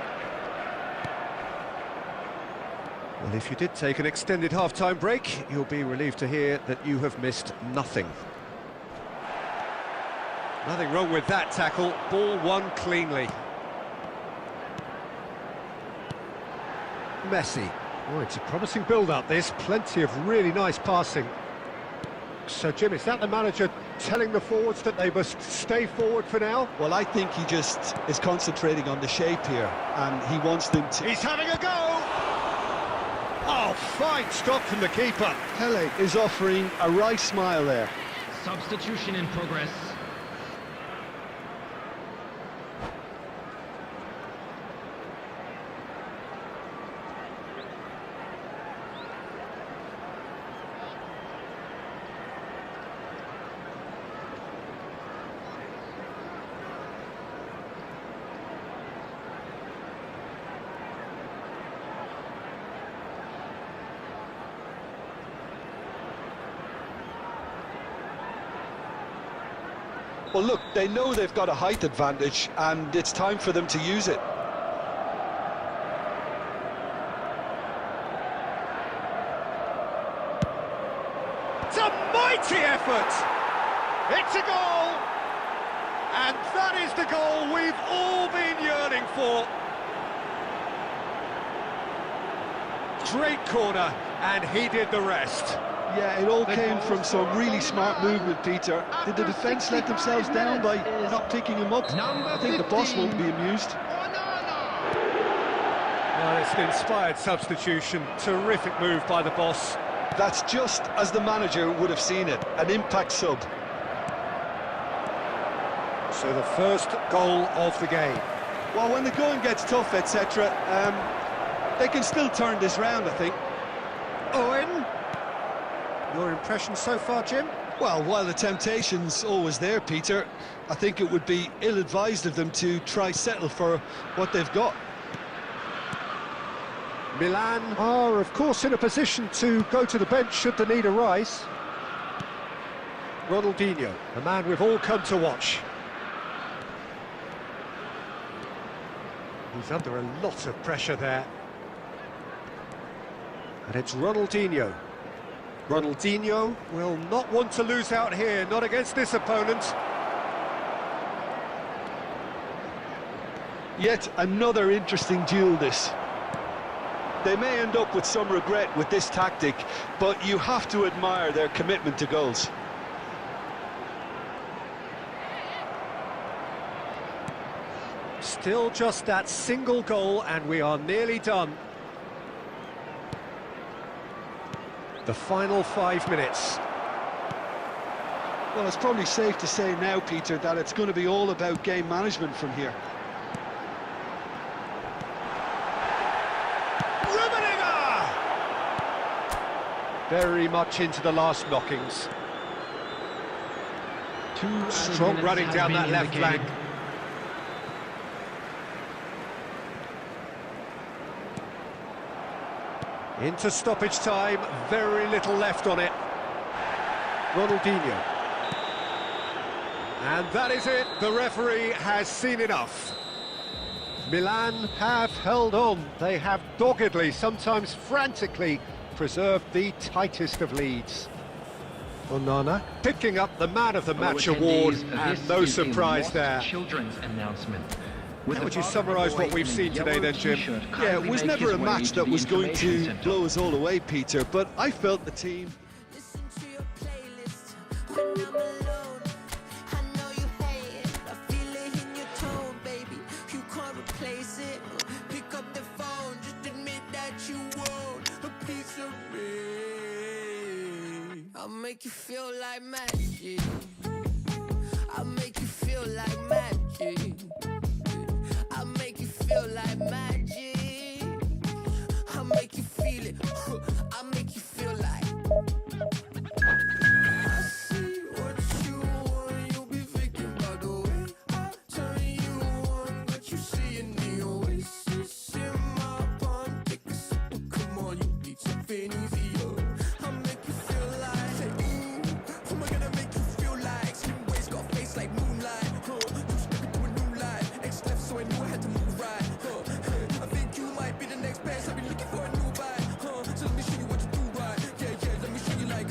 Well, if you did take an extended half-time break, you'll be relieved to hear that you have missed nothing. Nothing wrong with that tackle. Ball won cleanly. Messi. Oh, it's a promising build-up, this. Plenty of really nice passing. So, Jim, is that the manager telling the forwards that they must stay forward for now? Well, I think he just is concentrating on the shape here, and he wants them to... He's having a go! Oh, fine stop from the keeper. Pele is offering a wry smile there. Substitution in progress. Well, look, they know they've got a height advantage, and it's time for them to use it. It's a mighty effort! It's a goal! And that is the goal we've all been yearning for. Great corner, and he did the rest. Yeah, it all came from some really smart movement, Peter. Did the defence let themselves down by not picking him up? I think the boss won't be amused. Well, it's an inspired substitution. Terrific move by the boss. That's just as the manager would have seen it, an impact sub. So the first goal of the game. Well, when the going gets tough, etc., they can still turn this round, I think. Owen? Your impression so far, Jim? Well, while the temptation's always there, Peter, I think it would be ill-advised of them to try settle for what they've got. Milan are, of course, in a position to go to the bench should the need arise. Ronaldinho, the man we've all come to watch. He's under a lot of pressure there. And it's Ronaldinho. Ronaldinho will not want to lose out here, not against this opponent. Yet another interesting duel, this. They may end up with some regret with this tactic, but you have to admire their commitment to goals. Still just that single goal and we are nearly done. The final 5 minutes. Well, it's probably safe to say now, Peter, that it's going to be all about game management from here. Very much into the last knockings. Strong running down that left flank. Into stoppage time, very little left on it. Ronaldinho. And that is it, the referee has seen enough. Milan have held on, they have doggedly, sometimes frantically, preserved the tightest of leads. Onana picking up the Man of the Match award, and no surprise there. Children's announcement. How would you summarise what we've seen today then, Jim? Yeah, it was never a match that was going to blow us all away, Peter, but I felt the team... Listen to your playlist when I'm alone. I know you hate it, I feel it in your tone, baby. You can't replace it. Pick up the phone, just admit that you won't. A piece of me. I'll make you feel like magic. I'll make you feel like magic. I'll make you feel like magic. I'll make you feel it. I'll make you feel like. I see what you want. You'll be thinking about the way I turn you on. But you see it in your oasis in my palm. Take a sip, come on, you need something easier. I'll make you feel like. Say, ooh, who am I gonna make you feel like? Slim waist got a face like moonlight. You step into a new light. X left, so I knew I had to move right. I think you might be the next best. I've been looking for a new vibe. So let me show you what you do right. Yeah, let me show you like,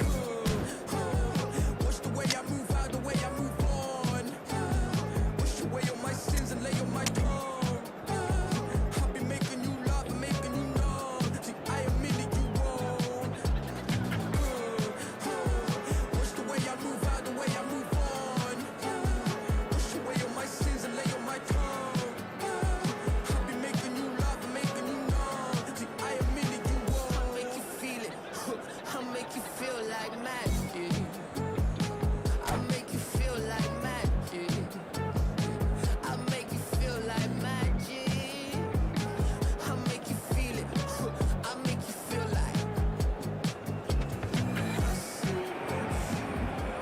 watch the way I move out, the way I move on. Wash away all my sins and lay on my tongue. I'll be making you laugh and making you numb. See, I am really you wrong. Watch the way I move out, the way I move on. Wash away all my sins and lay on my tongue. I'll be making you laugh and making you numb. See, I am really you wrong. I'll make you feel it. I'll make you feel like magic. I'll make you feel like magic. I'll make you feel like magic. I'll make you feel it. I'll make you feel like.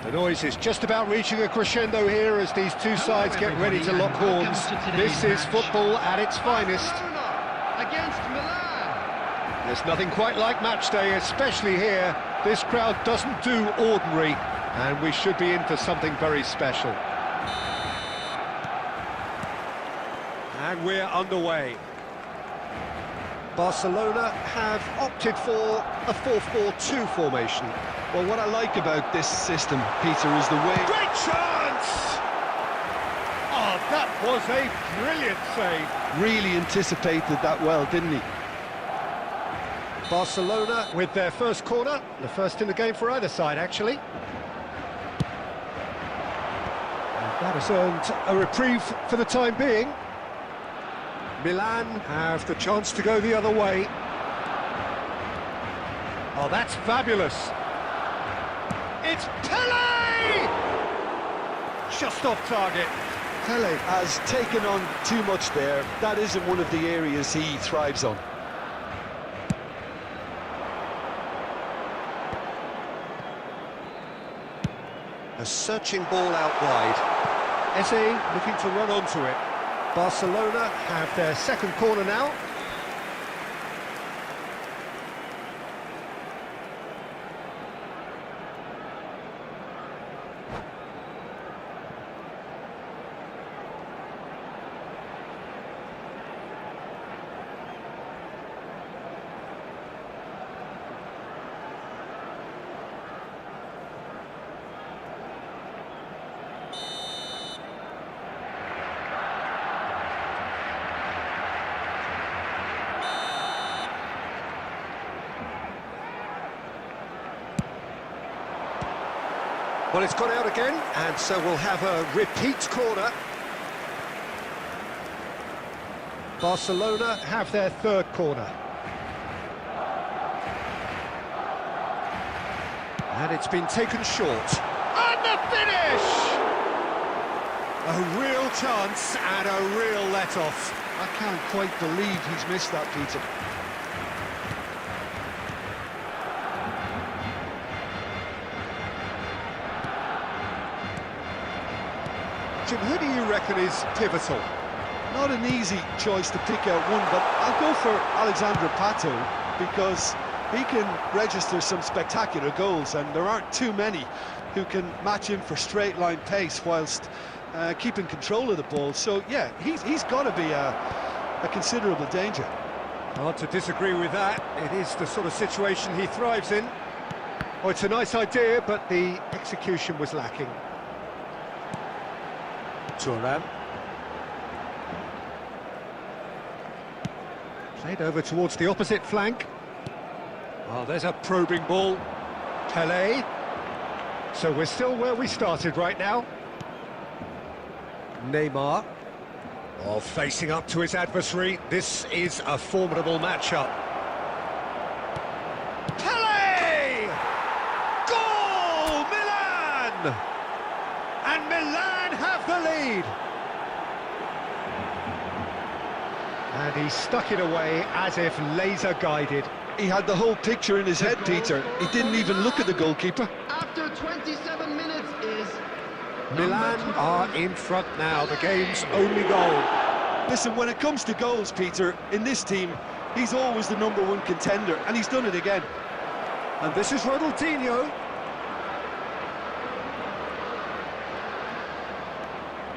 The noise is just about reaching a crescendo here as these two sides get ready to lock horns. This is football at its finest. Against Milan. There's nothing quite like match day, especially here. This crowd doesn't do ordinary, and we should be in for something very special. And we're underway. Barcelona have opted for a 4-4-2 formation. Well, what I like about this system, Peter, is the way... Great chance! Oh, that was a brilliant save. Really anticipated that well, didn't he? Barcelona with their first corner, the first in the game for either side, actually. And that has earned a reprieve for the time being. Milan have the chance to go the other way. Oh, that's fabulous. It's Pele! Just off target. Pele has taken on too much there. That isn't one of the areas he thrives on. A searching ball out wide. Eze looking to run onto it. Barcelona have their second corner now. Well, it's gone out again, and so we'll have a repeat corner. Barcelona have their third corner. And it's been taken short. And the finish! A real chance and a real let-off. I can't quite believe he's missed that, Peter. Jim, who do you reckon is pivotal? Not an easy choice to pick out one, but I'll go for Alexandre Pato because he can register some spectacular goals, and there aren't too many who can match him for straight-line pace whilst keeping control of the ball. So, yeah, he's got to be a considerable danger. Hard to disagree with that. It is the sort of situation he thrives in. Oh, it's a nice idea, but the execution was lacking. Thuram. Played over towards the opposite flank. Oh, there's a probing ball. Pelé. So we're still where we started right now. Neymar. Oh, facing up to his adversary. This is a formidable matchup. Pelé! Goal! Milan! And Milan have the lead. And he stuck it away as if laser guided. He had the whole picture in his head, Peter. He didn't even look at the goalkeeper. After 27 minutes is... Milan are in front now, the game's only goal. Listen, when it comes to goals, Peter, in this team, he's always the #1 contender, and he's done it again. And this is Ronaldinho.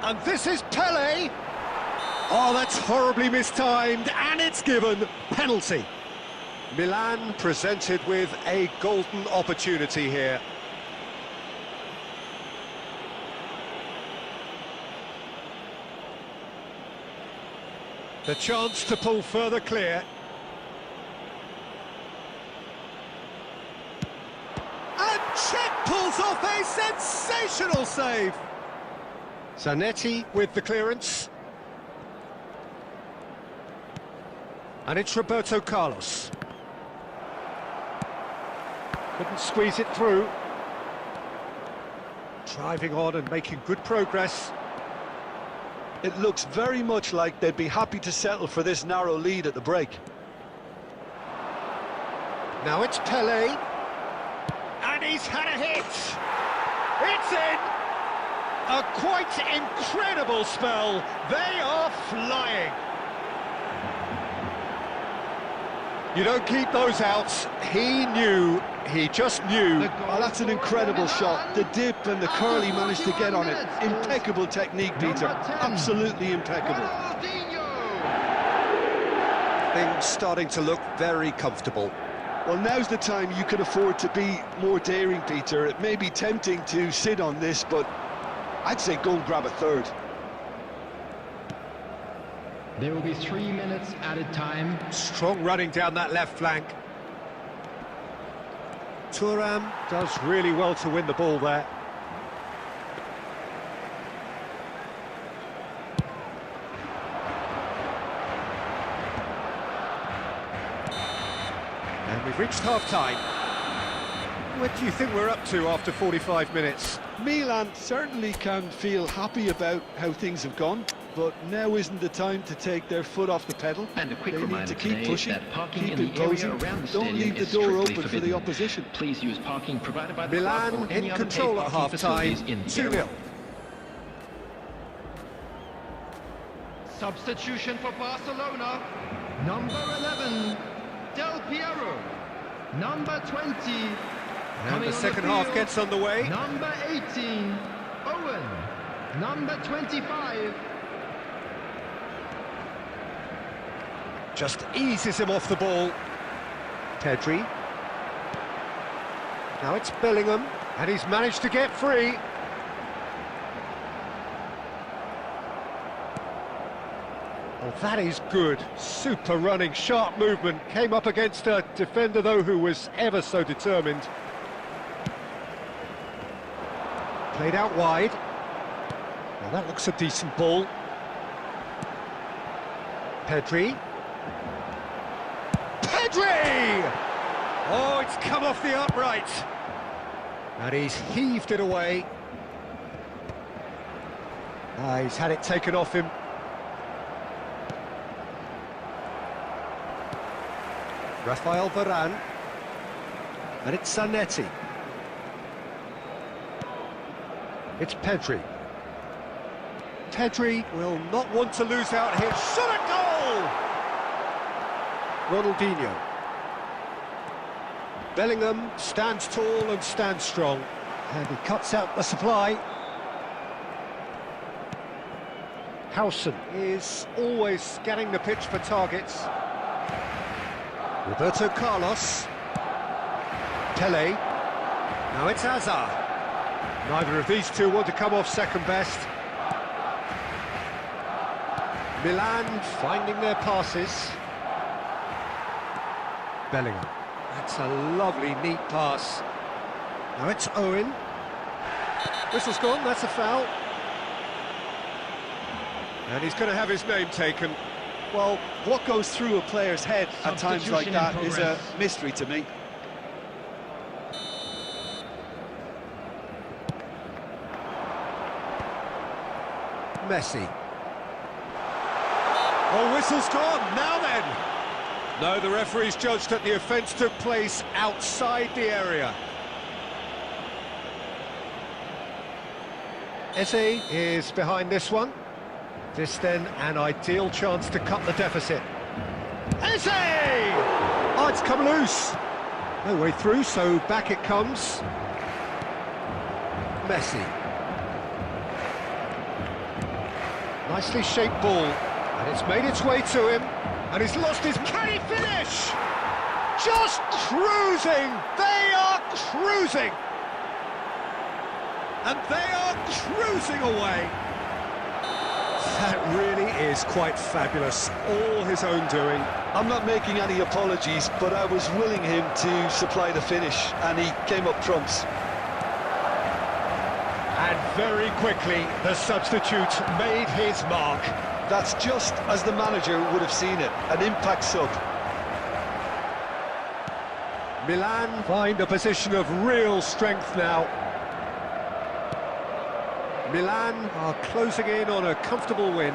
And this is Pelé. Oh, that's horribly mistimed, and it's given. Penalty. Milan presented with a golden opportunity here. The chance to pull further clear. And Cech pulls off a sensational save. Zanetti with the clearance. And it's Roberto Carlos. Couldn't squeeze it through. Driving on and making good progress. It looks very much like they'd be happy to settle for this narrow lead at the break. Now it's Pelé. And he's had a hit. It's in. A quite incredible spell. They are flying. You don't keep those out. He just knew. Oh, that's an incredible shot. The dip and the curl he managed to get on it. Impeccable technique, Peter. Absolutely impeccable. Things starting to look very comfortable. Well, now's the time you can afford to be more daring, Peter. It may be tempting to sit on this, but I'd say go and grab a third. There will be 3 minutes added time. Strong running down that left flank. Thuram does really well to win the ball there. And we've reached half-time. What do you think we're up to after 45 minutes? Milan certainly can feel happy about how things have gone, but now isn't the time to take their foot off the pedal. And a quick They need reminder to keep today pushing, that parking keep in the area imposing. around the Don't stadium leave the is door strictly open for the forbidden. opposition. Please use parking provided by the club Milan or any in other paid control at parking half-time, facilities in the 2-0. area. Substitution for Barcelona. Number 11, Del Piero. Number 20. And coming the on second half field, gets underway. Number 18, Owen. Number 25. Just eases him off the ball. Pedri. Now it's Bellingham, and he's managed to get free. Oh, that is good. Super running, sharp movement. Came up against a defender, though, who was ever so determined. Played out wide. Well, that looks a decent ball. Pedri. Pedri! Oh, it's come off the upright. And he's heaved it away. He's had it taken off him. Rafael Varane. And it's Zanetti. It's Pedri. Pedri will not want to lose out here. Shot a goal! Ronaldinho. Bellingham stands tall and stands strong. And he cuts out the supply. Howson is always scanning the pitch for targets. Roberto Carlos. Pele. Now it's Hazard. Neither of these two want to come off second best. Milan finding their passes. Bellingham. That's a lovely, neat pass. Now it's Owen. Whistle's gone, that's a foul. And he's going to have his name taken. Well, what goes through a player's head at times like that is a mystery to me. Messi. Oh, whistle's gone, now then! No, the referee's judged that the offence took place outside the area. Eze is behind this one. This then an ideal chance to cut the deficit. Eze! Oh, it's come loose. No way through, so back it comes. Messi. Nicely shaped ball, and it's made its way to him, and he's lost his... Can he finish? Just cruising! They are cruising! And they are cruising away! That really is quite fabulous, all his own doing. I'm not making any apologies, but I was willing him to supply the finish, and he came up trumps. And very quickly, the substitute made his mark. That's just as the manager would have seen it, an impact sub. Milan find a position of real strength now. Milan are closing in on a comfortable win.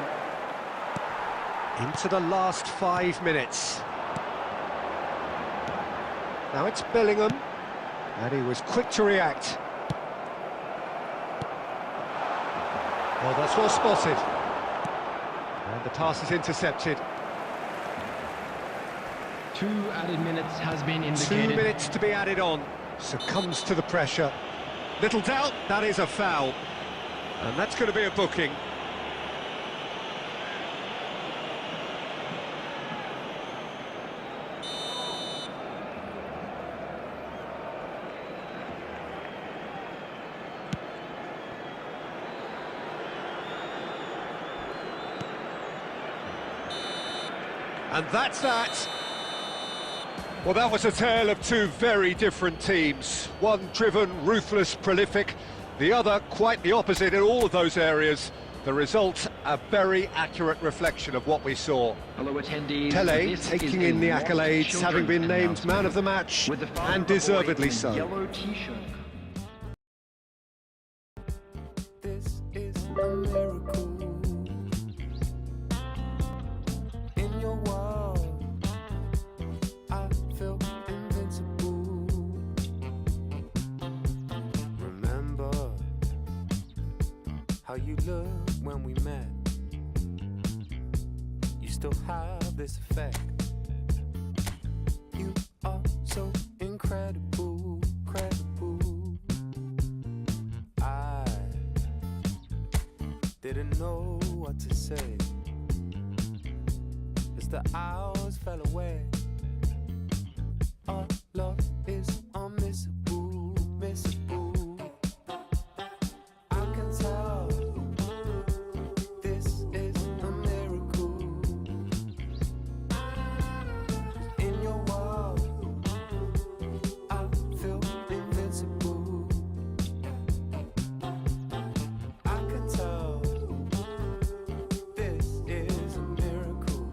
Into the last 5 minutes. Now it's Bellingham, and he was quick to react. Well, that's well spotted. And the pass is intercepted. 2 added minutes has been indicated. 2 minutes to be added on. Succumbs to the pressure. Little doubt, that is a foul. And that's going to be a booking. And that's that. Well, that was a tale of two very different teams. One driven, ruthless, prolific. The other quite the opposite in all of those areas. The result, a very accurate reflection of what we saw. Hello attendees. Pele This taking is in the a Lost accolades, having been Children named man of the match, with the father and of the boy deservedly in the so. Yellow t-shirt. This is a miracle. In your world, I feel invincible. Remember how you looked when we met. You still have this effect. You are so incredible, credible. I didn't know what to say as the hours fell away. Our love is unmissable, missable. I can tell this is a miracle. In your world, I feel invincible. I can tell this is a miracle.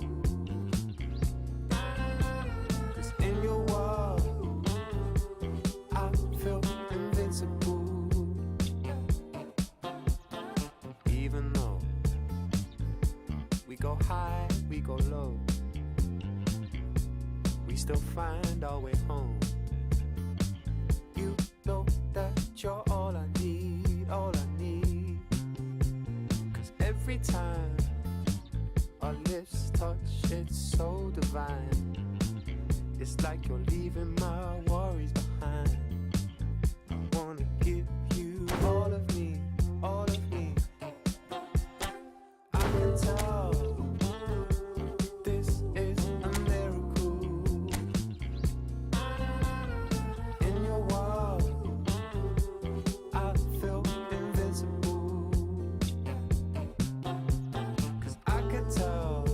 go high, we go low. We still find our way home. You know that you're all I need, all I need. 'Cause every time our lips touch, it's so divine. It's like you're leaving my worries behind. I wanna give you all of me, all of me. I can tell this is a miracle. In your world, I feel invincible. 'Cause I can tell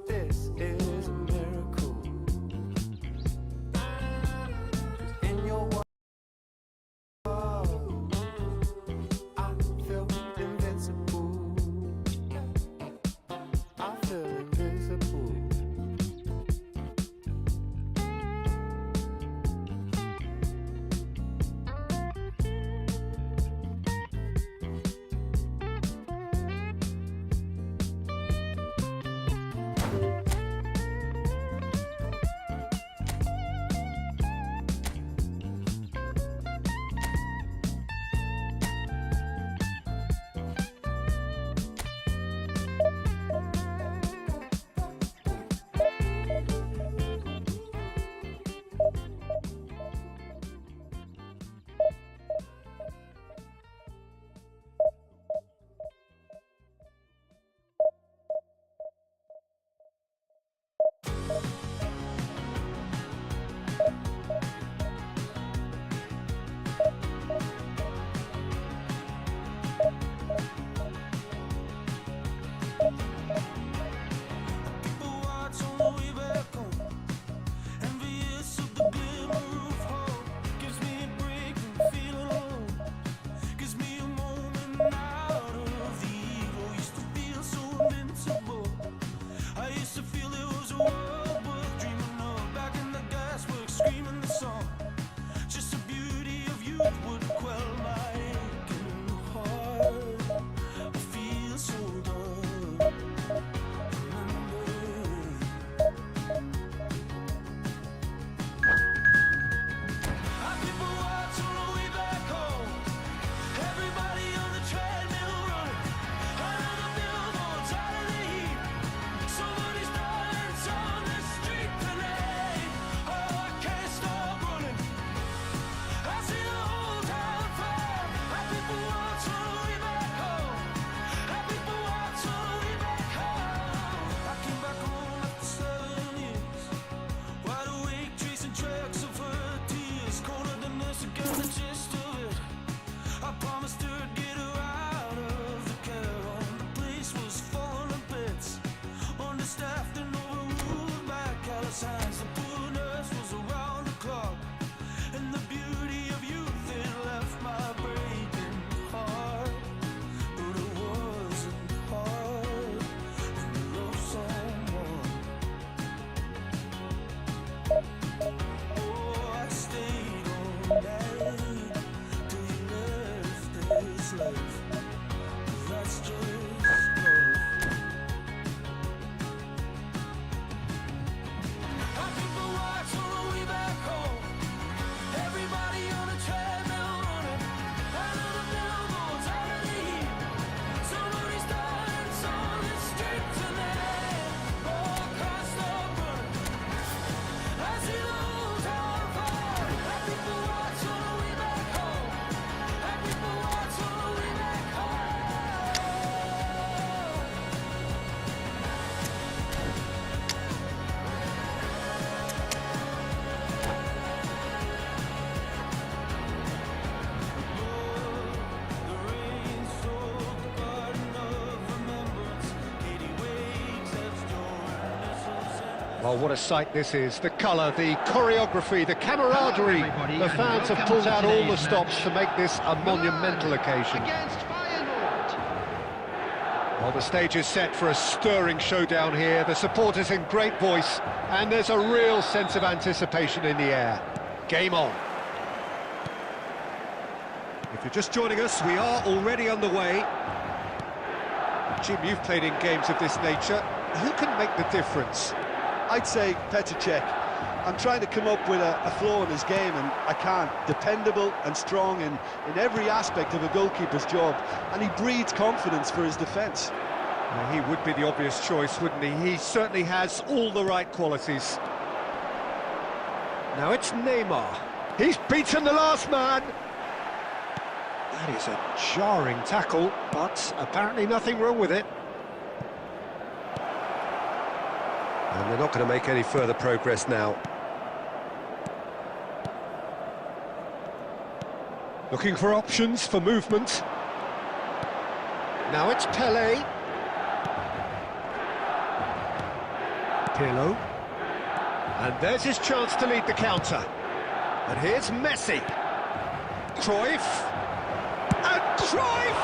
this is a miracle. 'Cause in your world, I feel invincible. I feel invincible. People watch on the way back home, envious of the glimmer of hope. Gives me a break from feeling alone. Gives me a moment out of the ego. Used to feel so invincible. I used to feel it was a world worth dreaming of. Back in the gasworks, screaming the song. Just the beauty of youth would quell my aching heart. I feel so done. Our people watch on the way back home. Everybody on the treadmill running. Another billboard's out of the heat. Somebody's dying on the street tonight. Oh, I can't stop running. I see the whole town fire. Our people watch on the way back home. Our people watch on the way back home. I came back home after 7 years. Wide awake, tracing tracks of her tears. Cornered the nurse to get the gist of it. I promised her I'd get her out of the care home. The place was falling to bits. Understaffed and overruled by callous hands. The poor nurse was around the clock. And the beauty of youth, it left my breaking heart. But it wasn't hard when you love someone. Oh, I stayed all night till you left this life. That's just love. Our people watch on the way back home. Everybody on the treadmill running. Another billboard's out of the heat. Somebody's dying on the street tonight. Oh, I can't stop running. I see the whole town fire. Our people watch on the way back home. Our people watch on the way back home. The rain soaked the garden of remembrance. Katie waves as Jordan. Well, what a sight this is. The colour, the choreography, the camaraderie. everybody, The and fans have welcome pulled to out all the today's stops match. to make this a monumental Milan occasion. Against Feyenoord. Well, the stage is set for a stirring showdown here. The supporters in great voice, and there's a real sense of anticipation in the air. Game on. If you're just joining us, we are already underway. Jim, you've played in games of this nature. Who can make the difference? I'd say Petr Cech. I'm trying to come up with a flaw in his game, and I can't. Dependable and strong in every aspect of a goalkeeper's job, and he breeds confidence for his defence. Well, he would be the obvious choice, wouldn't he? He certainly has all the right qualities. Now it's Neymar. He's beaten the last man. That is a jarring tackle, but apparently nothing wrong with it. And they're not going to make any further progress now. Looking for options for movement. Now it's Pelé. Pirlo. And there's his chance to lead the counter. And here's Messi. Cruyff. And Cruyff!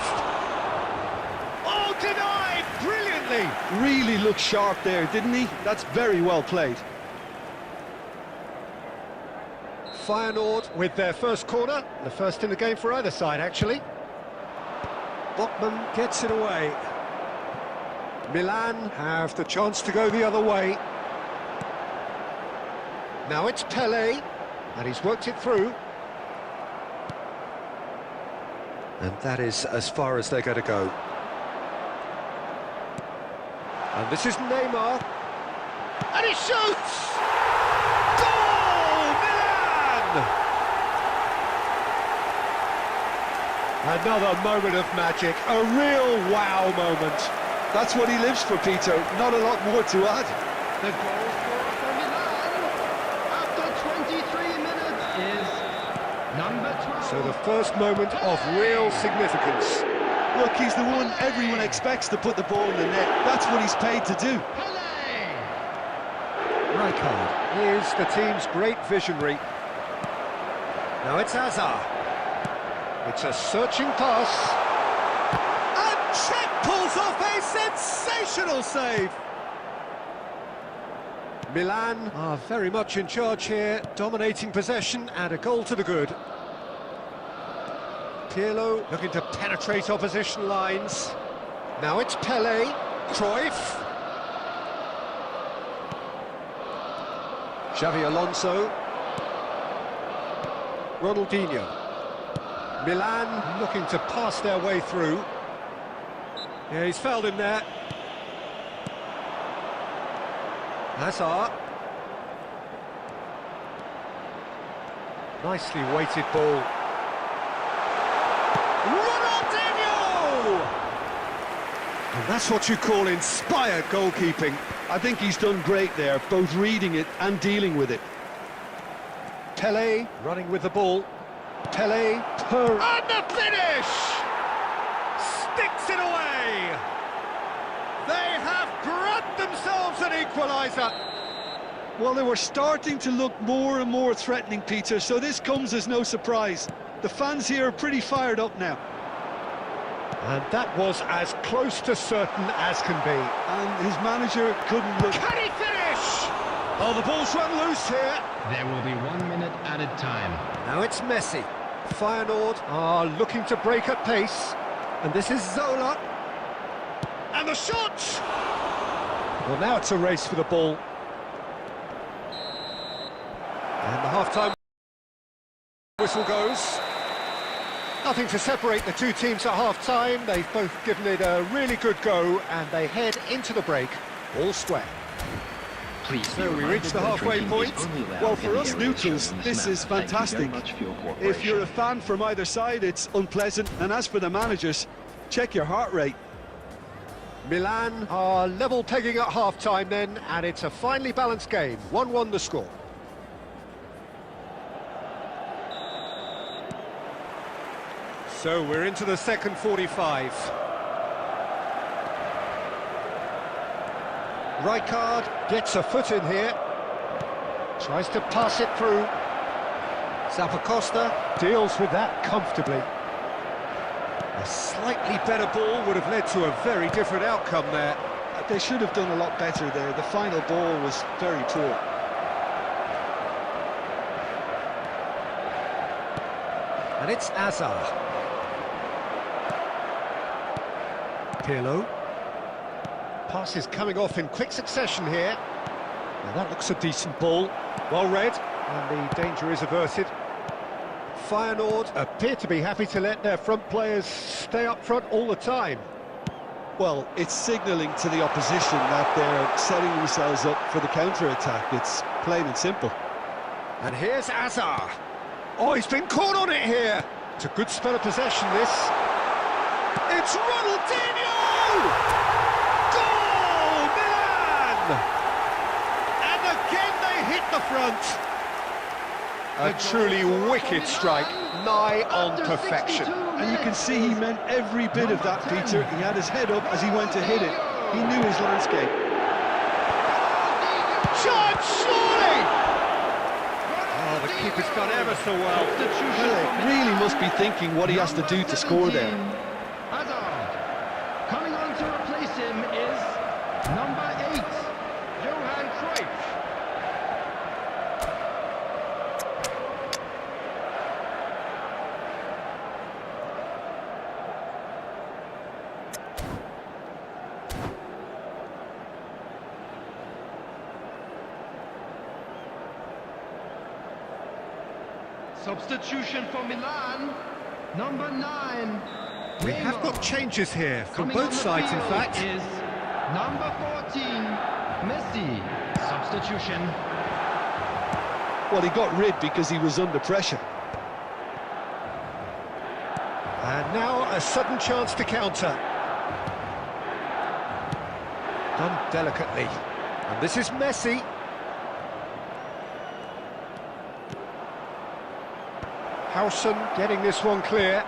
Oh, denied brilliantly! Really looked sharp there, didn't he? That's very well played. Feyenoord with their first corner, the first in the game for either side, actually. Botman gets it away. Milan have the chance to go the other way. Now it's Pelé, and he's worked it through. And that is as far as they're going to go. And this is Neymar. And he shoots! Another moment of magic, a real wow moment. That's what he lives for, Peter. Not a lot more to add. The goal scorer for Milan after 23 minutes is number 12. So the first moment of real significance. Look, he's the one everyone expects to put the ball in the net. That's what he's paid to do. Rijkaard is the team's great visionary. Now it's Hazard. It's a searching pass. And Cech pulls off a sensational save. Milan are very much in charge here, dominating possession and a goal to the good. Pirlo looking to penetrate opposition lines. Now it's Pelé, Cruyff. Xavi Alonso. Ronaldinho. Milan looking to pass their way through. Yeah, he's fouled him there. Hazard. Nicely weighted ball. Ronaldinho! And that's what you call inspired goalkeeping. I think he's done great there, both reading it and dealing with it. Pelé running with the ball. Pelé, and the finish! Sticks it away! They have grabbed themselves an equaliser. Well, they were starting to look more and more threatening, Peter, so this comes as no surprise. The fans here are pretty fired up now. And that was as close to certain as can be. And his manager couldn't look... Can he finish? Oh, the ball's run loose here. There will be 1 minute added time. Now it's Messi. Feyenoord are looking to break at pace. And this is Zola. And the shot! Well, now it's a race for the ball. And the half-time whistle goes. Nothing to separate the two teams at half-time. They've both given it a really good go, and they head into the break all square. So we reach the halfway point. Well, for us neutrals, this is fantastic. If you're a fan from either side, it's unpleasant. And as for the managers, check your heart rate. Milan are level pegging at half-time then, and it's a finely balanced game. 1-1 the score. So we're into the second 45. Rijkaard gets a foot in here. Tries to pass it through. Zappacosta deals with that comfortably. A slightly better ball would have led to a very different outcome there. They should have done a lot better there. The final ball was very poor. And it's Hazard. Pirlo. Passes coming off in quick succession here. Now that looks a decent ball. Well read, and the danger is averted. Feyenoord appear to be happy to let their front players stay up front all the time. Well, it's signalling to the opposition that they're setting themselves up for the counter-attack. It's plain and simple. And here's Azar. Oh, he's been caught on it here. It's a good spell of possession, this. It's Ronaldinho! Goal, Milan! And again they hit the front. A truly wicked strike, nigh on perfection. And you can see he meant every bit of that, Peter. He had his head up as he went to hit it. He knew his landscape. Chance, surely! Oh, the keeper's done ever so well. Well, he really must be thinking what he has to do to score there. Hazard. Coming on to replace him is number 8, Johan Cruyff. Substitution for Milan, number 9. We have got changes here from both sides, in fact. Is number 14, Messi. Substitution. Well, he got rid because he was under pressure. And now a sudden chance to counter. Done delicately. And this is Messi. Howson getting this one clear.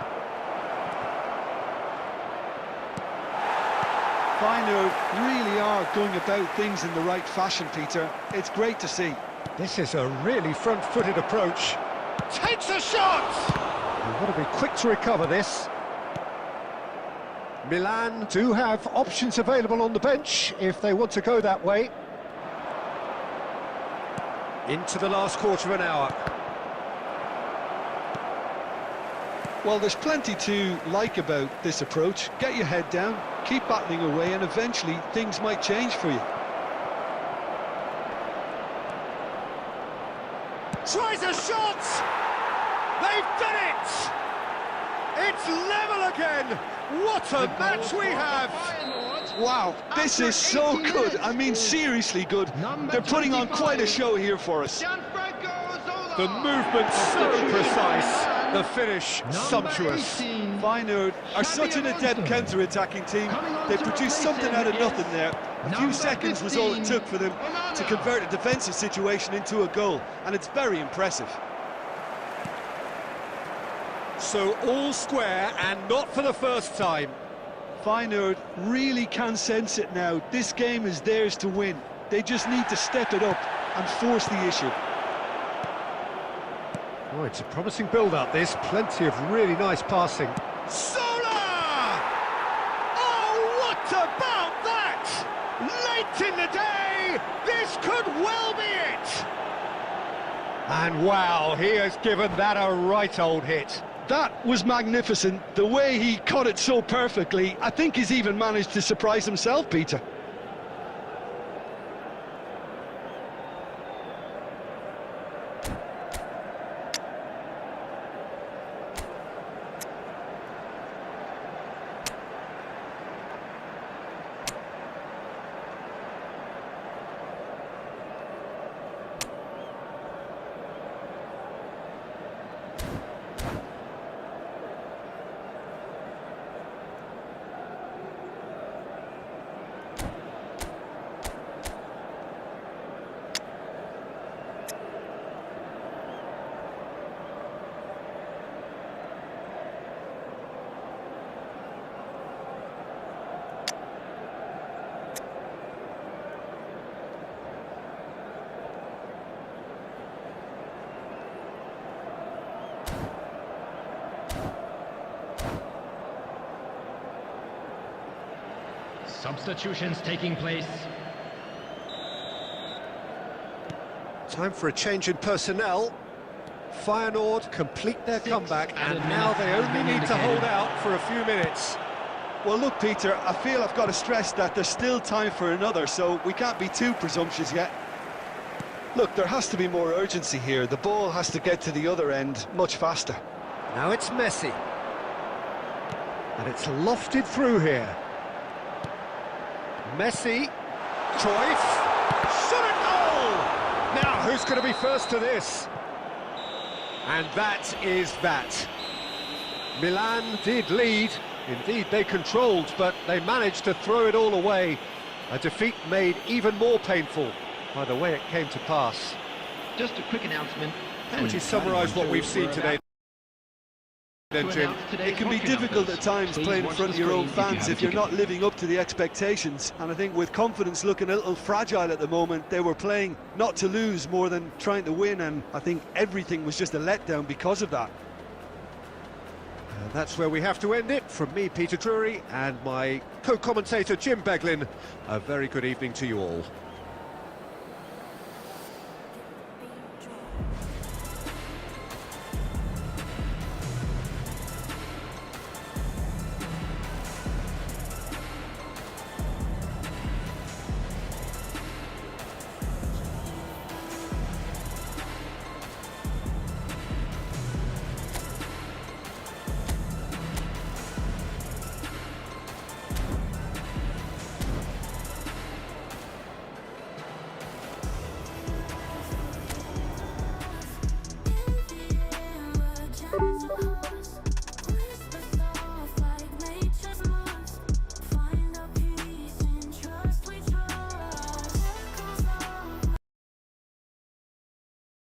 Feyenoord really are going about things in the right fashion, Peter. It's great to see. This is a really front-footed approach. Takes a shot! You've got to be quick to recover this. Milan do have options available on the bench if they want to go that way. Into the last quarter of an hour. Well, there's plenty to like about this approach. Get your head down, keep battling away, and eventually things might change for you. Tries a shot! They've done it! It's level again! What a match we have! Wow, this is so good. I mean, seriously good. They're putting on quite a show here for us. The movement so precise, the finish sumptuous. Feyenoord are such an adept counter-attacking team. They produced something out of nothing there. A few seconds was all it took for them to convert a defensive situation into a goal, and it's very impressive. So all square, and not for the first time. Feyenoord really can sense it now. This game is theirs to win. They just need to step it up and force the issue. Oh, it's a promising build-up, this. Plenty of really nice passing. Sola! Oh, what about that? Late in the day, this could well be it! And wow, he has given that a right old hit. That was magnificent. The way he caught it so perfectly, I think he's even managed to surprise himself, Peter. Substitutions taking place. Time for a change in personnel. Feyenoord complete their comeback, and now they only need to hold out for a few minutes. Well, look, Peter, I feel I've got to stress that there's still time for another, so we can't be too presumptuous yet. Look, there has to be more urgency here. The ball has to get to the other end much faster. Now it's Messi. And it's lofted through here. Messi. Cruyff. Shot at goal! Now, who's going to be first to this? And that is that. Milan did lead. Indeed, they controlled, but they managed to throw it all away. A defeat made even more painful by the way it came to pass. Just a quick announcement. How would you summarise what we've seen today? Jim? It can be difficult at times playing in front of your own fans if you're not living up to the expectations. And I think with confidence looking a little fragile at the moment, they were playing not to lose more than trying to win, and I think everything was just a letdown because of that. And that's where we have to end it. From me, Peter Drury, and my co-commentator, Jim Beglin, a very good evening to you all.